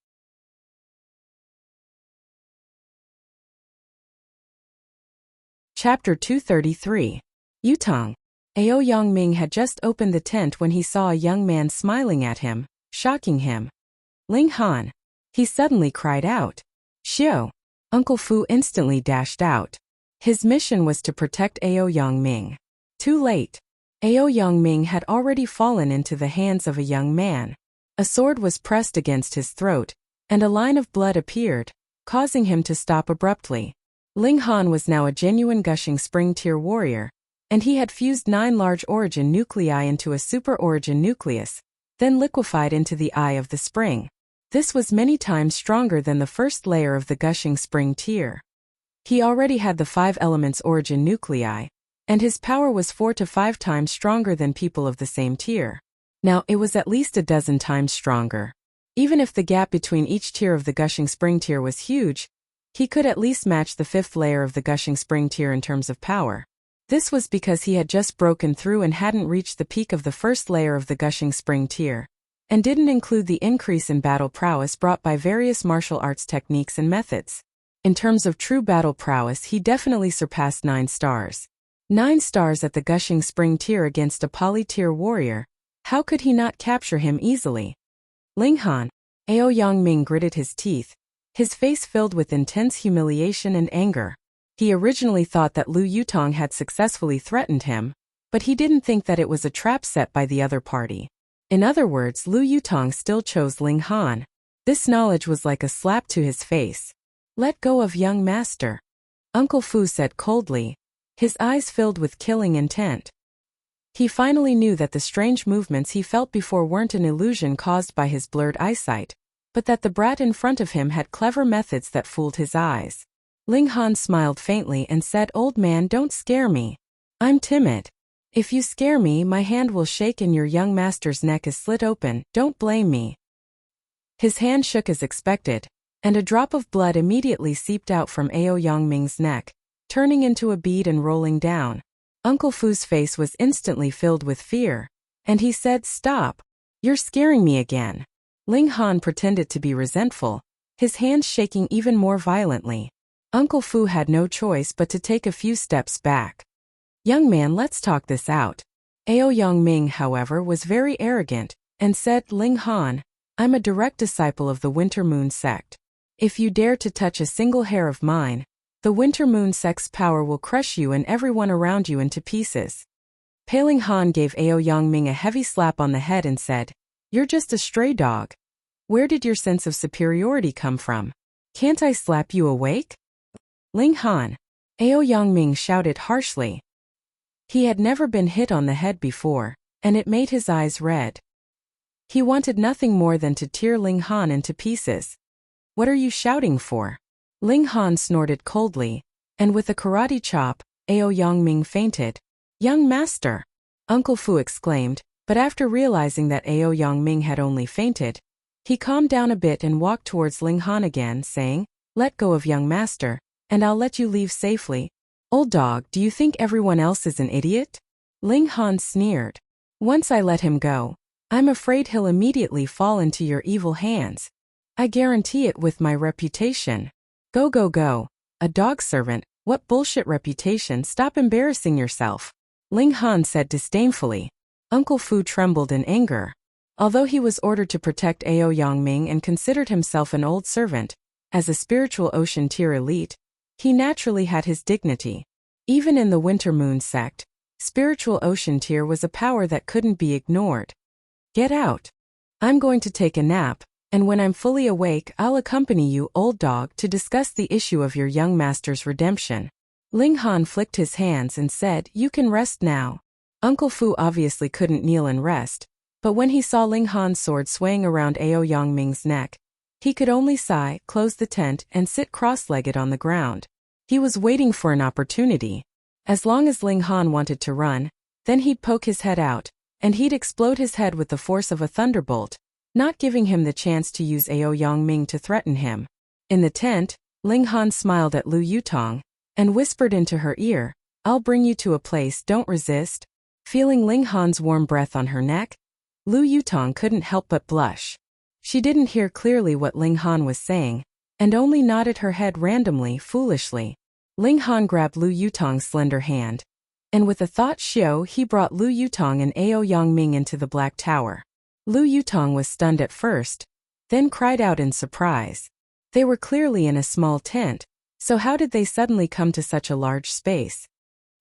Chapter 233. Yutong. Ao Yongming had just opened the tent when he saw a young man smiling at him, shocking him. "Ling Han!" He suddenly cried out. "Xiao!" Uncle Fu instantly dashed out. His mission was to protect Ao Yongming. Too late. Ao Yongming had already fallen into the hands of a young man. A sword was pressed against his throat, and a line of blood appeared, causing him to stop abruptly. Ling Han was now a genuine gushing spring tier warrior, and he had fused 9 large origin nuclei into a super origin nucleus, then liquefied into the eye of the spring. This was many times stronger than the first layer of the gushing spring tier. He already had the 5 elements origin nuclei, and his power was 4 to 5 times stronger than people of the same tier. Now it was at least a dozen times stronger. Even if the gap between each tier of the gushing spring tier was huge, he could at least match the 5th layer of the gushing spring tier in terms of power. This was because he had just broken through and hadn't reached the peak of the first layer of the gushing spring tier, and didn't include the increase in battle prowess brought by various martial arts techniques and methods. In terms of true battle prowess, he definitely surpassed 9 stars. 9 stars at the gushing spring tier against a poly-tier warrior. How could he not capture him easily? Ling Han. Ao Yongming gritted his teeth, his face filled with intense humiliation and anger. He originally thought that Lu Yutong had successfully threatened him, but he didn't think that it was a trap set by the other party. In other words, Lu Yutong still chose Ling Han. This knowledge was like a slap to his face. "Let go of young master," Uncle Fu said coldly, his eyes filled with killing intent. He finally knew that the strange movements he felt before weren't an illusion caused by his blurred eyesight, but that the brat in front of him had clever methods that fooled his eyes. Ling Han smiled faintly and said, "Old man, don't scare me. I'm timid. If you scare me, my hand will shake and your young master's neck is slit open. Don't blame me." His hand shook as expected, and a drop of blood immediately seeped out from Ao Yongming's neck, turning into a bead and rolling down. Uncle Fu's face was instantly filled with fear, and he said, "Stop. You're scaring me again." Ling Han pretended to be resentful, his hands shaking even more violently. Uncle Fu had no choice but to take a few steps back. Young man, let's talk this out. Aoyangming, however, was very arrogant, and said, Ling Han, I'm a direct disciple of the Winter Moon sect. If you dare to touch a single hair of mine, the Winter Moon sect's power will crush you and everyone around you into pieces. Ling Han gave Aoyangming a heavy slap on the head and said, You're just a stray dog. Where did your sense of superiority come from? Can't I slap you awake? Ling Han. Aoyangming shouted harshly. He had never been hit on the head before, and it made his eyes red. He wanted nothing more than to tear Ling Han into pieces. What are you shouting for? Ling Han snorted coldly, and with a karate chop, Aoyangming fainted. Young master! Uncle Fu exclaimed, but after realizing that Aoyangming had only fainted, he calmed down a bit and walked towards Ling Han again, saying, Let go of young master, and I'll let you leave safely. Old dog, do you think everyone else is an idiot? Ling Han sneered. Once I let him go, I'm afraid he'll immediately fall into your evil hands. I guarantee it with my reputation. Go, go, go. A dog servant, what bullshit reputation, stop embarrassing yourself. Ling Han said disdainfully. Uncle Fu trembled in anger. Although he was ordered to protect Aoyangming and considered himself an old servant, as a spiritual ocean tier elite, he naturally had his dignity. Even in the Winter Moon sect, spiritual ocean tier was a power that couldn't be ignored. Get out. I'm going to take a nap, and when I'm fully awake, I'll accompany you, old dog, to discuss the issue of your young master's redemption. Ling Han flicked his hands and said, You can rest now. Uncle Fu obviously couldn't kneel and rest, but when he saw Ling Han's sword swaying around Aoyangming's neck, he could only sigh, close the tent, and sit cross-legged on the ground. He was waiting for an opportunity. As long as Ling Han wanted to run, then he'd poke his head out, and he'd explode his head with the force of a thunderbolt, not giving him the chance to use Aoyangming to threaten him. In the tent, Ling Han smiled at Lu Yutong, and whispered into her ear, I'll bring you to a place, don't resist. Feeling Ling Han's warm breath on her neck, Lu Yutong couldn't help but blush. She didn't hear clearly what Ling Han was saying, and only nodded her head randomly, foolishly. Ling Han grabbed Lu Yutong's slender hand, and with a thought show he brought Lu Yutong and Aoyangming into the Black Tower. Lu Yutong was stunned at first, then cried out in surprise. They were clearly in a small tent, so how did they suddenly come to such a large space?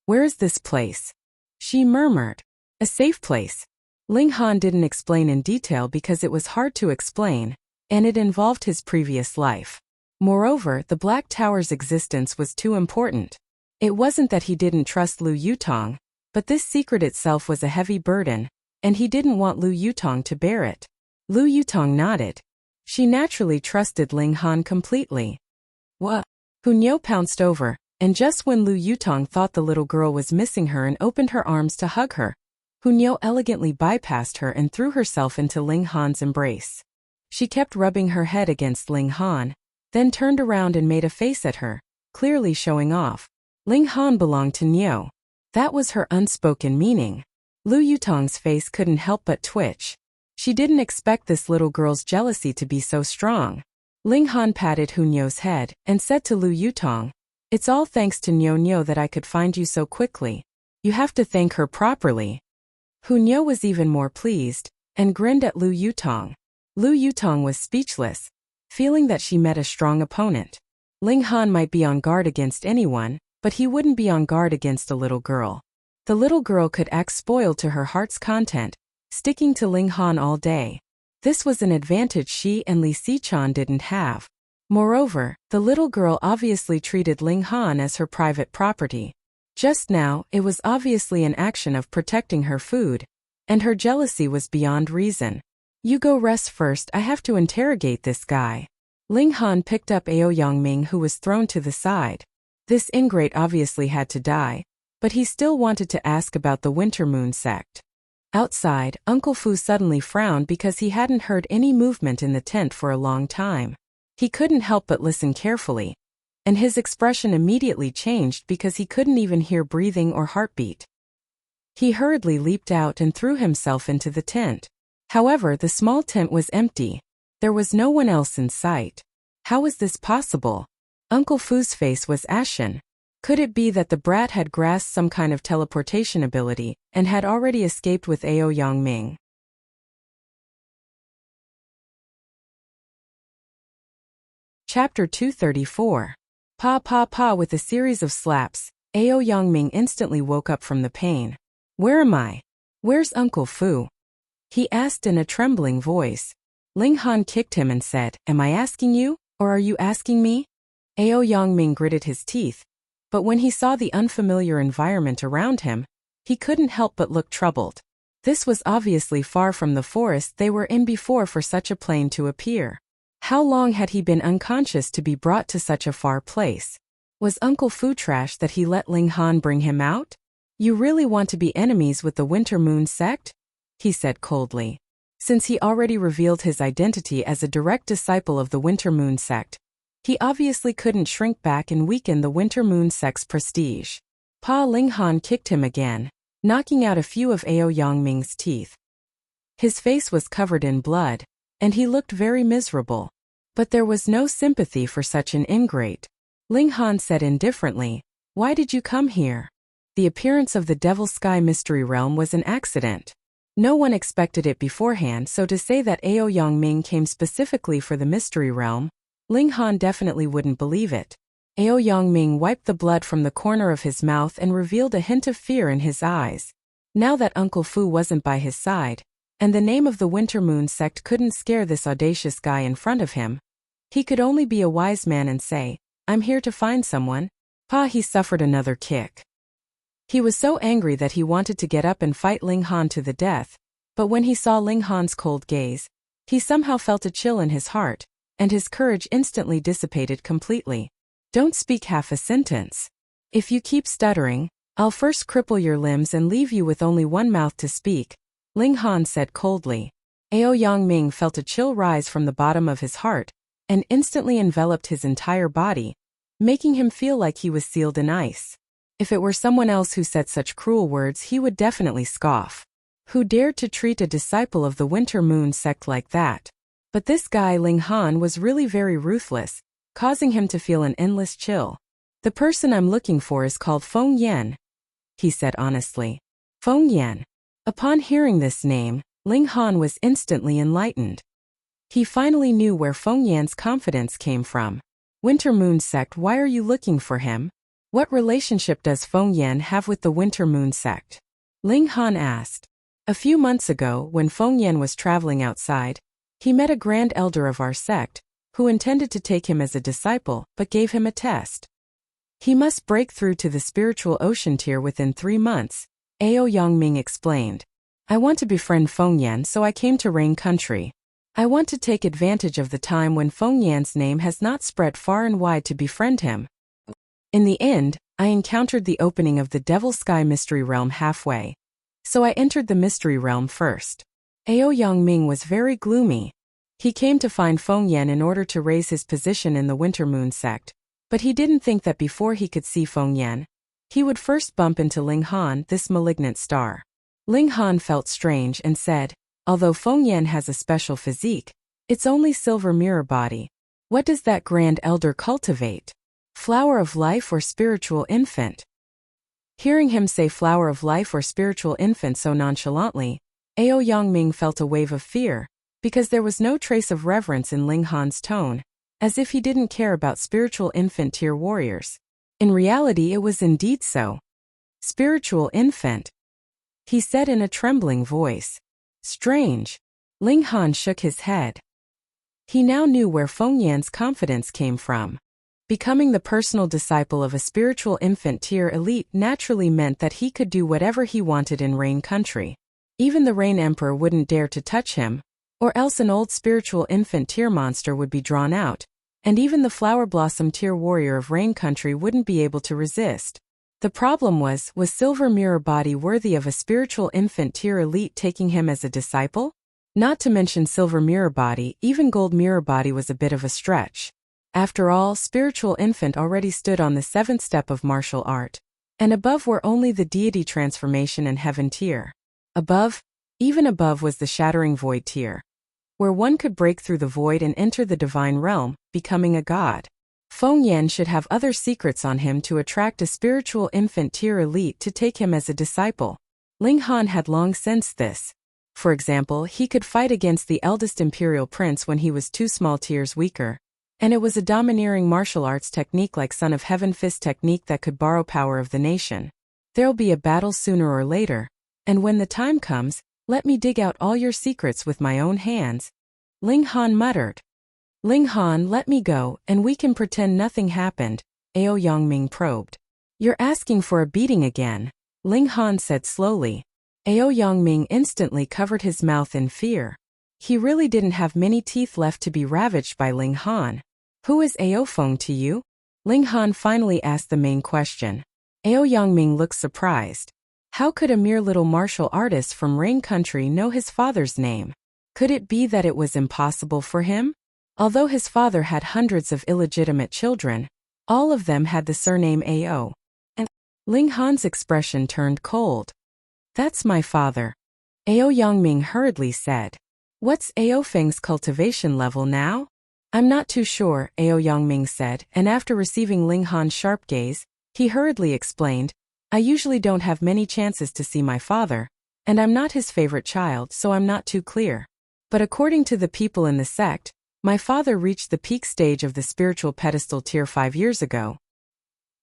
Where is this place? She murmured. A safe place. Ling Han didn't explain in detail because it was hard to explain, and it involved his previous life. Moreover, the Black Tower's existence was too important. It wasn't that he didn't trust Lu Yutong, but this secret itself was a heavy burden, and he didn't want Lu Yutong to bear it. Lu Yutong nodded. She naturally trusted Ling Han completely. What? Hunyo pounced over, and just when Lu Yutong thought the little girl was missing her and opened her arms to hug her, Hunyo elegantly bypassed her and threw herself into Ling Han's embrace. She kept rubbing her head against Ling Han, then turned around and made a face at her, clearly showing off. Ling Han belonged to Nyo. That was her unspoken meaning. Lu Yutong's face couldn't help but twitch. She didn't expect this little girl's jealousy to be so strong. Ling Han patted Hunyo's head and said to Lu Yutong, It's all thanks to Nyo that I could find you so quickly. You have to thank her properly. Hunyo was even more pleased, and grinned at Lu Yutong. Lu Yutong was speechless, feeling that she met a strong opponent. Ling Han might be on guard against anyone, but he wouldn't be on guard against a little girl. The little girl could act spoiled to her heart's content, sticking to Ling Han all day. This was an advantage she and Li Xichan didn't have. Moreover, the little girl obviously treated Ling Han as her private property. Just now, it was obviously an action of protecting her food, and her jealousy was beyond reason. You go rest first, I have to interrogate this guy. Ling Han picked up Aoyangming, who was thrown to the side. This ingrate obviously had to die, but he still wanted to ask about the Winter Moon sect. Outside, Uncle Fu suddenly frowned because he hadn't heard any movement in the tent for a long time. He couldn't help but listen carefully, and his expression immediately changed because he couldn't even hear breathing or heartbeat. He hurriedly leaped out and threw himself into the tent. However, the small tent was empty. There was no one else in sight. How was this possible? Uncle Fu's face was ashen. Could it be that the brat had grasped some kind of teleportation ability and had already escaped with Ao Yangming? Chapter 234. Pa pa pa. With a series of slaps, Ao Yangming instantly woke up from the pain. Where am I? Where's Uncle Fu? He asked in a trembling voice. Ling Han kicked him and said, Am I asking you, or are you asking me? Ao Yangming gritted his teeth, but when he saw the unfamiliar environment around him, he couldn't help but look troubled. This was obviously far from the forest they were in before for such a plane to appear. How long had he been unconscious to be brought to such a far place? Was Uncle Fu trash that he let Ling Han bring him out? You really want to be enemies with the Winter Moon sect? He said coldly. Since he already revealed his identity as a direct disciple of the Winter Moon sect, he obviously couldn't shrink back and weaken the Winter Moon sect's prestige. Pa Ling Han kicked him again, knocking out a few of Ao Yangming's teeth. His face was covered in blood, and he looked very miserable. But there was no sympathy for such an ingrate. Ling Han said indifferently, Why did you come here? The appearance of the Devil Sky Mystery Realm was an accident. No one expected it beforehand, so to say that Ao Yangming came specifically for the Mystery Realm, Ling Han definitely wouldn't believe it. Ao Yangming wiped the blood from the corner of his mouth and revealed a hint of fear in his eyes. Now that Uncle Fu wasn't by his side, and the name of the Winter Moon sect couldn't scare this audacious guy in front of him, he could only be a wise man and say, I'm here to find someone. Pa. He suffered another kick. He was so angry that he wanted to get up and fight Ling Han to the death, but when he saw Ling Han's cold gaze, he somehow felt a chill in his heart, and his courage instantly dissipated completely. Don't speak half a sentence. If you keep stuttering, I'll first cripple your limbs and leave you with only one mouth to speak, Ling Han said coldly. Ao Yangming felt a chill rise from the bottom of his heart, and instantly enveloped his entire body, making him feel like he was sealed in ice. If it were someone else who said such cruel words, he would definitely scoff. Who dared to treat a disciple of the Winter Moon sect like that? But this guy Ling Han was really very ruthless, causing him to feel an endless chill. The person I'm looking for is called Feng Yan, he said honestly. Feng Yan. Upon hearing this name, Ling Han was instantly enlightened. He finally knew where Feng Yan's confidence came from. Winter Moon sect, why are you looking for him? What relationship does Feng Yan have with the Winter Moon sect? Ling Han asked. A few months ago, when Feng Yan was traveling outside, he met a grand elder of our sect, who intended to take him as a disciple, but gave him a test. He must break through to the spiritual ocean tier within 3 months, Ao Yangming explained. I want to befriend Feng Yan, so I came to Rain Country. I want to take advantage of the time when Feng Yan's name has not spread far and wide to befriend him. In the end, I encountered the opening of the Devil Sky Mystery Realm halfway, so I entered the Mystery Realm first. Ao Yangming was very gloomy. He came to find Feng Yan in order to raise his position in the Winter Moon sect, but he didn't think that before he could see Feng Yan, he would first bump into Ling Han, this malignant star. Ling Han felt strange and said, Although Feng Yan has a special physique, it's only silver mirror body. What does that grand elder cultivate? Flower of life or spiritual infant? Hearing him say flower of life or spiritual infant so nonchalantly, Ao Yangming felt a wave of fear, because there was no trace of reverence in Ling Han's tone, as if he didn't care about spiritual infant tier warriors. In reality, it was indeed so. Spiritual infant, he said in a trembling voice. Strange. Ling Han shook his head. He now knew where Feng Yan's confidence came from. Becoming the personal disciple of a spiritual infant tier elite naturally meant that he could do whatever he wanted in Rain Country. Even the Rain Emperor wouldn't dare to touch him, or else an old spiritual infant tier monster would be drawn out, and even the Flower Blossom tier warrior of Rain Country wouldn't be able to resist. The problem was Silver Mirror Body worthy of a spiritual infant tier elite taking him as a disciple? Not to mention Silver Mirror Body, even Gold Mirror Body was a bit of a stretch. After all, spiritual infant already stood on the 7th step of martial art, and above were only the deity transformation and heaven tier. Above, even above was the shattering void tier, where one could break through the void and enter the divine realm, becoming a god. Feng Yan should have other secrets on him to attract a spiritual infant tier elite to take him as a disciple. Ling Han had long sensed this. For example, he could fight against the eldest imperial prince when he was 2 small tiers weaker. And it was a domineering martial arts technique like Son of Heaven Fist technique that could borrow power of the nation. There'll be a battle sooner or later. And when the time comes, let me dig out all your secrets with my own hands. Ling Han muttered. Ling Han, let me go, and we can pretend nothing happened, Ao Yongming probed. You're asking for a beating again, Ling Han said slowly. Ao Yongming instantly covered his mouth in fear. He really didn't have many teeth left to be ravaged by Ling Han. Who is Ao Feng to you? Ling Han finally asked the main question. Ao Yongming looked surprised. How could a mere little martial artist from Rain Country know his father's name? Could it be that it was impossible for him? Although his father had hundreds of illegitimate children, all of them had the surname Ao. And Ling Han's expression turned cold. That's my father, Ao Yongming hurriedly said. What's Ao Feng's cultivation level now? I'm not too sure, Ao Yongming said, and after receiving Ling Han's sharp gaze, he hurriedly explained, I usually don't have many chances to see my father, and I'm not his favorite child, so I'm not too clear. But according to the people in the sect, my father reached the peak stage of the spiritual pedestal tier 5 years ago.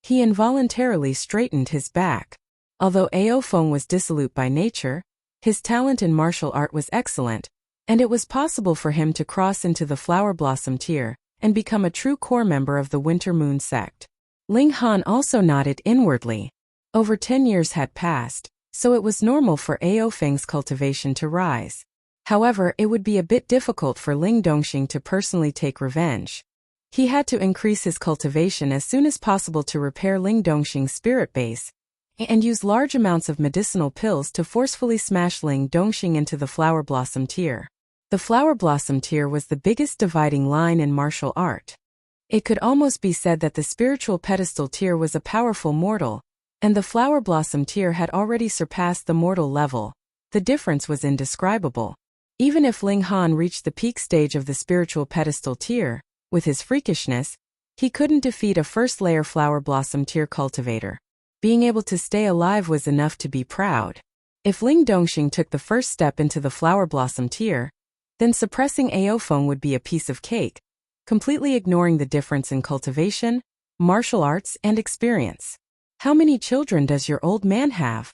He involuntarily straightened his back. Although Ao Feng was dissolute by nature, his talent in martial art was excellent, and it was possible for him to cross into the Flower Blossom tier and become a true core member of the Winter Moon sect. Ling Han also nodded inwardly. Over 10 years had passed, so it was normal for Ao Feng's cultivation to rise. However, it would be a bit difficult for Ling Dongxing to personally take revenge. He had to increase his cultivation as soon as possible to repair Ling Dongxing's spirit base, and use large amounts of medicinal pills to forcefully smash Ling Dongxing into the Flower Blossom tier. The Flower Blossom tier was the biggest dividing line in martial art. It could almost be said that the spiritual pedestal tier was a powerful mortal, and the Flower Blossom tier had already surpassed the mortal level. The difference was indescribable. Even if Ling Han reached the peak stage of the spiritual pedestal tier, with his freakishness, he couldn't defeat a first-layer Flower Blossom tier cultivator. Being able to stay alive was enough to be proud. If Ling Dongxing took the first step into the Flower Blossom tier, then suppressing Ao Feng would be a piece of cake, completely ignoring the difference in cultivation, martial arts, and experience. How many children does your old man have?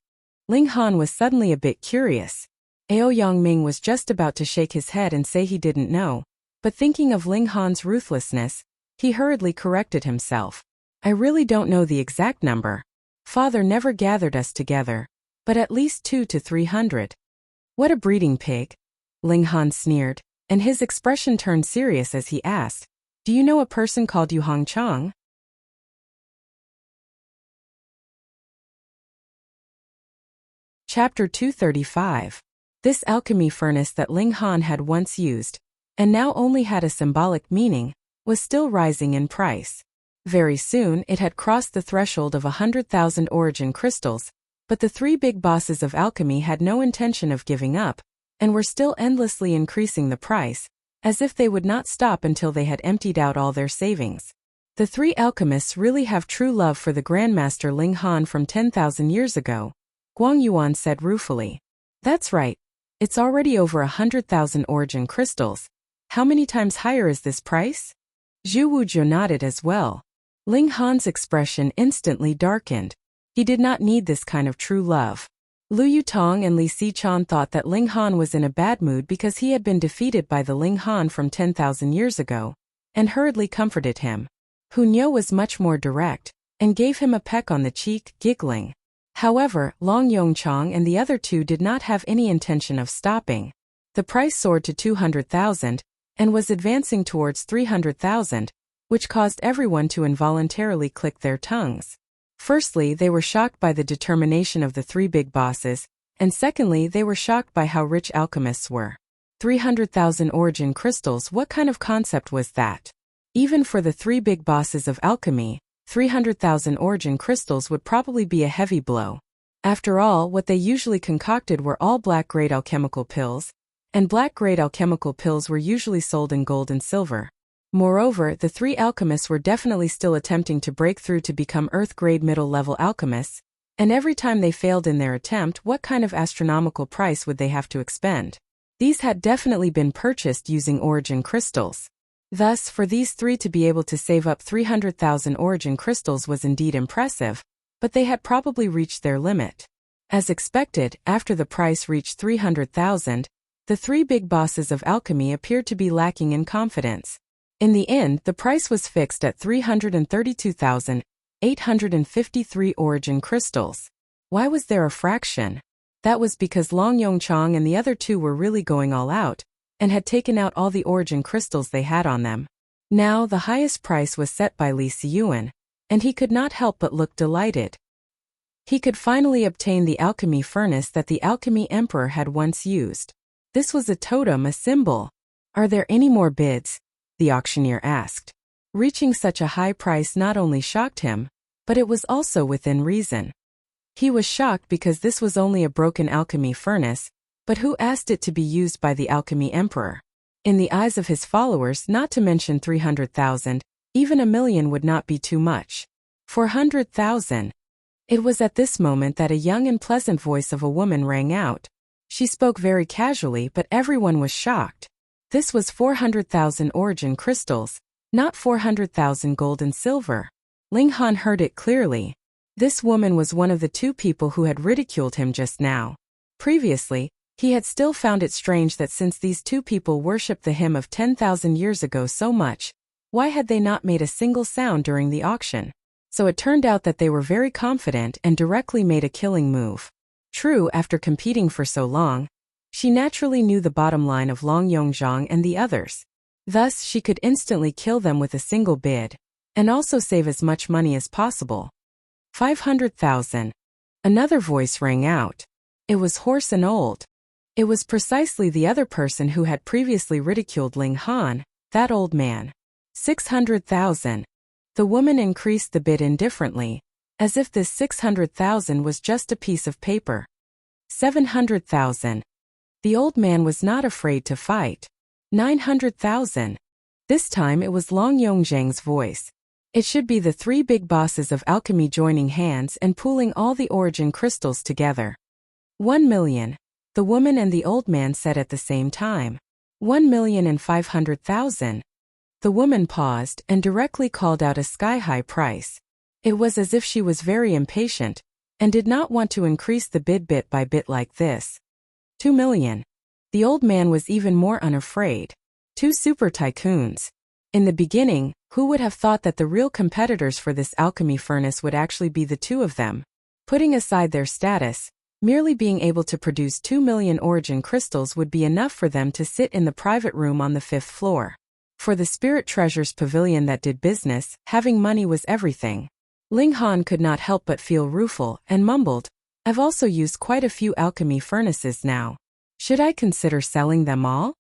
Ling Han was suddenly a bit curious. Ao Yongming was just about to shake his head and say he didn't know, but thinking of Ling Han's ruthlessness, he hurriedly corrected himself. I really don't know the exact number. Father never gathered us together, but at least 200 to 300. What a breeding pig, Ling Han sneered, and his expression turned serious as he asked, do you know a person called Yu Hongchang? Chapter 235. This alchemy furnace that Ling Han had once used, and now only had a symbolic meaning, was still rising in price. Very soon it had crossed the threshold of 100,000 origin crystals, but the 3 big bosses of alchemy had no intention of giving up, and were still endlessly increasing the price, as if they would not stop until they had emptied out all their savings. The 3 alchemists really have true love for the Grandmaster Ling Han from 10,000 years ago, Guang Yuan said ruefully. That's right. It's already over 100,000 origin crystals. How many times higher is this price? Zhu Wuzhou nodded as well. Ling Han's expression instantly darkened. He did not need this kind of true love. Lu Yutong and Li Xichan thought that Ling Han was in a bad mood because he had been defeated by the Ling Han from 10,000 years ago, and hurriedly comforted him. Hu Niu was much more direct, and gave him a peck on the cheek, giggling. However, Long Yongchang and the other 2 did not have any intention of stopping. The price soared to 200,000, and was advancing towards 300,000, which caused everyone to involuntarily click their tongues. Firstly, they were shocked by the determination of the 3 big bosses, and secondly, they were shocked by how rich alchemists were. 300,000 origin crystals, what kind of concept was that? Even for the 3 big bosses of alchemy, 300,000 origin crystals would probably be a heavy blow. After all, what they usually concocted were all black-grade alchemical pills, and black-grade alchemical pills were usually sold in gold and silver. Moreover, the three alchemists were definitely still attempting to break through to become Earth-grade middle-level alchemists, and every time they failed in their attempt, what kind of astronomical price would they have to expend? These had definitely been purchased using origin crystals. Thus, for these three to be able to save up 300,000 origin crystals was indeed impressive, but they had probably reached their limit. As expected, after the price reached 300,000, the three big bosses of alchemy appeared to be lacking in confidence. In the end, the price was fixed at 332,853 origin crystals. Why was there a fraction? That was because Long Yongchang and the other two were really going all out, and had taken out all the origin crystals they had on them. Now, the highest price was set by Li Siyuan, and he could not help but look delighted. He could finally obtain the alchemy furnace that the alchemy emperor had once used. This was a totem, a symbol. Are there any more bids? The auctioneer asked. Reaching such a high price not only shocked him, but it was also within reason. He was shocked because this was only a broken alchemy furnace, but who asked it to be used by the alchemy emperor? In the eyes of his followers, not to mention 300,000, even 1,000,000 would not be too much. 400,000. It was at this moment that a young and pleasant voice of a woman rang out. She spoke very casually, but everyone was shocked. This was 400,000 origin crystals, not 400,000 gold and silver. Ling Han heard it clearly. This woman was one of the two people who had ridiculed him just now. Previously, he had still found it strange that since these two people worshipped the hymn of 10,000 years ago so much, why had they not made a single sound during the auction? So it turned out that they were very confident and directly made a killing move. True, after competing for so long, she naturally knew the bottom line of Long Yongzhang and the others. Thus, she could instantly kill them with a single bid, and also save as much money as possible. 500,000. Another voice rang out. It was hoarse and old. It was precisely the other person who had previously ridiculed Ling Han, that old man. 600,000. The woman increased the bid indifferently, as if this 600,000 was just a piece of paper. 700,000. The old man was not afraid to fight. 900,000. This time it was Long Yongzhang's voice. It should be the three big bosses of alchemy joining hands and pooling all the origin crystals together. 1,000,000. The woman and the old man said at the same time. 1,500,000. The woman paused and directly called out a sky-high price. It was as if she was very impatient, and did not want to increase the bid bit by bit like this. 2,000,000. The old man was even more unafraid. Two super tycoons. In the beginning, who would have thought that the real competitors for this alchemy furnace would actually be the two of them? Putting aside their status, merely being able to produce 2,000,000 origin crystals would be enough for them to sit in the private room on the 5th floor. For the Spirit Treasures Pavilion that did business, having money was everything. Ling Han could not help but feel rueful and mumbled, I've also used quite a few alchemy furnaces now. Should I consider selling them all?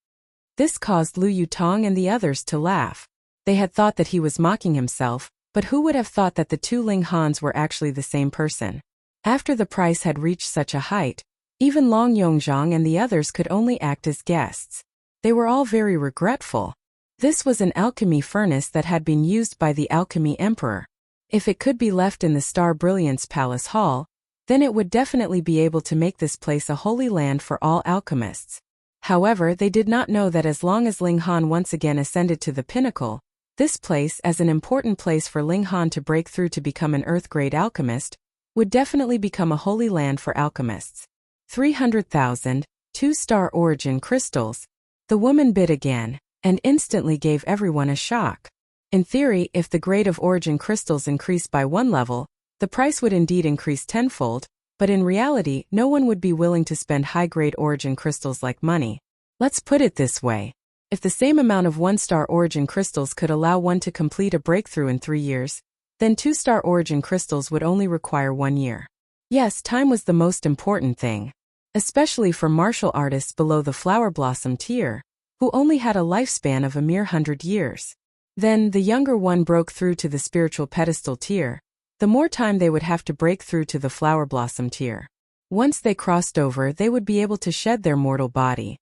This caused Lu Yutong and the others to laugh. They had thought that he was mocking himself, but who would have thought that the two Ling Hans were actually the same person? After the price had reached such a height, even Long Yongzhang and the others could only act as guests. They were all very regretful. This was an alchemy furnace that had been used by the alchemy emperor. If it could be left in the Star Brilliance Palace Hall, then it would definitely be able to make this place a holy land for all alchemists. However, they did not know that as long as Ling Han once again ascended to the pinnacle, this place, as an important place for Ling Han to break through to become an Earth-grade alchemist, would definitely become a holy land for alchemists. 300,000, 2-star origin crystals. The woman bid again, and instantly gave everyone a shock. In theory, if the grade of origin crystals increased by 1 level, the price would indeed increase tenfold, but in reality, no one would be willing to spend high-grade origin crystals like money. Let's put it this way. If the same amount of 1-star origin crystals could allow one to complete a breakthrough in 3 years, then 2-star origin crystals would only require 1 year. Yes, time was the most important thing. Especially for martial artists below the flower blossom tier, who only had a lifespan of a mere 100 years. Then, the younger one broke through to the spiritual pedestal tier. The more time they would have to break through to the flower blossom tier. Once they crossed over, they would be able to shed their mortal body.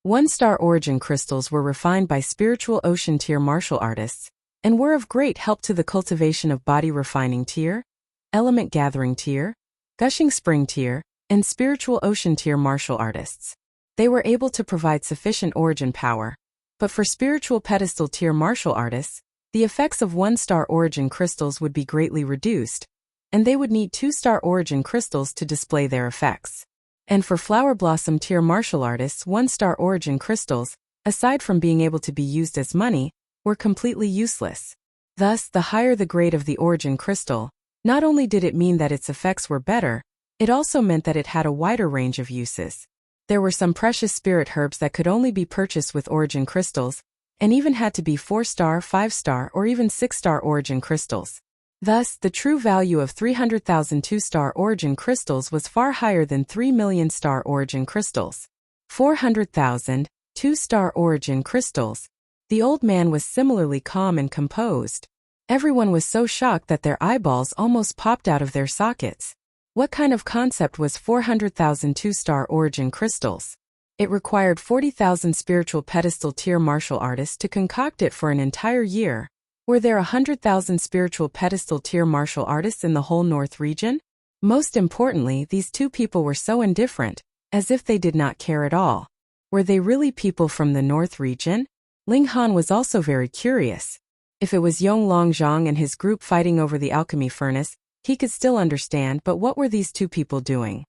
One-star origin crystals were refined by spiritual ocean tier martial artists, and were of great help to the cultivation of body refining tier, element gathering tier, gushing spring tier, and spiritual ocean tier martial artists. They were able to provide sufficient origin power, but for spiritual pedestal tier martial artists, the effects of one-star origin crystals would be greatly reduced, and they would need two-star origin crystals to display their effects. And for flower blossom tier martial artists, one-star origin crystals, aside from being able to be used as money, were completely useless. Thus, the higher the grade of the origin crystal, not only did it mean that its effects were better, it also meant that it had a wider range of uses. There were some precious spirit herbs that could only be purchased with origin crystals, and even had to be 4-star, 5-star, or even 6-star origin crystals. Thus, the true value of 300,000 2-star origin crystals was far higher than 3 million star origin crystals. 400,000 2-star origin crystals. The old man was similarly calm and composed. Everyone was so shocked that their eyeballs almost popped out of their sockets. What kind of concept was 400,000 2-star origin crystals? It required 40,000 spiritual pedestal tier martial artists to concoct it for an entire year. Were there 100,000 spiritual pedestal tier martial artists in the whole North region? Most importantly, these two people were so indifferent, as if they did not care at all. Were they really people from the North region? Ling Han was also very curious. If it was Yong Longzhang and his group fighting over the alchemy furnace, he could still understand, but what were these two people doing?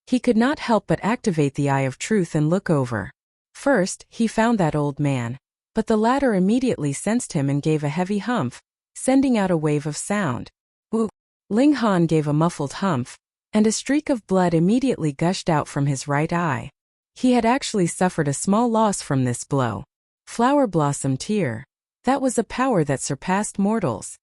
He could not help but activate the Eye of Truth and look over. First, he found that old man, but the latter immediately sensed him and gave a heavy humph, sending out a wave of sound. Woo! Ling Han gave a muffled humph, and a streak of blood immediately gushed out from his right eye. He had actually suffered a small loss from this blow. Flower blossom tear. That was a power that surpassed mortals.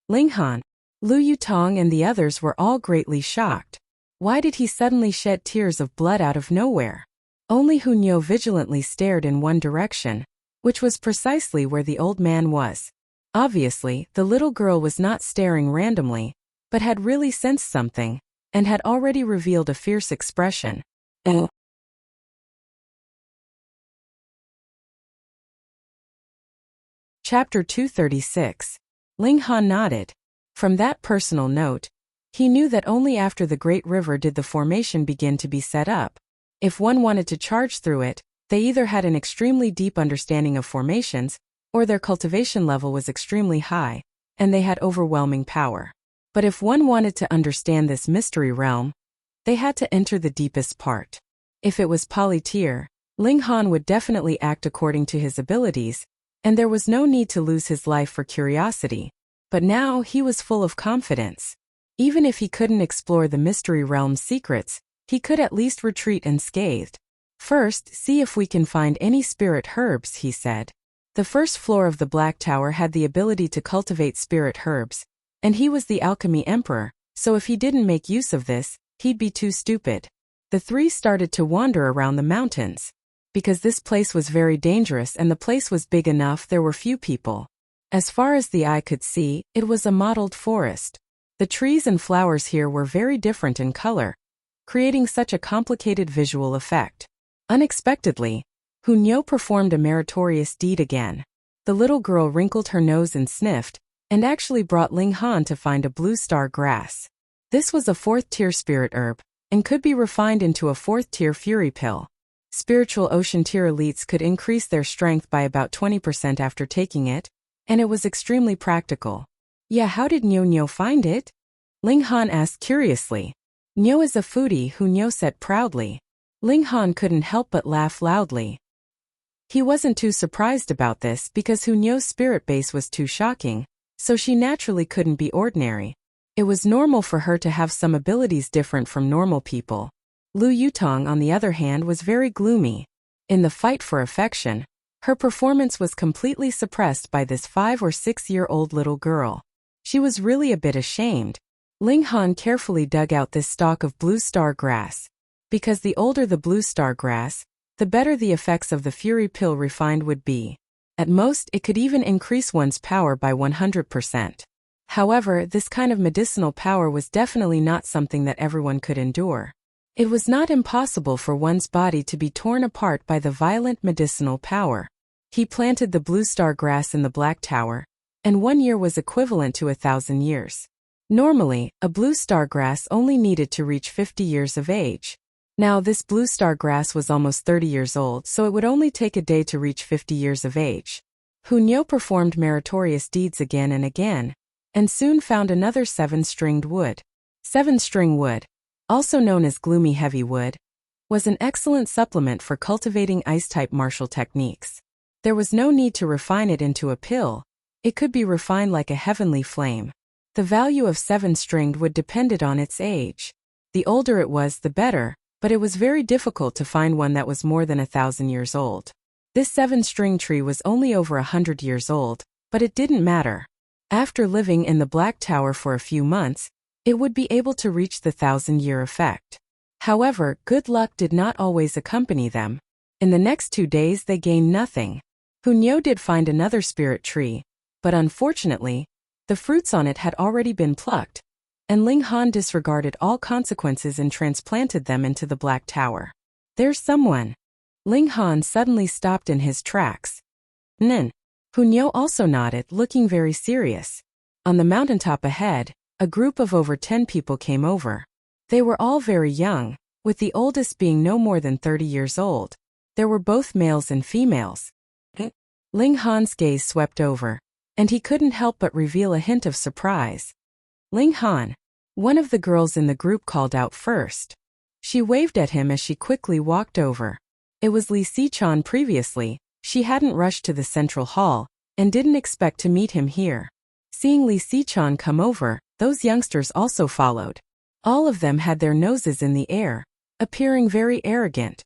Ling Han, Lu Yutong and the others were all greatly shocked. Why did he suddenly shed tears of blood out of nowhere? Only Hunyo vigilantly stared in one direction, which was precisely where the old man was. Obviously, the little girl was not staring randomly, but had really sensed something, and had already revealed a fierce expression. Chapter 236. Ling Han nodded. From that personal note, he knew that only after the Great River did the formation begin to be set up. If one wanted to charge through it, they either had an extremely deep understanding of formations, or their cultivation level was extremely high, and they had overwhelming power. But if one wanted to understand this mystery realm, they had to enter the deepest part. If it was polytier, Ling Han would definitely act according to his abilities, and there was no need to lose his life for curiosity. But now he was full of confidence. Even if he couldn't explore the mystery realm's secrets, he could at least retreat unscathed. First, see if we can find any spirit herbs, he said. The first floor of the Black Tower had the ability to cultivate spirit herbs, and he was the alchemy emperor, so if he didn't make use of this, he'd be too stupid. The three started to wander around the mountains. Because this place was very dangerous and the place was big enough, there were few people. As far as the eye could see, it was a mottled forest. The trees and flowers here were very different in color, creating such a complicated visual effect. Unexpectedly, Hunyo performed a meritorious deed again. The little girl wrinkled her nose and sniffed, and actually brought Ling Han to find a blue star grass. This was a 4th-tier spirit herb, and could be refined into a 4th-tier fury pill. Spiritual ocean tier elites could increase their strength by about 20% after taking it, and it was extremely practical. Yeah, how did Nyo find it? Ling Han asked curiously. Nyo is a foodie, Hunyo said proudly. Ling Han couldn't help but laugh loudly. He wasn't too surprised about this because Hunyo's spirit base was too shocking, so she naturally couldn't be ordinary. It was normal for her to have some abilities different from normal people. Lu Yutong, on the other hand, was very gloomy. In the fight for affection, her performance was completely suppressed by this 5 or 6-year-old little girl. She was really a bit ashamed. Ling Han carefully dug out this stalk of blue star grass. Because the older the blue star grass, the better the effects of the fury pill refined would be. At most, it could even increase one's power by 100%. However, this kind of medicinal power was definitely not something that everyone could endure. It was not impossible for one's body to be torn apart by the violent medicinal power. He planted the blue star grass in the Black Tower, and 1 year was equivalent to 1,000 years. Normally, a blue star grass only needed to reach 50 years of age. Now this blue star grass was almost 30 years old, so it would only take a day to reach 50 years of age. Hunyo performed meritorious deeds again and again, and soon found another 7-stringed wood. 7-string wood, also known as gloomy heavy wood, was an excellent supplement for cultivating ice-type martial techniques. There was no need to refine it into a pill. It could be refined like a heavenly flame. The value of 7-stringed wood depended on its age. The older it was, the better, but it was very difficult to find one that was more than 1,000 years old. This 7-string tree was only over 100 years old, but it didn't matter. After living in the Black Tower for a few months, it would be able to reach the 1,000-year effect. However, good luck did not always accompany them. In the next 2 days they gained nothing. Hunyo did find another spirit tree, but unfortunately, the fruits on it had already been plucked, and Ling Han disregarded all consequences and transplanted them into the Black Tower. There's someone. Ling Han suddenly stopped in his tracks. Nen. Hunyo also nodded, looking very serious. On the mountaintop ahead, a group of over 10 people came over. They were all very young, with the oldest being no more than 30 years old. There were both males and females. Ling Han's gaze swept over, and he couldn't help but reveal a hint of surprise. Ling Han. One of the girls in the group called out first. She waved at him as she quickly walked over. It was Li Sichan previously. She hadn't rushed to the central hall, and didn't expect to meet him here. Seeing Li Sichan come over, those youngsters also followed. All of them had their noses in the air, appearing very arrogant.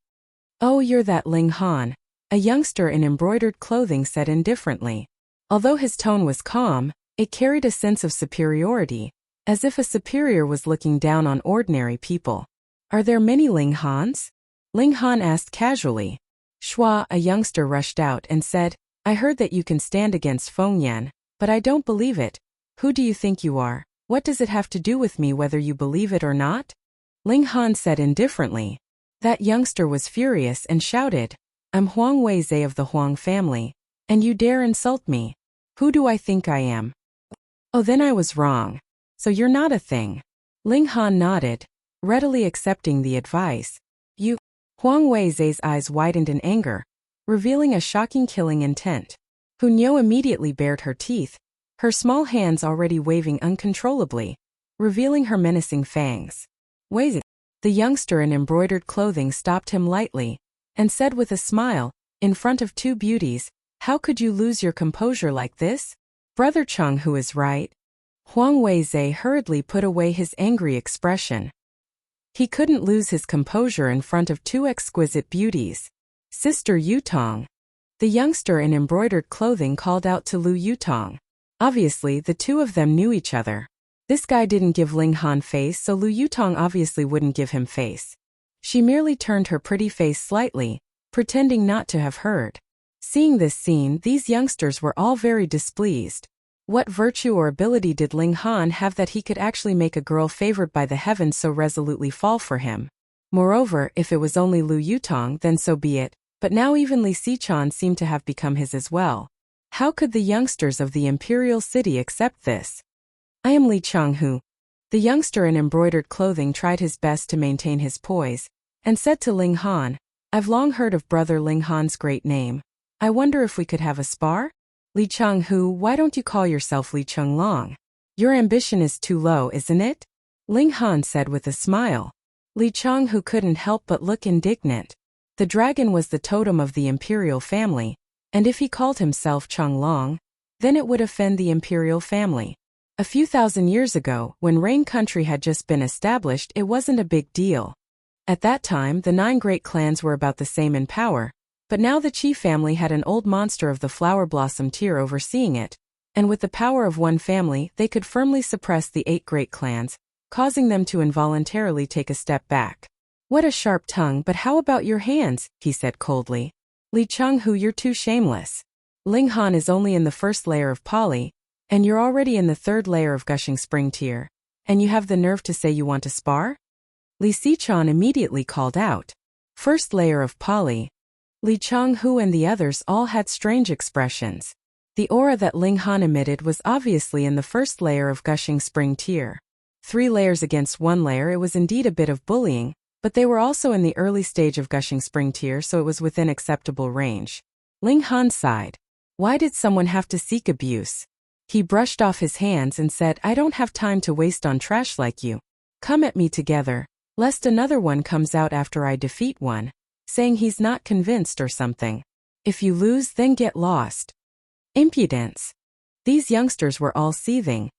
"Oh, you're that Ling Han," a youngster in embroidered clothing said indifferently. Although his tone was calm, it carried a sense of superiority, as if a superior was looking down on ordinary people. "Are there many Ling Hans?" Ling Han asked casually. Shua, a youngster, rushed out and said, "I heard that you can stand against Feng Yan, but I don't believe it. Who do you think you are? What does it have to do with me whether you believe it or not?" Ling Han said indifferently. That youngster was furious and shouted, "I'm Huang Weizhe of the Huang family, and you dare insult me? Who do I think I am?" "Oh, then I was wrong. So you're not a thing." Ling Han nodded, readily accepting the advice. "You..." Huang Weizhe's eyes widened in anger, revealing a shocking killing intent. Hunyo immediately bared her teeth, her small hands already waving uncontrollably, revealing her menacing fangs. "Weizhe." The youngster in embroidered clothing stopped him lightly, and said with a smile, in front of 2 beauties, "How could you lose your composure like this? Brother Cheng, who is right?" Huang Weizhe hurriedly put away his angry expression. He couldn't lose his composure in front of 2 exquisite beauties. "Sister Yutong." The youngster in embroidered clothing called out to Lu Yutong. Obviously, the 2 of them knew each other. This guy didn't give Ling Han face, so Lu Yutong obviously wouldn't give him face. She merely turned her pretty face slightly, pretending not to have heard. Seeing this scene, these youngsters were all very displeased. What virtue or ability did Ling Han have that he could actually make a girl favored by the heavens so resolutely fall for him? Moreover, if it was only Lu Yutong, then so be it, but now even Li Sichan seemed to have become his as well. How could the youngsters of the imperial city accept this? "I am Li Changhu." The youngster in embroidered clothing tried his best to maintain his poise, and said to Ling Han, "I've long heard of Brother Ling Han's great name. I wonder if we could have a spar?" "Li Changhu, why don't you call yourself Li Chenglong? Your ambition is too low, isn't it?" Ling Han said with a smile. Li Changhu couldn't help but look indignant. The dragon was the totem of the imperial family, and if he called himself Chenglong, then it would offend the imperial family. A few thousand years ago, when Rain Country had just been established, it wasn't a big deal. At that time, the 9 great clans were about the same in power, but now the Qi family had an old monster of the flower blossom tier overseeing it, and with the power of one family, they could firmly suppress the 8 great clans, causing them to involuntarily take a step back. "What a sharp tongue, but how about your hands?" he said coldly. "Li Changhu, you're too shameless. Ling Han is only in the 1st layer of Poly, and you're already in the 3rd layer of Gushing Spring tier, and you have the nerve to say you want to spar?" Li Sichuan immediately called out. First layer of poly. Li Changhu and the others all had strange expressions. The aura that Ling Han emitted was obviously in the first layer of gushing spring tier. 3 layers against 1 layer, it was indeed a bit of bullying, but they were also in the early stage of gushing spring tier, so it was within acceptable range. Ling Han sighed. Why did someone have to seek abuse? He brushed off his hands and said, I don't have time to waste on trash like you. Come at me together, lest another one comes out after I defeat one, saying he's not convinced or something. If you lose, then get lost. Impudence. These youngsters were all seething.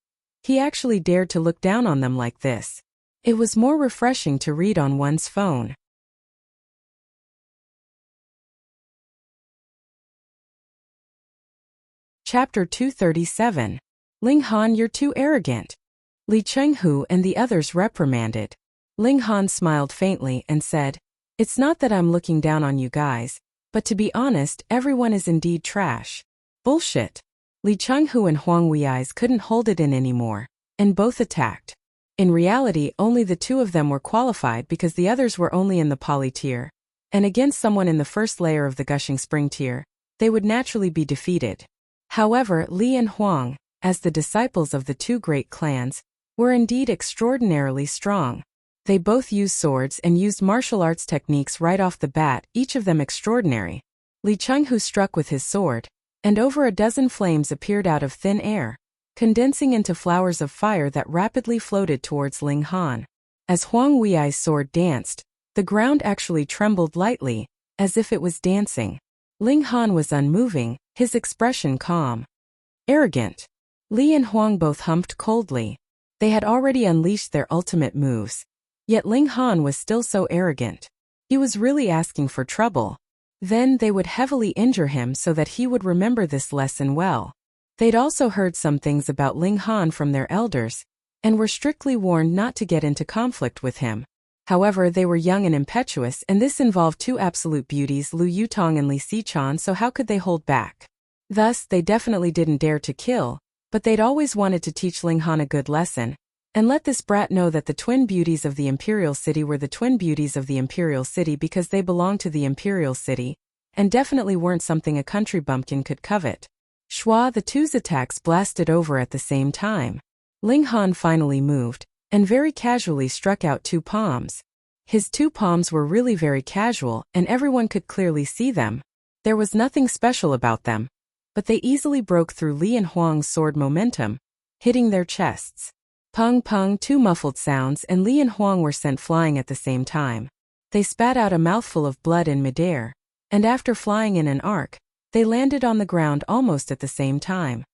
He actually dared to look down on them like this. It was more refreshing to read on one's phone. Chapter 237. Ling Han, you're too arrogant. Li Chenghu and the others reprimanded. Ling Han smiled faintly and said, It's not that I'm looking down on you guys, but to be honest, everyone is indeed trash. Bullshit. Li Chenghu and Huang Wei's couldn't hold it in anymore, and both attacked. In reality, only the 2 of them were qualified because the others were only in the poly tier, and against someone in the first layer of the gushing spring tier, they would naturally be defeated. However, Li and Huang, as the disciples of the 2 great clans, were indeed extraordinarily strong. They both used swords and used martial arts techniques right off the bat, each of them extraordinary. Li Chenghu struck with his sword, and over a dozen flames appeared out of thin air, condensing into flowers of fire that rapidly floated towards Ling Han. As Huang Wei's sword danced, the ground actually trembled lightly, as if it was dancing. Ling Han was unmoving, his expression calm. Arrogant. Li and Huang both humped coldly. They had already unleashed their ultimate moves. Yet Ling Han was still so arrogant. He was really asking for trouble. Then they would heavily injure him so that he would remember this lesson well. They'd also heard some things about Ling Han from their elders, and were strictly warned not to get into conflict with him. However, they were young and impetuous, and this involved 2 absolute beauties, Lu Yutong and Li Sichuan, so how could they hold back? Thus, they definitely didn't dare to kill, but they'd always wanted to teach Ling Han a good lesson, and let this brat know that the twin beauties of the Imperial City were the twin beauties of the Imperial City because they belonged to the Imperial City, and definitely weren't something a country bumpkin could covet. Shua, the 2's attacks blasted over at the same time. Ling Han finally moved, and very casually struck out 2 palms. His 2 palms were really very casual, and everyone could clearly see them. There was nothing special about them. But they easily broke through Li and Huang's sword momentum, hitting their chests. Pung pung, 2 muffled sounds, and Li and Huang were sent flying at the same time. They spat out a mouthful of blood in midair, and after flying in an arc, they landed on the ground almost at the same time.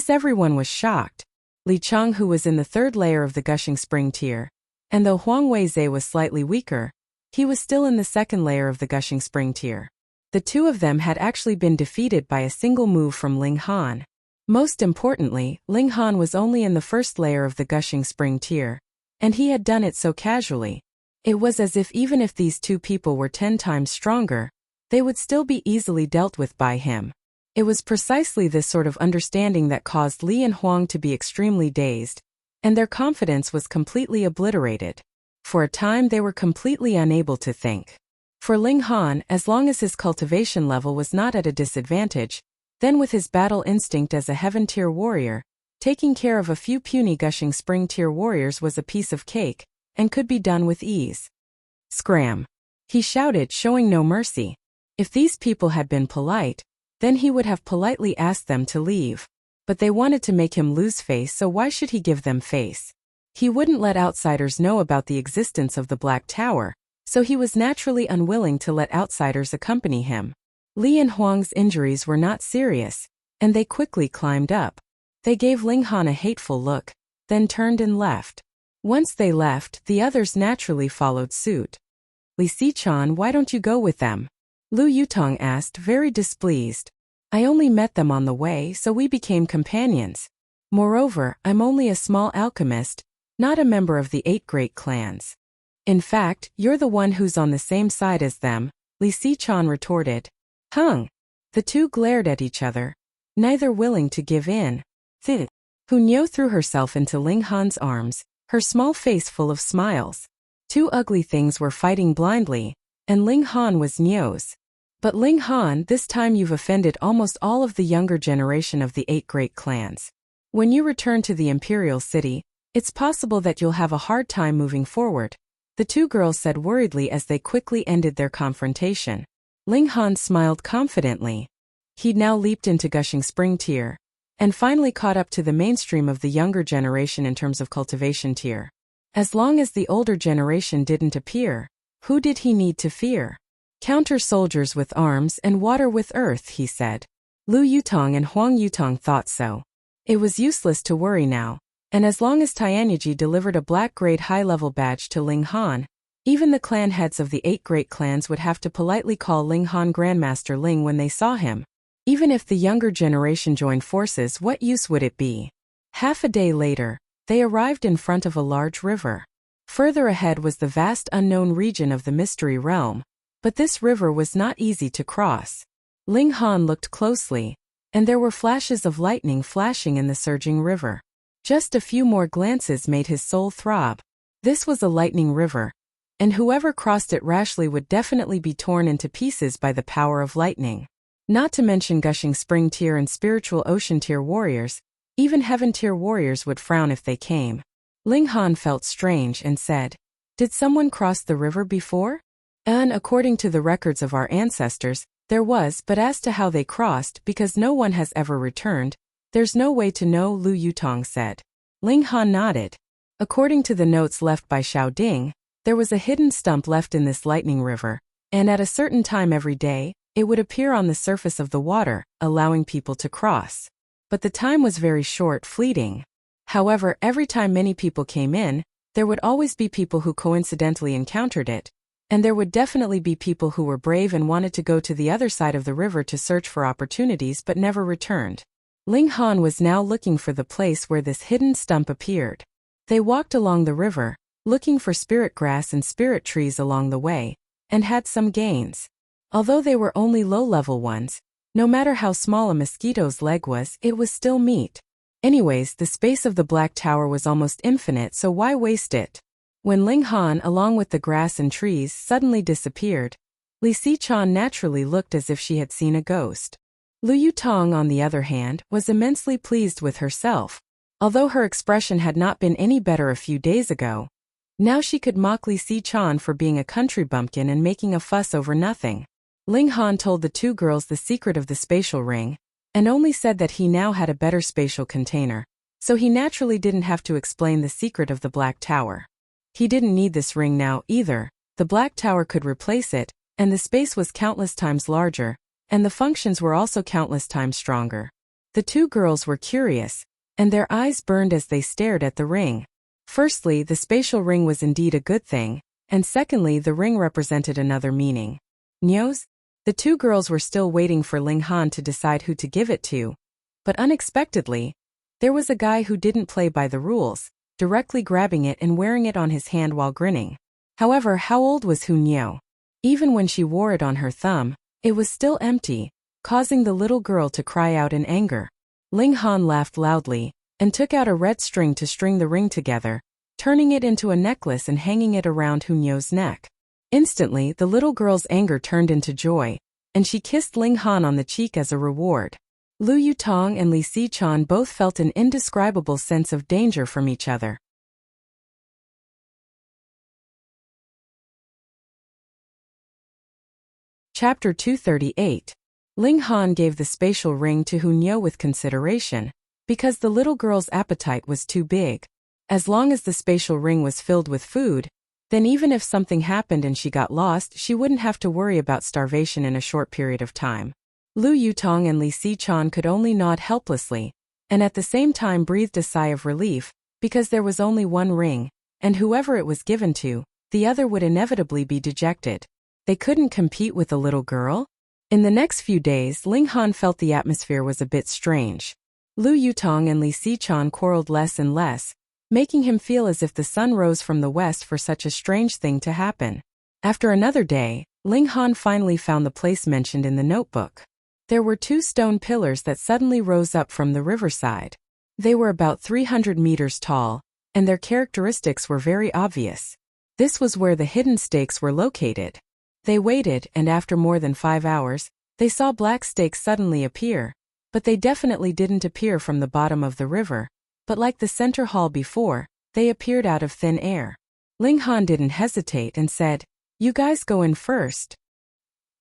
Everyone was shocked. Li Changhu was in the 3rd layer of the gushing spring tier, and though Huang Weize was slightly weaker, he was still in the 2nd layer of the gushing spring tier. The 2 of them had actually been defeated by a single move from Ling Han. Most importantly, Ling Han was only in the 1st layer of the gushing spring tier, and he had done it so casually. It was as if even if these 2 people were 10 times stronger, they would still be easily dealt with by him. It was precisely this sort of understanding that caused Li and Huang to be extremely dazed, and their confidence was completely obliterated. For a time they were completely unable to think. For Ling Han, as long as his cultivation level was not at a disadvantage, then with his battle instinct as a heaven-tier warrior, taking care of a few puny gushing spring-tier warriors was a piece of cake, and could be done with ease. Scram! He shouted, showing no mercy. If these people had been polite, then he would have politely asked them to leave. But they wanted to make him lose face, so why should he give them face? He wouldn't let outsiders know about the existence of the Black Tower, so he was naturally unwilling to let outsiders accompany him. Li and Huang's injuries were not serious, and they quickly climbed up. They gave Ling Han a hateful look, then turned and left. Once they left, the others naturally followed suit. Li Sichuan, why don't you go with them? Lu Yutong asked, very displeased. I only met them on the way, so we became companions. Moreover, I'm only a small alchemist, not a member of the 8 great clans. In fact, you're the one who's on the same side as them, Li Sichuan retorted. Hung. The 2 glared at each other, neither willing to give in. Hu Niu threw herself into Ling Han's arms, her small face full of smiles. Two ugly things were fighting blindly, and Ling Han was Niu's. But Ling Han, this time you've offended almost all of the younger generation of the 8 great clans. When you return to the Imperial City, it's possible that you'll have a hard time moving forward, the two girls said worriedly as they quickly ended their confrontation. Ling Han smiled confidently. He'd now leaped into Gushing Spring tier, and finally caught up to the mainstream of the younger generation in terms of cultivation tier. As long as the older generation didn't appear, who did he need to fear? Counter soldiers with arms and water with earth, he said. Lu Yutong and Huang Yutong thought so. It was useless to worry now, and as long as Tianyi delivered a black-grade high-level badge to Ling Han, even the clan heads of the 8 great clans would have to politely call Ling Han Grandmaster Ling when they saw him. Even if the younger generation joined forces, what use would it be? Half a day later, they arrived in front of a large river. Further ahead was the vast unknown region of the Mystery Realm, but this river was not easy to cross. Ling Han looked closely, and there were flashes of lightning flashing in the surging river. Just a few more glances made his soul throb. This was a lightning river, and whoever crossed it rashly would definitely be torn into pieces by the power of lightning. Not to mention Gushing Spring tier and Spiritual Ocean tier warriors, even Heaven tier warriors would frown if they came. Ling Han felt strange and said, "Did someone cross the river before?" And according to the records of our ancestors, there was, but as to how they crossed, because no one has ever returned, there's no way to know, Lu Yutong said. Ling Han nodded. According to the notes left by Xiao Ding, there was a hidden stump left in this lightning river, and at a certain time every day, it would appear on the surface of the water, allowing people to cross. But the time was very short, fleeting. However, every time many people came in, there would always be people who coincidentally encountered it, and there would definitely be people who were brave and wanted to go to the other side of the river to search for opportunities but never returned. Ling Han was now looking for the place where this hidden stump appeared. They walked along the river, looking for spirit grass and spirit trees along the way, and had some gains. Although they were only low-level ones, no matter how small a mosquito's leg was, it was still meat. Anyways, the space of the Black Tower was almost infinite, so why waste it? When Ling Han, along with the grass and trees, suddenly disappeared, Li Sichan naturally looked as if she had seen a ghost. Lu Yutong, on the other hand, was immensely pleased with herself. Although her expression had not been any better a few days ago, now she could mock Li Sichan for being a country bumpkin and making a fuss over nothing. Ling Han told the two girls the secret of the spatial ring, and only said that he now had a better spatial container, so he naturally didn't have to explain the secret of the Black Tower. He didn't need this ring now either, the Black Tower could replace it, and the space was countless times larger, and the functions were also countless times stronger. The two girls were curious, and their eyes burned as they stared at the ring. Firstly, the spatial ring was indeed a good thing, and secondly, the ring represented another meaning. Niu's? The two girls were still waiting for Ling Han to decide who to give it to, but unexpectedly, there was a guy who didn't play by the rules, directly grabbing it and wearing it on his hand while grinning. However, how old was Hu Niu? Even when she wore it on her thumb, it was still empty, causing the little girl to cry out in anger. Ling Han laughed loudly, and took out a red string to string the ring together, turning it into a necklace and hanging it around Hu Niu's neck. Instantly, the little girl's anger turned into joy, and she kissed Ling Han on the cheek as a reward. Lu Yutong and Li Sichan both felt an indescribable sense of danger from each other. Chapter 238. Ling Han gave the spatial ring to Hu Niu with consideration, because the little girl's appetite was too big. As long as the spatial ring was filled with food, then even if something happened and she got lost, she wouldn't have to worry about starvation in a short period of time. Lu Yutong and Li Sichan could only nod helplessly, and at the same time breathed a sigh of relief, because there was only one ring, and whoever it was given to, the other would inevitably be dejected. They couldn't compete with the little girl? In the next few days, Ling Han felt the atmosphere was a bit strange. Lu Yutong and Li Sichan quarreled less and less, making him feel as if the sun rose from the west for such a strange thing to happen. After another day, Ling Han finally found the place mentioned in the notebook. There were 2 stone pillars that suddenly rose up from the riverside. They were about 300 meters tall, and their characteristics were very obvious. This was where the hidden stakes were located. They waited, and after more than 5 hours, they saw black stakes suddenly appear. But they definitely didn't appear from the bottom of the river, but like the center hall before, they appeared out of thin air. Ling Han didn't hesitate and said, "You guys go in first."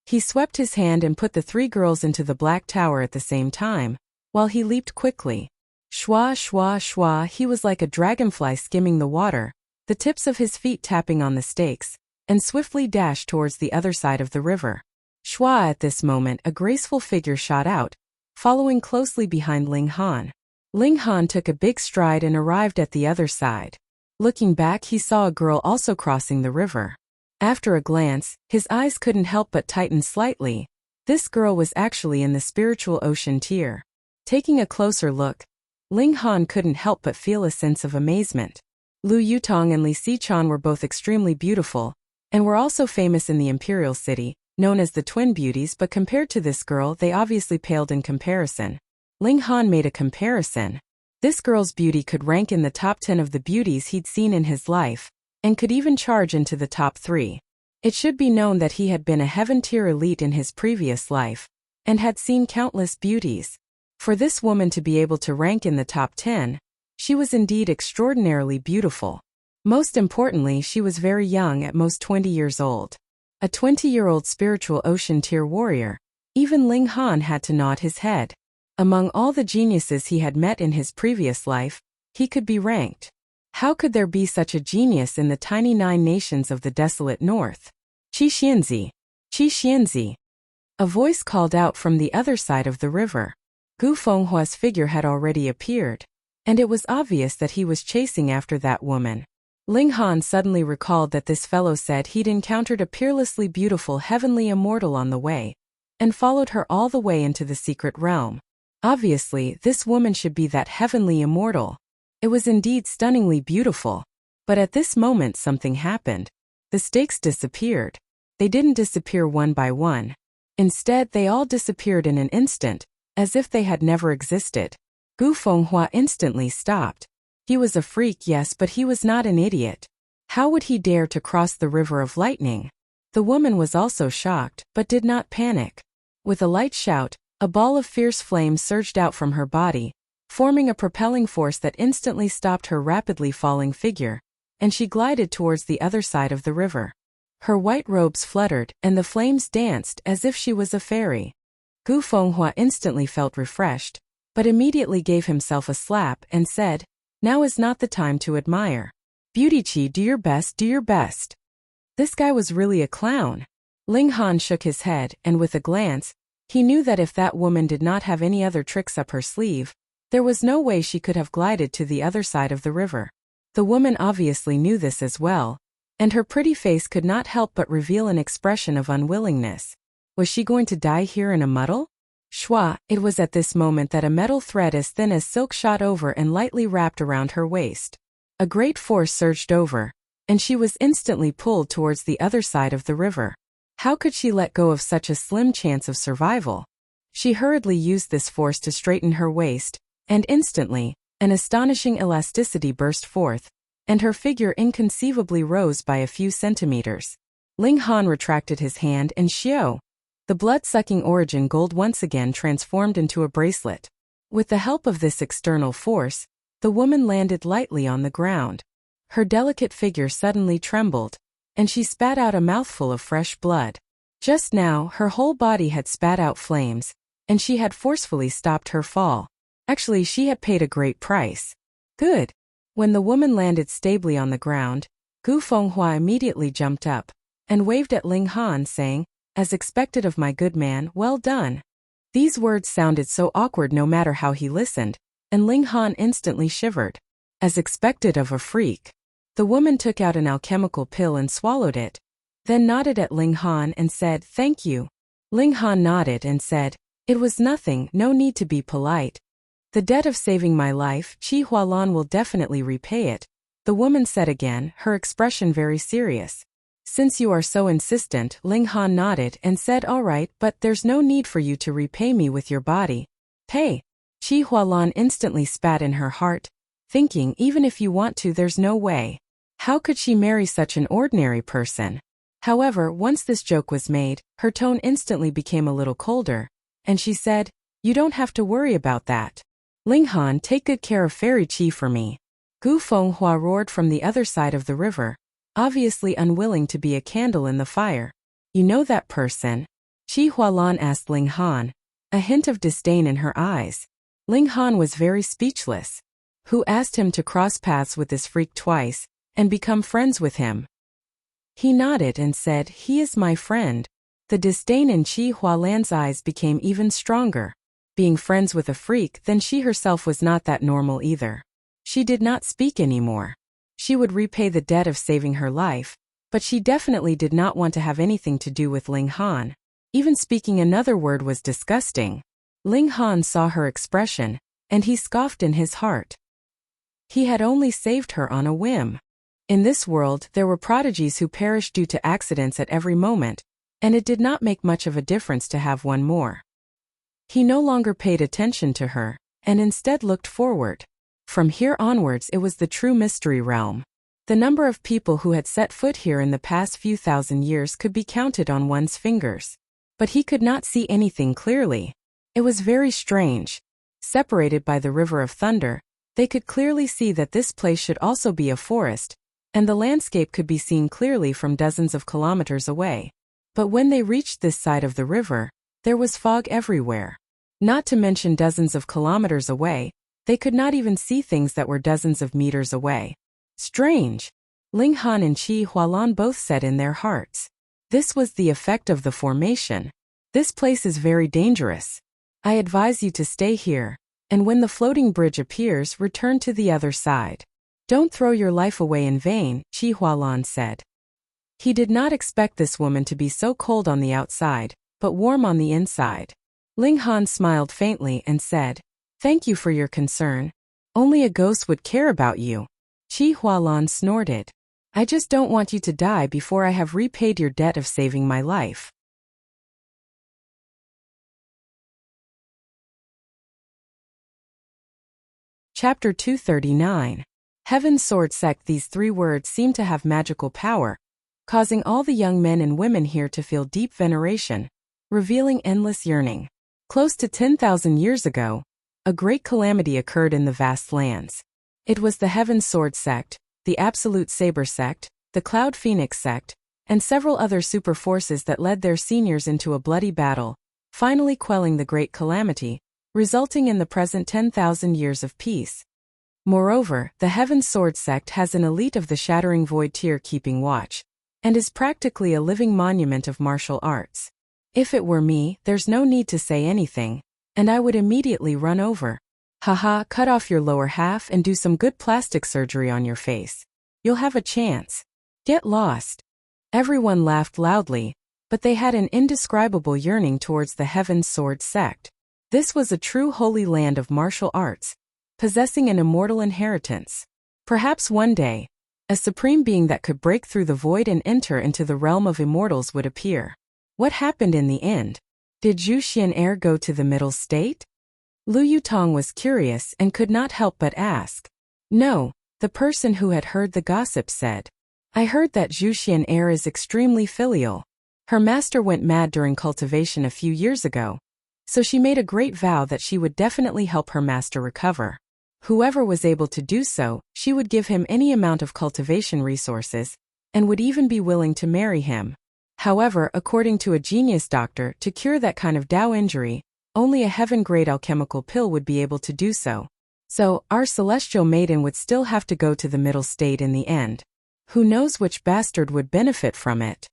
He swept his hand and put the 3 girls into the black tower at the same time, while he leaped quickly. Shwa, shwa, shwa, he was like a dragonfly skimming the water, the tips of his feet tapping on the stakes, and swiftly dashed towards the other side of the river. Shwa, at this moment a graceful figure shot out, following closely behind Ling Han. Ling Han took a big stride and arrived at the other side. Looking back, he saw a girl also crossing the river. After a glance, his eyes couldn't help but tighten slightly. This girl was actually in the spiritual ocean tier. Taking a closer look, Ling Han couldn't help but feel a sense of amazement. Lu Yutong and Li Xichan were both extremely beautiful, and were also famous in the imperial city, known as the twin beauties, but compared to this girl they obviously paled in comparison. Ling Han made a comparison. This girl's beauty could rank in the top 10 of the beauties he'd seen in his life, and could even charge into the top 3. It should be known that he had been a heaven-tier elite in his previous life, and had seen countless beauties. For this woman to be able to rank in the top 10, she was indeed extraordinarily beautiful. Most importantly, she was very young, at most 20 years old. A 20-year-old spiritual ocean tier warrior. Even Ling Han had to nod his head. Among all the geniuses he had met in his previous life, he could be ranked. How could there be such a genius in the tiny 9 nations of the desolate north? Qi Xianzi! Qi Xianzi! A voice called out from the other side of the river. Gu Fenghua's figure had already appeared, and it was obvious that he was chasing after that woman. Ling Han suddenly recalled that this fellow said he'd encountered a peerlessly beautiful heavenly immortal on the way, and followed her all the way into the secret realm. Obviously, this woman should be that heavenly immortal. It was indeed stunningly beautiful. But at this moment something happened. The stakes disappeared. They didn't disappear one by one. Instead, they all disappeared in an instant, as if they had never existed. Gu Fenghua instantly stopped. He was a freak, yes, but he was not an idiot. How would he dare to cross the river of lightning? The woman was also shocked, but did not panic. With a light shout, a ball of fierce flame surged out from her body, forming a propelling force that instantly stopped her rapidly falling figure, and she glided towards the other side of the river. Her white robes fluttered, and the flames danced as if she was a fairy. Gu Fenghua instantly felt refreshed, but immediately gave himself a slap and said, "Now is not the time to admire. Beauty Chi, do your best, do your best." This guy was really a clown. Ling Han shook his head, and with a glance, he knew that if that woman did not have any other tricks up her sleeve, there was no way she could have glided to the other side of the river. The woman obviously knew this as well, and her pretty face could not help but reveal an expression of unwillingness. Was she going to die here in a muddle? Shwa, it was at this moment that a metal thread as thin as silk shot over and lightly wrapped around her waist. A great force surged over, and she was instantly pulled towards the other side of the river. How could she let go of such a slim chance of survival? She hurriedly used this force to straighten her waist, and instantly, an astonishing elasticity burst forth, and her figure inconceivably rose by a few centimeters. Ling Han retracted his hand and xiao. The blood-sucking origin gold once again transformed into a bracelet. With the help of this external force, the woman landed lightly on the ground. Her delicate figure suddenly trembled, and she spat out a mouthful of fresh blood. Just now, her whole body had spat out flames, and she had forcefully stopped her fall. Actually, she had paid a great price. Good. When the woman landed stably on the ground, Gu Fenghua immediately jumped up and waved at Ling Han, saying, "As expected of my good man, well done." These words sounded so awkward no matter how he listened, and Ling Han instantly shivered. As expected of a freak. The woman took out an alchemical pill and swallowed it, then nodded at Ling Han and said, "Thank you." Ling Han nodded and said, "It was nothing, no need to be polite. The debt of saving my life, Qi Hualan will definitely repay it," the woman said again, her expression very serious. "Since you are so insistent," Ling Han nodded and said, "All right, but there's no need for you to repay me with your body. Pay." Qi Hualan instantly spat in her heart, thinking, even if you want to, there's no way. How could she marry such an ordinary person? However, once this joke was made, her tone instantly became a little colder, and she said, "You don't have to worry about that. Ling Han, take good care of Fairy Qi for me." Gu Fenghua roared from the other side of the river, obviously unwilling to be a candle in the fire. "You know that person?" Qi Hualan asked Ling Han, a hint of disdain in her eyes. Ling Han was very speechless. Who asked him to cross paths with this freak twice, and become friends with him? He nodded and said, "He is my friend." The disdain in Qi Hualan's eyes became even stronger. Being friends with a freak, then she herself was not that normal either. She did not speak anymore. She would repay the debt of saving her life, but she definitely did not want to have anything to do with Ling Han. Even speaking another word was disgusting. Ling Han saw her expression, and he scoffed in his heart. He had only saved her on a whim. In this world, there were prodigies who perished due to accidents at every moment, and it did not make much of a difference to have one more. He no longer paid attention to her, and instead looked forward. From here onwards it was the true mystery realm. The number of people who had set foot here in the past few thousand years could be counted on one's fingers. But he could not see anything clearly. It was very strange. Separated by the River of Thunder, they could clearly see that this place should also be a forest, and the landscape could be seen clearly from dozens of kilometers away. But when they reached this side of the river, there was fog everywhere. Not to mention dozens of kilometers away, they could not even see things that were dozens of meters away. Strange! Ling Han and Qi Hualan both said in their hearts. This was the effect of the formation. This place is very dangerous. I advise you to stay here, and when the floating bridge appears, return to the other side. Don't throw your life away in vain, Qi Hualan said. He did not expect this woman to be so cold on the outside, but warm on the inside. Ling Han smiled faintly and said, "Thank you for your concern. Only a ghost would care about you." Qi Hualan snorted. "I just don't want you to die before I have repaid your debt of saving my life." Chapter 239. Heaven's Sword Sect. These three words seem to have magical power, causing all the young men and women here to feel deep veneration, revealing endless yearning. Close to 10,000 years ago, a great calamity occurred in the vast lands. It was the Heaven's Sword Sect, the Absolute Saber Sect, the Cloud Phoenix Sect, and several other super forces that led their seniors into a bloody battle, finally quelling the great calamity, resulting in the present 10,000 years of peace. Moreover, the Heaven's Sword Sect has an elite of the Shattering Void tier keeping watch, and is practically a living monument of martial arts. If it were me, there's no need to say anything, and I would immediately run over. Haha, cut off your lower half and do some good plastic surgery on your face. You'll have a chance. Get lost. Everyone laughed loudly, but they had an indescribable yearning towards the Heaven's Sword Sect. This was a true holy land of martial arts, possessing an immortal inheritance. Perhaps one day, a supreme being that could break through the void and enter into the realm of immortals would appear. What happened in the end? Did Zhu Xian'er go to the middle state? Lu Yutong was curious and could not help but ask. No, the person who had heard the gossip said. I heard that Zhu Xian'er is extremely filial. Her master went mad during cultivation a few years ago, so she made a great vow that she would definitely help her master recover. Whoever was able to do so, she would give him any amount of cultivation resources, and would even be willing to marry him. However, according to a genius doctor, to cure that kind of Dao injury, only a heaven-grade alchemical pill would be able to do so. So, our celestial maiden would still have to go to the middle state in the end. Who knows which bastard would benefit from it?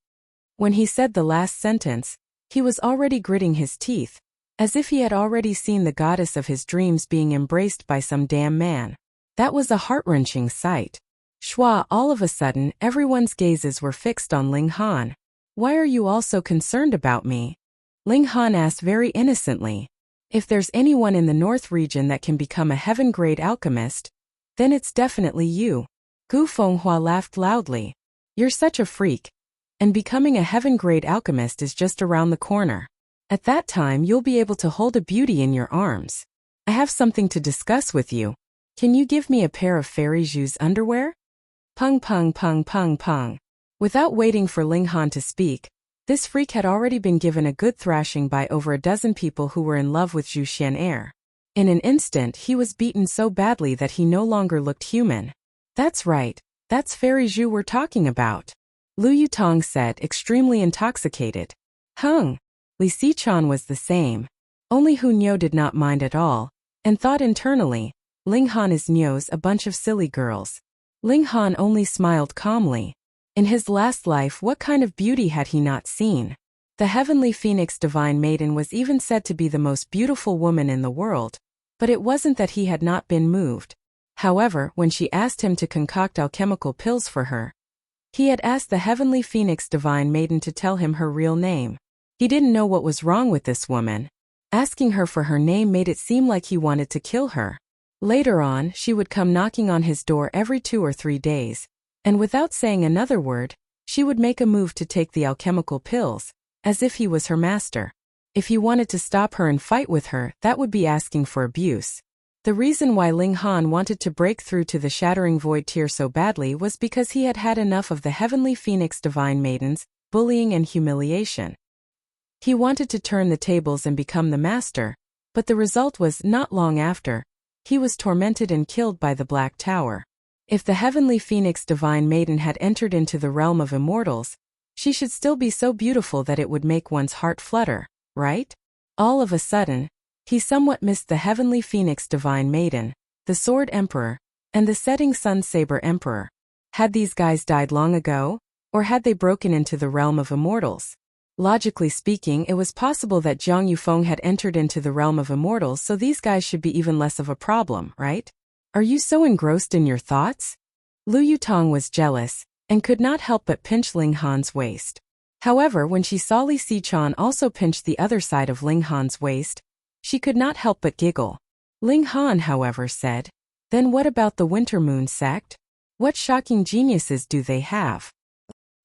When he said the last sentence, he was already gritting his teeth, as if he had already seen the goddess of his dreams being embraced by some damn man. That was a heart-wrenching sight. Shua, all of a sudden, everyone's gazes were fixed on Ling Han. Why are you all so concerned about me? Ling Han asked very innocently. If there's anyone in the north region that can become a heaven-grade alchemist, then it's definitely you. Gu Fenghua laughed loudly. You're such a freak. And becoming a heaven-grade alchemist is just around the corner. At that time you'll be able to hold a beauty in your arms. I have something to discuss with you. Can you give me a pair of Fairy Zhu's underwear? Pung pung pung pung pung. Without waiting for Ling Han to speak, this freak had already been given a good thrashing by over a dozen people who were in love with Zhu Xian'er. In an instant he was beaten so badly that he no longer looked human. That's right, that's Fairy Zhu we're talking about, Lu Yutong said, extremely intoxicated. Li Xichen was the same. Only Hu Niu did not mind at all, and thought internally, Ling Han is Niu's a bunch of silly girls. Ling Han only smiled calmly. In his last life what kind of beauty had he not seen? The heavenly phoenix divine maiden was even said to be the most beautiful woman in the world, but it wasn't that he had not been moved. However, when she asked him to concoct alchemical pills for her, he had asked the heavenly phoenix divine maiden to tell him her real name. He didn't know what was wrong with this woman. Asking her for her name made it seem like he wanted to kill her. Later on, she would come knocking on his door every 2 or 3 days, and without saying another word, she would make a move to take the alchemical pills, as if he was her master. If he wanted to stop her and fight with her, that would be asking for abuse. The reason why Ling Han wanted to break through to the shattering void tier so badly was because he had had enough of the heavenly phoenix divine maidens, bullying and humiliation. He wanted to turn the tables and become the master, but the result was, not long after, he was tormented and killed by the Black Tower. If the heavenly phoenix divine maiden had entered into the realm of immortals, she should still be so beautiful that it would make one's heart flutter, right? All of a sudden, he somewhat missed the heavenly phoenix divine maiden, the sword emperor, and the setting sun saber emperor. Had these guys died long ago, or had they broken into the realm of immortals? Logically speaking, it was possible that Jiang Yufeng had entered into the realm of immortals, so these guys should be even less of a problem, right? Are you so engrossed in your thoughts? Lu Yutong was jealous, and could not help but pinch Ling Han's waist. However, when she saw Li Xichen also pinch the other side of Ling Han's waist, she could not help but giggle. Ling Han, however, said, "Then what about the Winter Moon sect? What shocking geniuses do they have?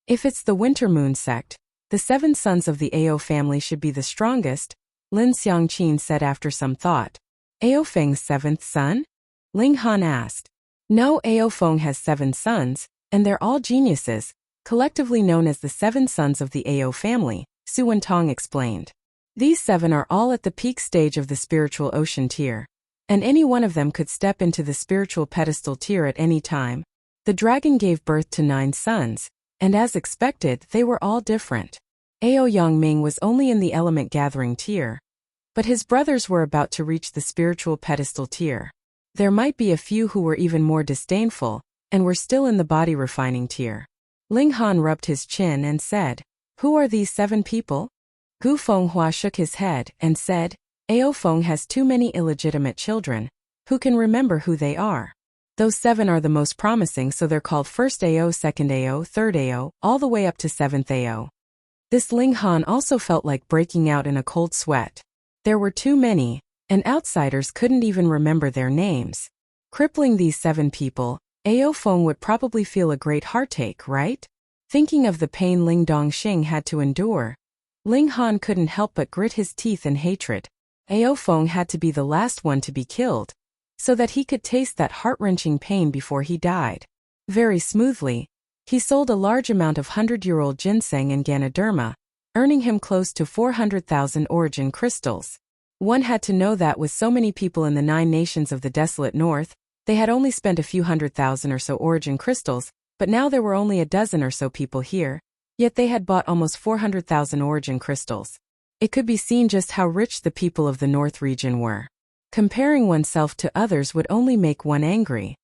If it's the Winter Moon sect, the 7 sons of the Ao family should be the strongest," Lin Xiangqin said after some thought. Ao Feng's 7th son? Ling Han asked. No, Ao Feng has 7 sons, and they're all geniuses, collectively known as the 7 sons of the Ao family, Su Wentong explained. These 7 are all at the peak stage of the spiritual ocean tier, and any one of them could step into the spiritual pedestal tier at any time. The dragon gave birth to 9 sons, and as expected, they were all different. Ao Yangming was only in the element gathering tier, but his brothers were about to reach the spiritual pedestal tier. There might be a few who were even more disdainful, and were still in the body refining tier. Ling Han rubbed his chin and said, "Who are these 7 people?" Gu Fenghua shook his head and said, "Ao Feng has too many illegitimate children. Who can remember who they are? Those 7 are the most promising, so they're called first Ao, second Ao, third Ao, all the way up to 7th Ao." This Ling Han also felt like breaking out in a cold sweat. There were too many, and outsiders couldn't even remember their names. Crippling these 7 people, Ao Feng would probably feel a great heartache, right? Thinking of the pain Ling Dongxing had to endure, Ling Han couldn't help but grit his teeth in hatred. Ao Feng had to be the last one to be killed, so that he could taste that heart-wrenching pain before he died. Very smoothly, he sold a large amount of 100-year-old ginseng and Ganoderma, earning him close to 400,000 origin crystals. One had to know that with so many people in the 9 nations of the desolate north, they had only spent a few 100,000 or so origin crystals, but now there were only a dozen or so people here, yet they had bought almost 400,000 origin crystals. It could be seen just how rich the people of the North region were. Comparing oneself to others would only make one angry.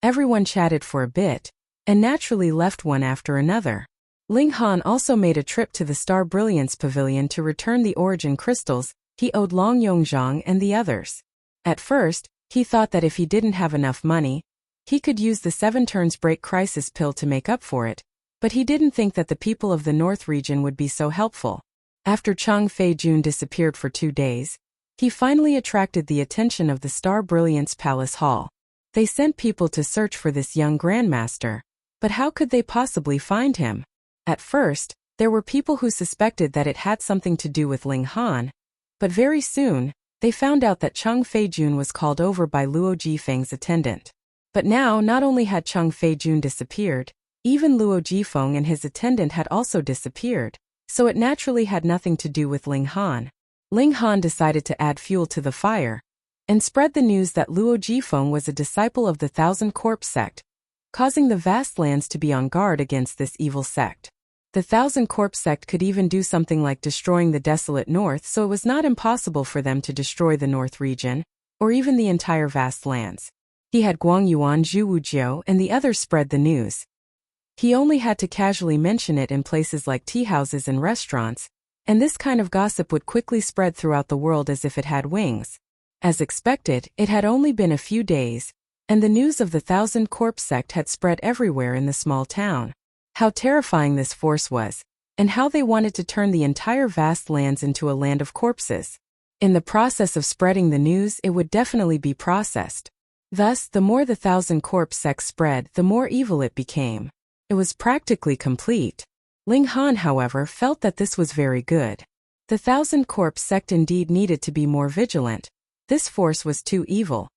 Everyone chatted for a bit, and naturally left one after another. Ling Han also made a trip to the Star Brilliance Pavilion to return the origin crystals he owed Long Yongzhang and the others. At first, he thought that if he didn't have enough money, he could use the 7 turns break crisis pill to make up for it, but he didn't think that the people of the North region would be so helpful. After Chang Fei-jun disappeared for 2 days, he finally attracted the attention of the Star Brilliance Palace Hall. They sent people to search for this young grandmaster, but how could they possibly find him? At first, there were people who suspected that it had something to do with Ling Han, but very soon, they found out that Chang Fei-jun was called over by Luo Jifeng's attendant. But now, not only had Cheng Feijun disappeared, even Luo Jifeng and his attendant had also disappeared, so it naturally had nothing to do with Ling Han. Ling Han decided to add fuel to the fire and spread the news that Luo Jifeng was a disciple of the Thousand Corpse sect, causing the vast lands to be on guard against this evil sect. The Thousand Corpse sect could even do something like destroying the desolate north, so it was not impossible for them to destroy the north region, or even the entire vast lands. He had Guang Yuan, Zhu Wujiao, and the others spread the news. He only had to casually mention it in places like tea houses and restaurants, and this kind of gossip would quickly spread throughout the world as if it had wings. As expected, it had only been a few days, and the news of the Thousand Corpse sect had spread everywhere in the small town. How terrifying this force was, and how they wanted to turn the entire vast lands into a land of corpses. In the process of spreading the news, it would definitely be processed. Thus, the more the Thousand Corpse sect spread, the more evil it became. It was practically complete. Ling Han, however, felt that this was very good. The Thousand Corpse sect indeed needed to be more vigilant. This force was too evil.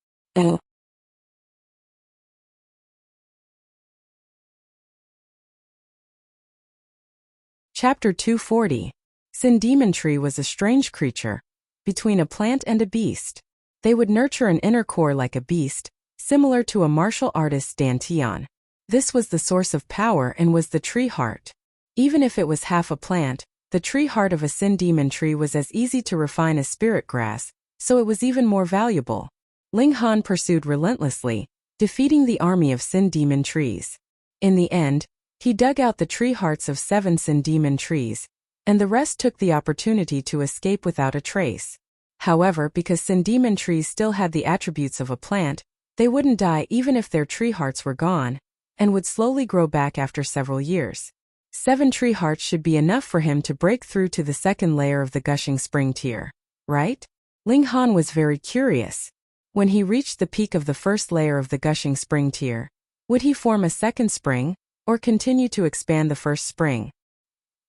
Chapter 240. Sin Demon Tree was a strange creature, between a plant and a beast. They would nurture an inner core like a beast, similar to a martial artist's dantian. This was the source of power and was the tree heart. Even if it was half a plant, the tree heart of a Sin Demon Tree was as easy to refine as spirit grass, so it was even more valuable. Ling Han pursued relentlessly, defeating the army of Sin Demon Trees. In the end, he dug out the tree hearts of 7 Sin Demon Trees, and the rest took the opportunity to escape without a trace. However, because Sin Demon Trees still had the attributes of a plant, they wouldn't die even if their tree hearts were gone, and would slowly grow back after several years. 7 tree hearts should be enough for him to break through to the second layer of the Gushing Spring tier, right? Ling Han was very curious. When he reached the peak of the first layer of the Gushing Spring tier, would he form a second spring, or continue to expand the first spring?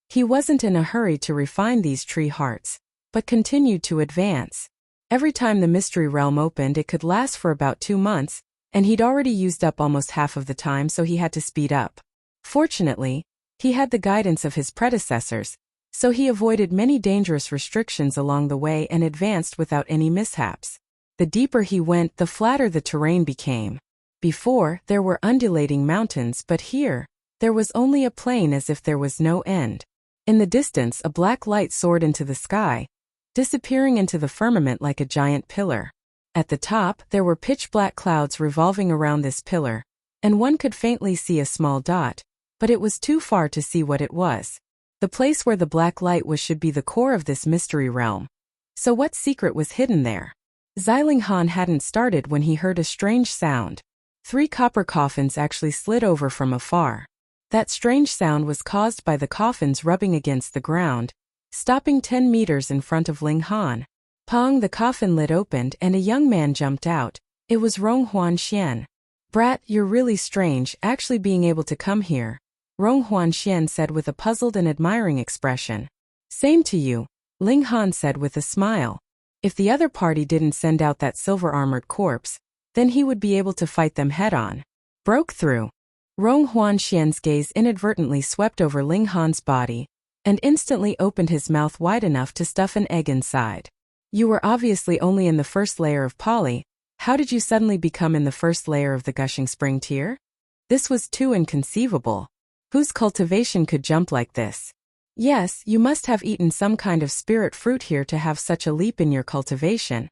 He wasn't in a hurry to refine these tree hearts, but continued to advance. Every time the mystery realm opened, it could last for about 2 months, and he'd already used up almost half of the time, so he had to speed up. Fortunately, he had the guidance of his predecessors, so he avoided many dangerous restrictions along the way and advanced without any mishaps. The deeper he went, the flatter the terrain became. Before, there were undulating mountains, but here, there was only a plain as if there was no end. In the distance, a black light soared into the sky, disappearing into the firmament like a giant pillar. At the top, there were pitch-black clouds revolving around this pillar, and one could faintly see a small dot, but it was too far to see what it was. The place where the black light was should be the core of this mystery realm. So what secret was hidden there? Ling Han hadn't started when he heard a strange sound. 3 copper coffins actually slid over from afar. That strange sound was caused by the coffins rubbing against the ground, stopping 10 meters in front of Ling Han. Pong, the coffin lid opened and a young man jumped out. It was Rong Huanxian. "Brat, you're really strange, actually being able to come here," Rong Huanxian said with a puzzled and admiring expression. "Same to you," Ling Han said with a smile. If the other party didn't send out that silver-armored corpse, then he would be able to fight them head-on. Broke through. Rong Huanxian's gaze inadvertently swept over Ling Han's body, and instantly opened his mouth wide enough to stuff an egg inside. "You were obviously only in the first layer of Poly. How did you suddenly become in the first layer of the Gushing Spring tier?" This was too inconceivable. Whose cultivation could jump like this? Yes, you must have eaten some kind of spirit fruit here to have such a leap in your cultivation.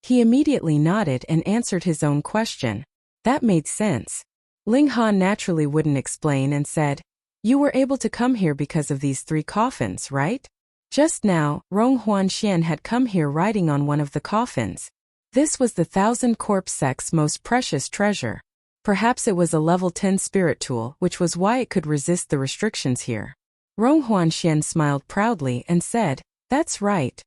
He immediately nodded and answered his own question. That made sense. Ling Han naturally wouldn't explain and said, "You were able to come here because of these 3 coffins, right?" Just now, Rong Huanxian had come here riding on one of the coffins. This was the Thousand Corpse sect's most precious treasure. Perhaps it was a level 10 spirit tool, which was why it could resist the restrictions here. Rong Huanxian smiled proudly and said, "That's right."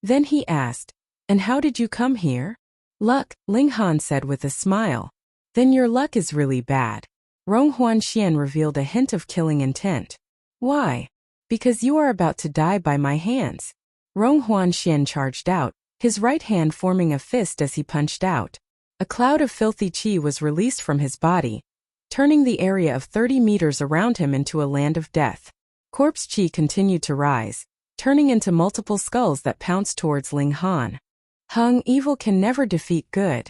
Then he asked, "And how did you come here?" "Luck," Ling Han said with a smile. "Then your luck is really bad." Rong Huanxian revealed a hint of killing intent. "Why?" "Because you are about to die by my hands." Rong Huanxian charged out, his right hand forming a fist as he punched out. A cloud of filthy qi was released from his body, turning the area of 30 meters around him into a land of death. Corpse qi continued to rise, turning into multiple skulls that pounced towards Ling Han. Hung, evil can never defeat good.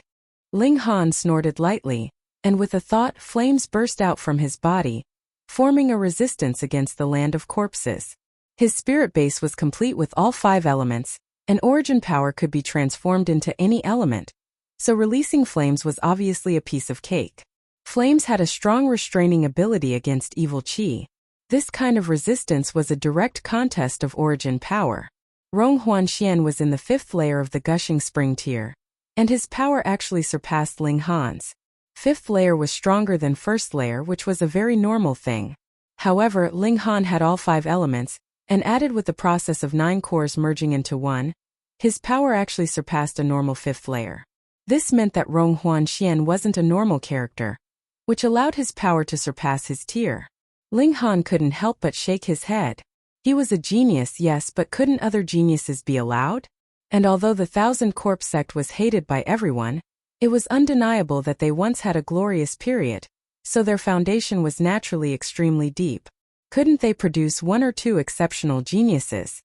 Ling Han snorted lightly, and with a thought, flames burst out from his body, forming a resistance against the land of corpses. His spirit base was complete with all 5 elements, and origin power could be transformed into any element, so releasing flames was obviously a piece of cake. Flames had a strong restraining ability against evil qi. This kind of resistance was a direct contest of origin power. Rong Huanxian was in the 5th layer of the gushing spring tier, and his power actually surpassed Ling Han's. 5th layer was stronger than 1st layer, which was a very normal thing. However, Ling Han had all 5 elements, and added with the process of 9 cores merging into one, his power actually surpassed a normal 5th layer. This meant that Rong Huanxian wasn't a normal character, which allowed his power to surpass his tier. Ling Han couldn't help but shake his head. He was a genius, yes, but couldn't other geniuses be allowed? And although the Thousand Corpse sect was hated by everyone, it was undeniable that they once had a glorious period, so their foundation was naturally extremely deep. Couldn't they produce 1 or 2 exceptional geniuses?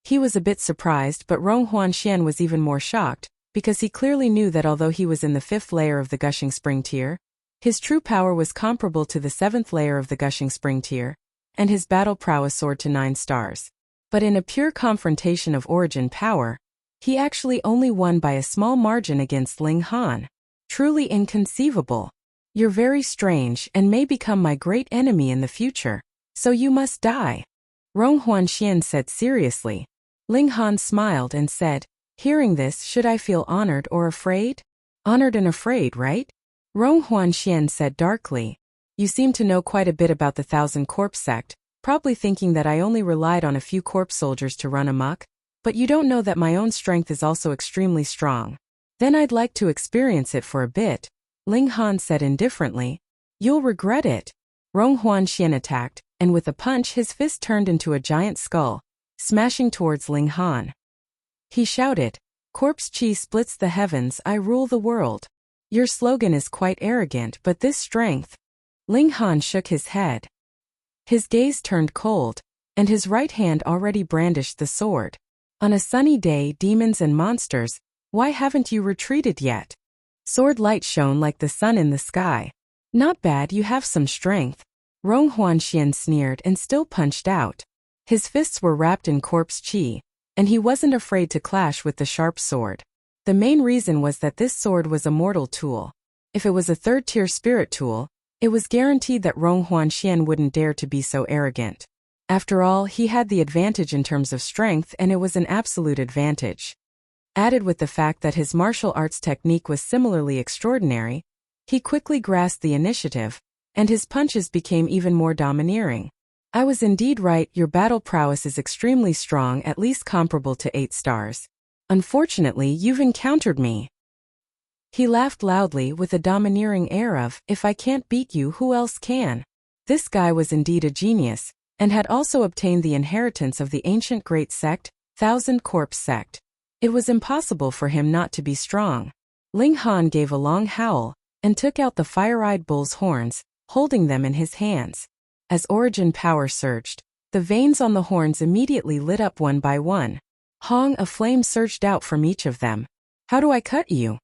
He was a bit surprised, but Rong Huanxian was even more shocked, because he clearly knew that although he was in the 5th layer of the gushing spring tier, his true power was comparable to the 7th layer of the gushing spring tier, and his battle prowess soared to 9 stars. But in a pure confrontation of origin power, he actually only won by a small margin against Ling Han. Truly inconceivable. You're very strange and may become my great enemy in the future, so you must die. Rong Huanxian said seriously. Ling Han smiled and said, hearing this, should I feel honored or afraid? Honored and afraid, right? Rong Huanxian said darkly. You seem to know quite a bit about the Thousand Corpse sect, probably thinking that I only relied on a few corpse soldiers to run amok, but you don't know that my own strength is also extremely strong. Then I'd like to experience it for a bit, Ling Han said indifferently. You'll regret it. Rong Huanxian attacked, and with a punch his fist turned into a giant skull, smashing towards Ling Han. He shouted, Corpse Chi splits the heavens, I rule the world. Your slogan is quite arrogant, but this strength. Ling Han shook his head. His gaze turned cold, and his right hand already brandished the sword. On a sunny day, demons and monsters, why haven't you retreated yet? Sword light shone like the sun in the sky. Not bad, you have some strength. Rong Huanxian sneered and still punched out. His fists were wrapped in corpse qi, and he wasn't afraid to clash with the sharp sword. The main reason was that this sword was a mortal tool. If it was a 3rd-tier spirit tool, it was guaranteed that Rong Huanxian wouldn't dare to be so arrogant. After all, he had the advantage in terms of strength, and it was an absolute advantage. Added with the fact that his martial arts technique was similarly extraordinary, he quickly grasped the initiative, and his punches became even more domineering. I was indeed right, your battle prowess is extremely strong, at least comparable to 8 stars. Unfortunately, you've encountered me. He laughed loudly with a domineering air of, if I can't beat you, who else can? This guy was indeed a genius, and had also obtained the inheritance of the ancient great sect, Thousand Corpse sect. It was impossible for him not to be strong. Ling Han gave a long howl, and took out the fire-eyed bull's horns, holding them in his hands. As origin power surged, the veins on the horns immediately lit up one by one. Hong, a flame surged out from each of them. How do I cut you?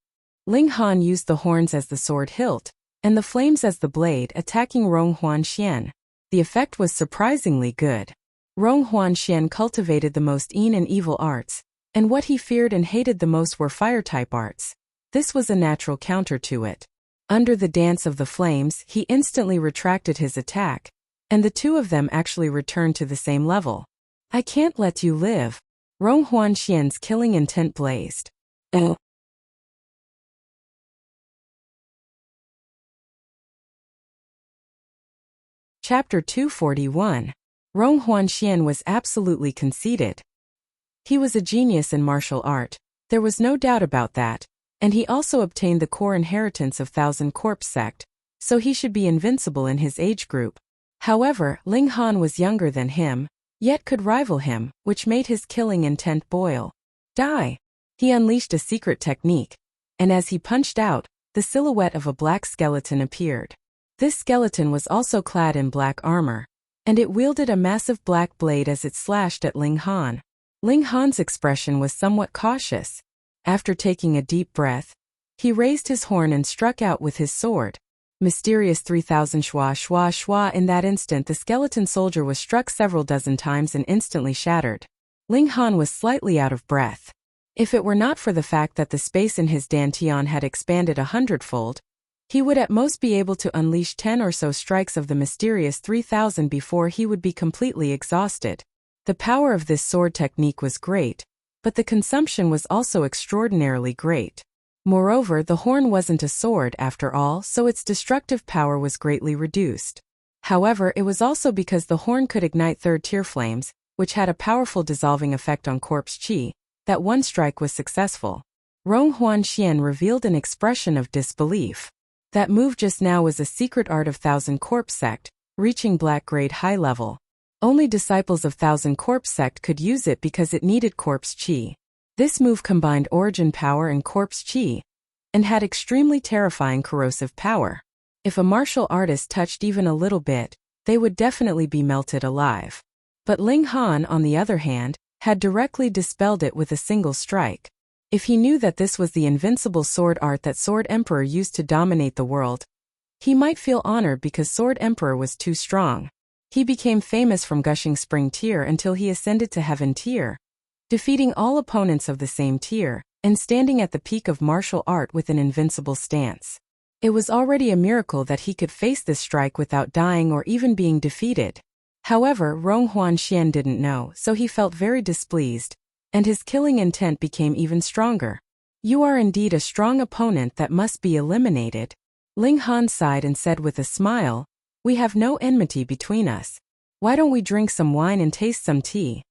Ling Han used the horns as the sword hilt, and the flames as the blade, attacking Rong Huanxian. The effect was surprisingly good. Rong Huanxian cultivated the most and evil arts, and what he feared and hated the most were fire-type arts. This was a natural counter to it. Under the dance of the flames, he instantly retracted his attack, and the two of them actually returned to the same level. I can't let you live. Rong Huanxian's killing intent blazed. Chapter 241. Rong Huanxian was absolutely conceited. He was a genius in martial art, there was no doubt about that, and he also obtained the core inheritance of Thousand Corpse sect, so he should be invincible in his age group. However, Ling Han was younger than him, yet could rival him, which made his killing intent boil. Die! He unleashed a secret technique, and as he punched out, the silhouette of a black skeleton appeared. This skeleton was also clad in black armor, and it wielded a massive black blade as it slashed at Ling Han. Ling Han's expression was somewhat cautious. After taking a deep breath, he raised his horn and struck out with his sword. Mysterious 3000 shwa shwa shwa. In that instant the skeleton soldier was struck several dozen times and instantly shattered. Ling Han was slightly out of breath. If it were not for the fact that the space in his dantian had expanded 100-fold, he would at most be able to unleash 10 or so strikes of the mysterious 3000 before he would be completely exhausted. The power of this sword technique was great, but the consumption was also extraordinarily great. Moreover, the horn wasn't a sword after all, so its destructive power was greatly reduced. However, it was also because the horn could ignite third-tier flames, which had a powerful dissolving effect on corpse chi, that one strike was successful. Rong Huanxian revealed an expression of disbelief. That move just now was a secret art of Thousand Corpse Sect, reaching black grade high level. Only disciples of Thousand Corpse Sect could use it because it needed corpse chi. This move combined origin power and corpse chi, and had extremely terrifying corrosive power. If a martial artist touched even a little bit, they would definitely be melted alive. But Ling Han, on the other hand, had directly dispelled it with a single strike. If he knew that this was the invincible sword art that Sword Emperor used to dominate the world, he might feel honored because Sword Emperor was too strong. He became famous from Gushing Spring tier until he ascended to Heaven tier, defeating all opponents of the same tier, and standing at the peak of martial art with an invincible stance. It was already a miracle that he could face this strike without dying or even being defeated. However, Rong Huanxian didn't know, so he felt very displeased, and his killing intent became even stronger. You are indeed a strong opponent that must be eliminated. Ling Han sighed and said with a smile, we have no enmity between us. Why don't we drink some wine and taste some tea?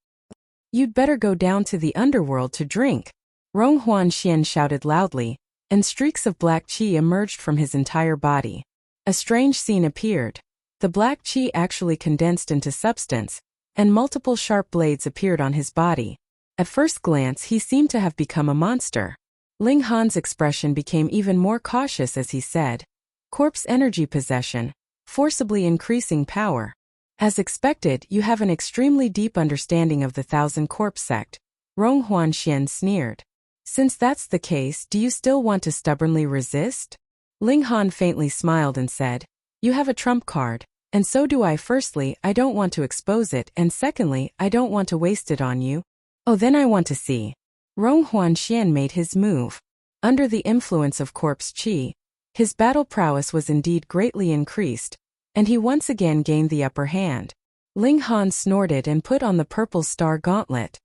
You'd better go down to the underworld to drink. Rong Huanxian shouted loudly, and streaks of black qi emerged from his entire body. A strange scene appeared. The black qi actually condensed into substance, and multiple sharp blades appeared on his body. At first glance he seemed to have become a monster. Ling Han's expression became even more cautious as he said, corpse energy possession, forcibly increasing power. As expected, you have an extremely deep understanding of the Thousand Corpse Sect. Rong Huanxian sneered. Since that's the case, do you still want to stubbornly resist? Ling Han faintly smiled and said, you have a trump card, and so do I. Firstly, I don't want to expose it, and secondly, I don't want to waste it on you. Oh, then I want to see. Rong Huanxian made his move. Under the influence of corpse chi, his battle prowess was indeed greatly increased, and he once again gained the upper hand. Ling Han snorted and put on the purple star gauntlet.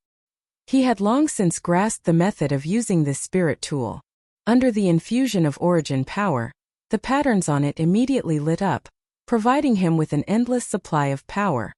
He had long since grasped the method of using this spirit tool. Under the infusion of origin power, the patterns on it immediately lit up, providing him with an endless supply of power.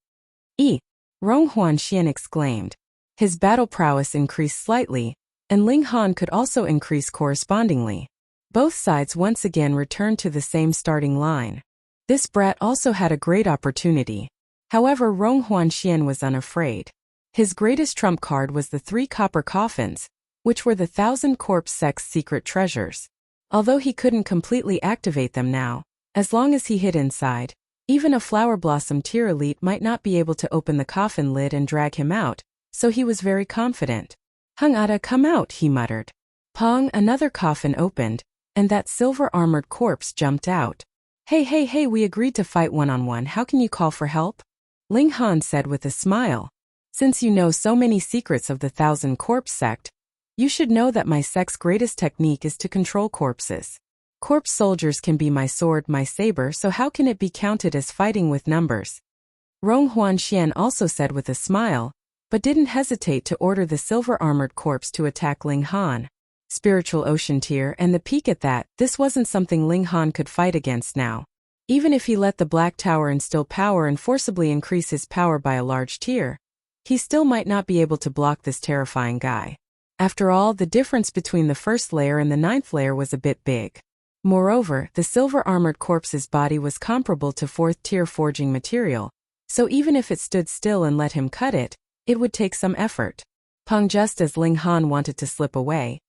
Rong Huanxian exclaimed. His battle prowess increased slightly, and Ling Han could also increase correspondingly. Both sides once again returned to the same starting line. This brat also had a great opportunity. However, Rong Huanxian was unafraid. His greatest trump card was the 3 copper coffins, which were the Thousand Corpse Sect's secret treasures. Although he couldn't completely activate them now, as long as he hid inside, even a Flower Blossom tier elite might not be able to open the coffin lid and drag him out, so he was very confident. Hung Ada, come out, he muttered. Pong, another coffin opened, and that silver-armored corpse jumped out. Hey, we agreed to fight one-on-one, how can you call for help? Ling Han said with a smile. Since you know so many secrets of the Thousand Corpse Sect, you should know that my sect's greatest technique is to control corpses. Corpse soldiers can be my sword, my saber, so how can it be counted as fighting with numbers? Rong Huanxian also said with a smile, but didn't hesitate to order the silver-armored corpse to attack Ling Han. Spiritual Ocean tier, and the peak at that, this wasn't something Ling Han could fight against now. Even if he let the Black Tower instill power and forcibly increase his power by a large tier, he still might not be able to block this terrifying guy. After all, the difference between the first layer and the 9th layer was a bit big. Moreover, the silver-armored corpse's body was comparable to 4th-tier forging material, so even if it stood still and let him cut it, it would take some effort. Peng, just as Ling Han wanted to slip away,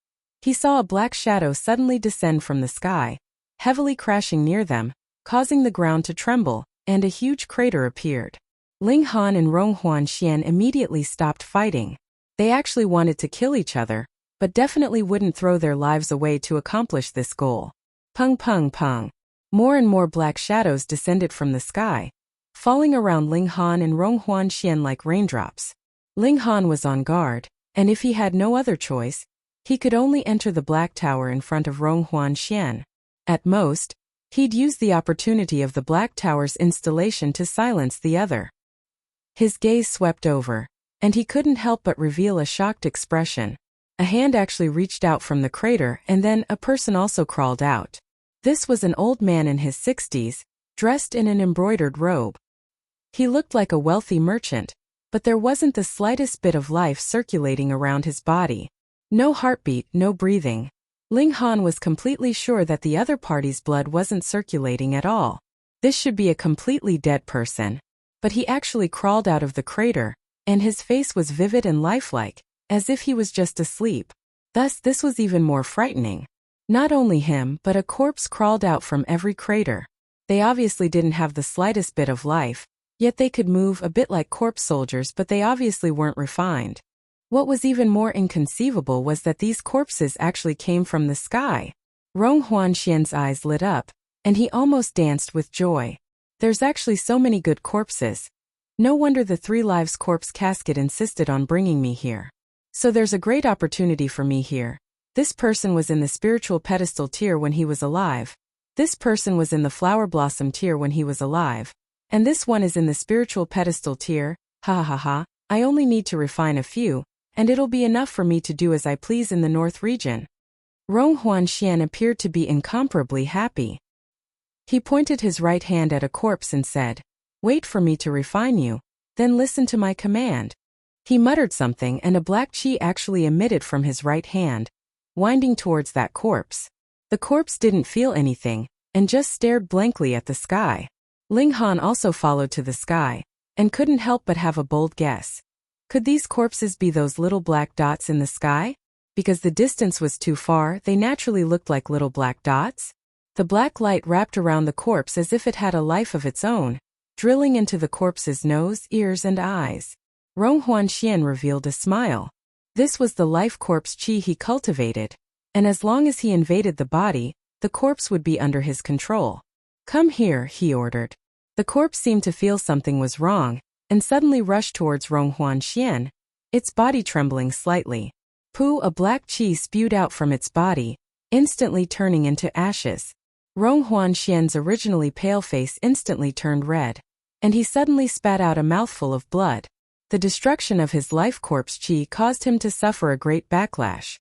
he saw a black shadow suddenly descend from the sky, heavily crashing near them, causing the ground to tremble, and a huge crater appeared. Ling Han and Rong Huanxian immediately stopped fighting. They actually wanted to kill each other, but definitely wouldn't throw their lives away to accomplish this goal. Pung pung pung. More and more black shadows descended from the sky, falling around Ling Han and Rong Huanxian like raindrops. Ling Han was on guard, and if he had no other choice, he could only enter the black tower in front of Rong Huanxian. At most, he'd use the opportunity of the black tower's installation to silence the other. His gaze swept over, and he couldn't help but reveal a shocked expression. A hand actually reached out from the crater, and then a person also crawled out. This was an old man in his 60s, dressed in an embroidered robe. He looked like a wealthy merchant, but there wasn't the slightest bit of life circulating around his body. No heartbeat, no breathing. Ling Han was completely sure that the other party's blood wasn't circulating at all. This should be a completely dead person. But he actually crawled out of the crater, and his face was vivid and lifelike, as if he was just asleep. Thus, this was even more frightening. Not only him, but a corpse crawled out from every crater. They obviously didn't have the slightest bit of life, yet they could move a bit like corpse soldiers, but they obviously weren't refined. What was even more inconceivable was that these corpses actually came from the sky. Rong Huanxian's eyes lit up, and he almost danced with joy. There's actually so many good corpses. No wonder the Three Lives corpse casket insisted on bringing me here. So there's a great opportunity for me here. This person was in the spiritual pedestal tier when he was alive. This person was in the flower blossom tier when he was alive. And this one is in the spiritual pedestal tier. Ha ha ha ha. I only need to refine a few, and it'll be enough for me to do as I please in the North region. Rong Huanxian appeared to be incomparably happy. He pointed his right hand at a corpse and said, "Wait for me to refine you, then listen to my command." He muttered something and a black chi actually emitted from his right hand, winding towards that corpse. The corpse didn't feel anything, and just stared blankly at the sky. Ling Han also followed to the sky, and couldn't help but have a bold guess. Could these corpses be those little black dots in the sky? Because the distance was too far, they naturally looked like little black dots. The black light wrapped around the corpse as if it had a life of its own, drilling into the corpse's nose, ears, and eyes. Rong Huanxian revealed a smile. This was the life corpse chi he cultivated, and as long as he invaded the body, the corpse would be under his control. "Come here," he ordered. The corpse seemed to feel something was wrong, and suddenly rushed towards Rong Huanxian, its body trembling slightly. Pooh, a black chi spewed out from its body, instantly turning into ashes. Rong Huanxian's originally pale face instantly turned red, and he suddenly spat out a mouthful of blood. The destruction of his life corpse chi caused him to suffer a great backlash.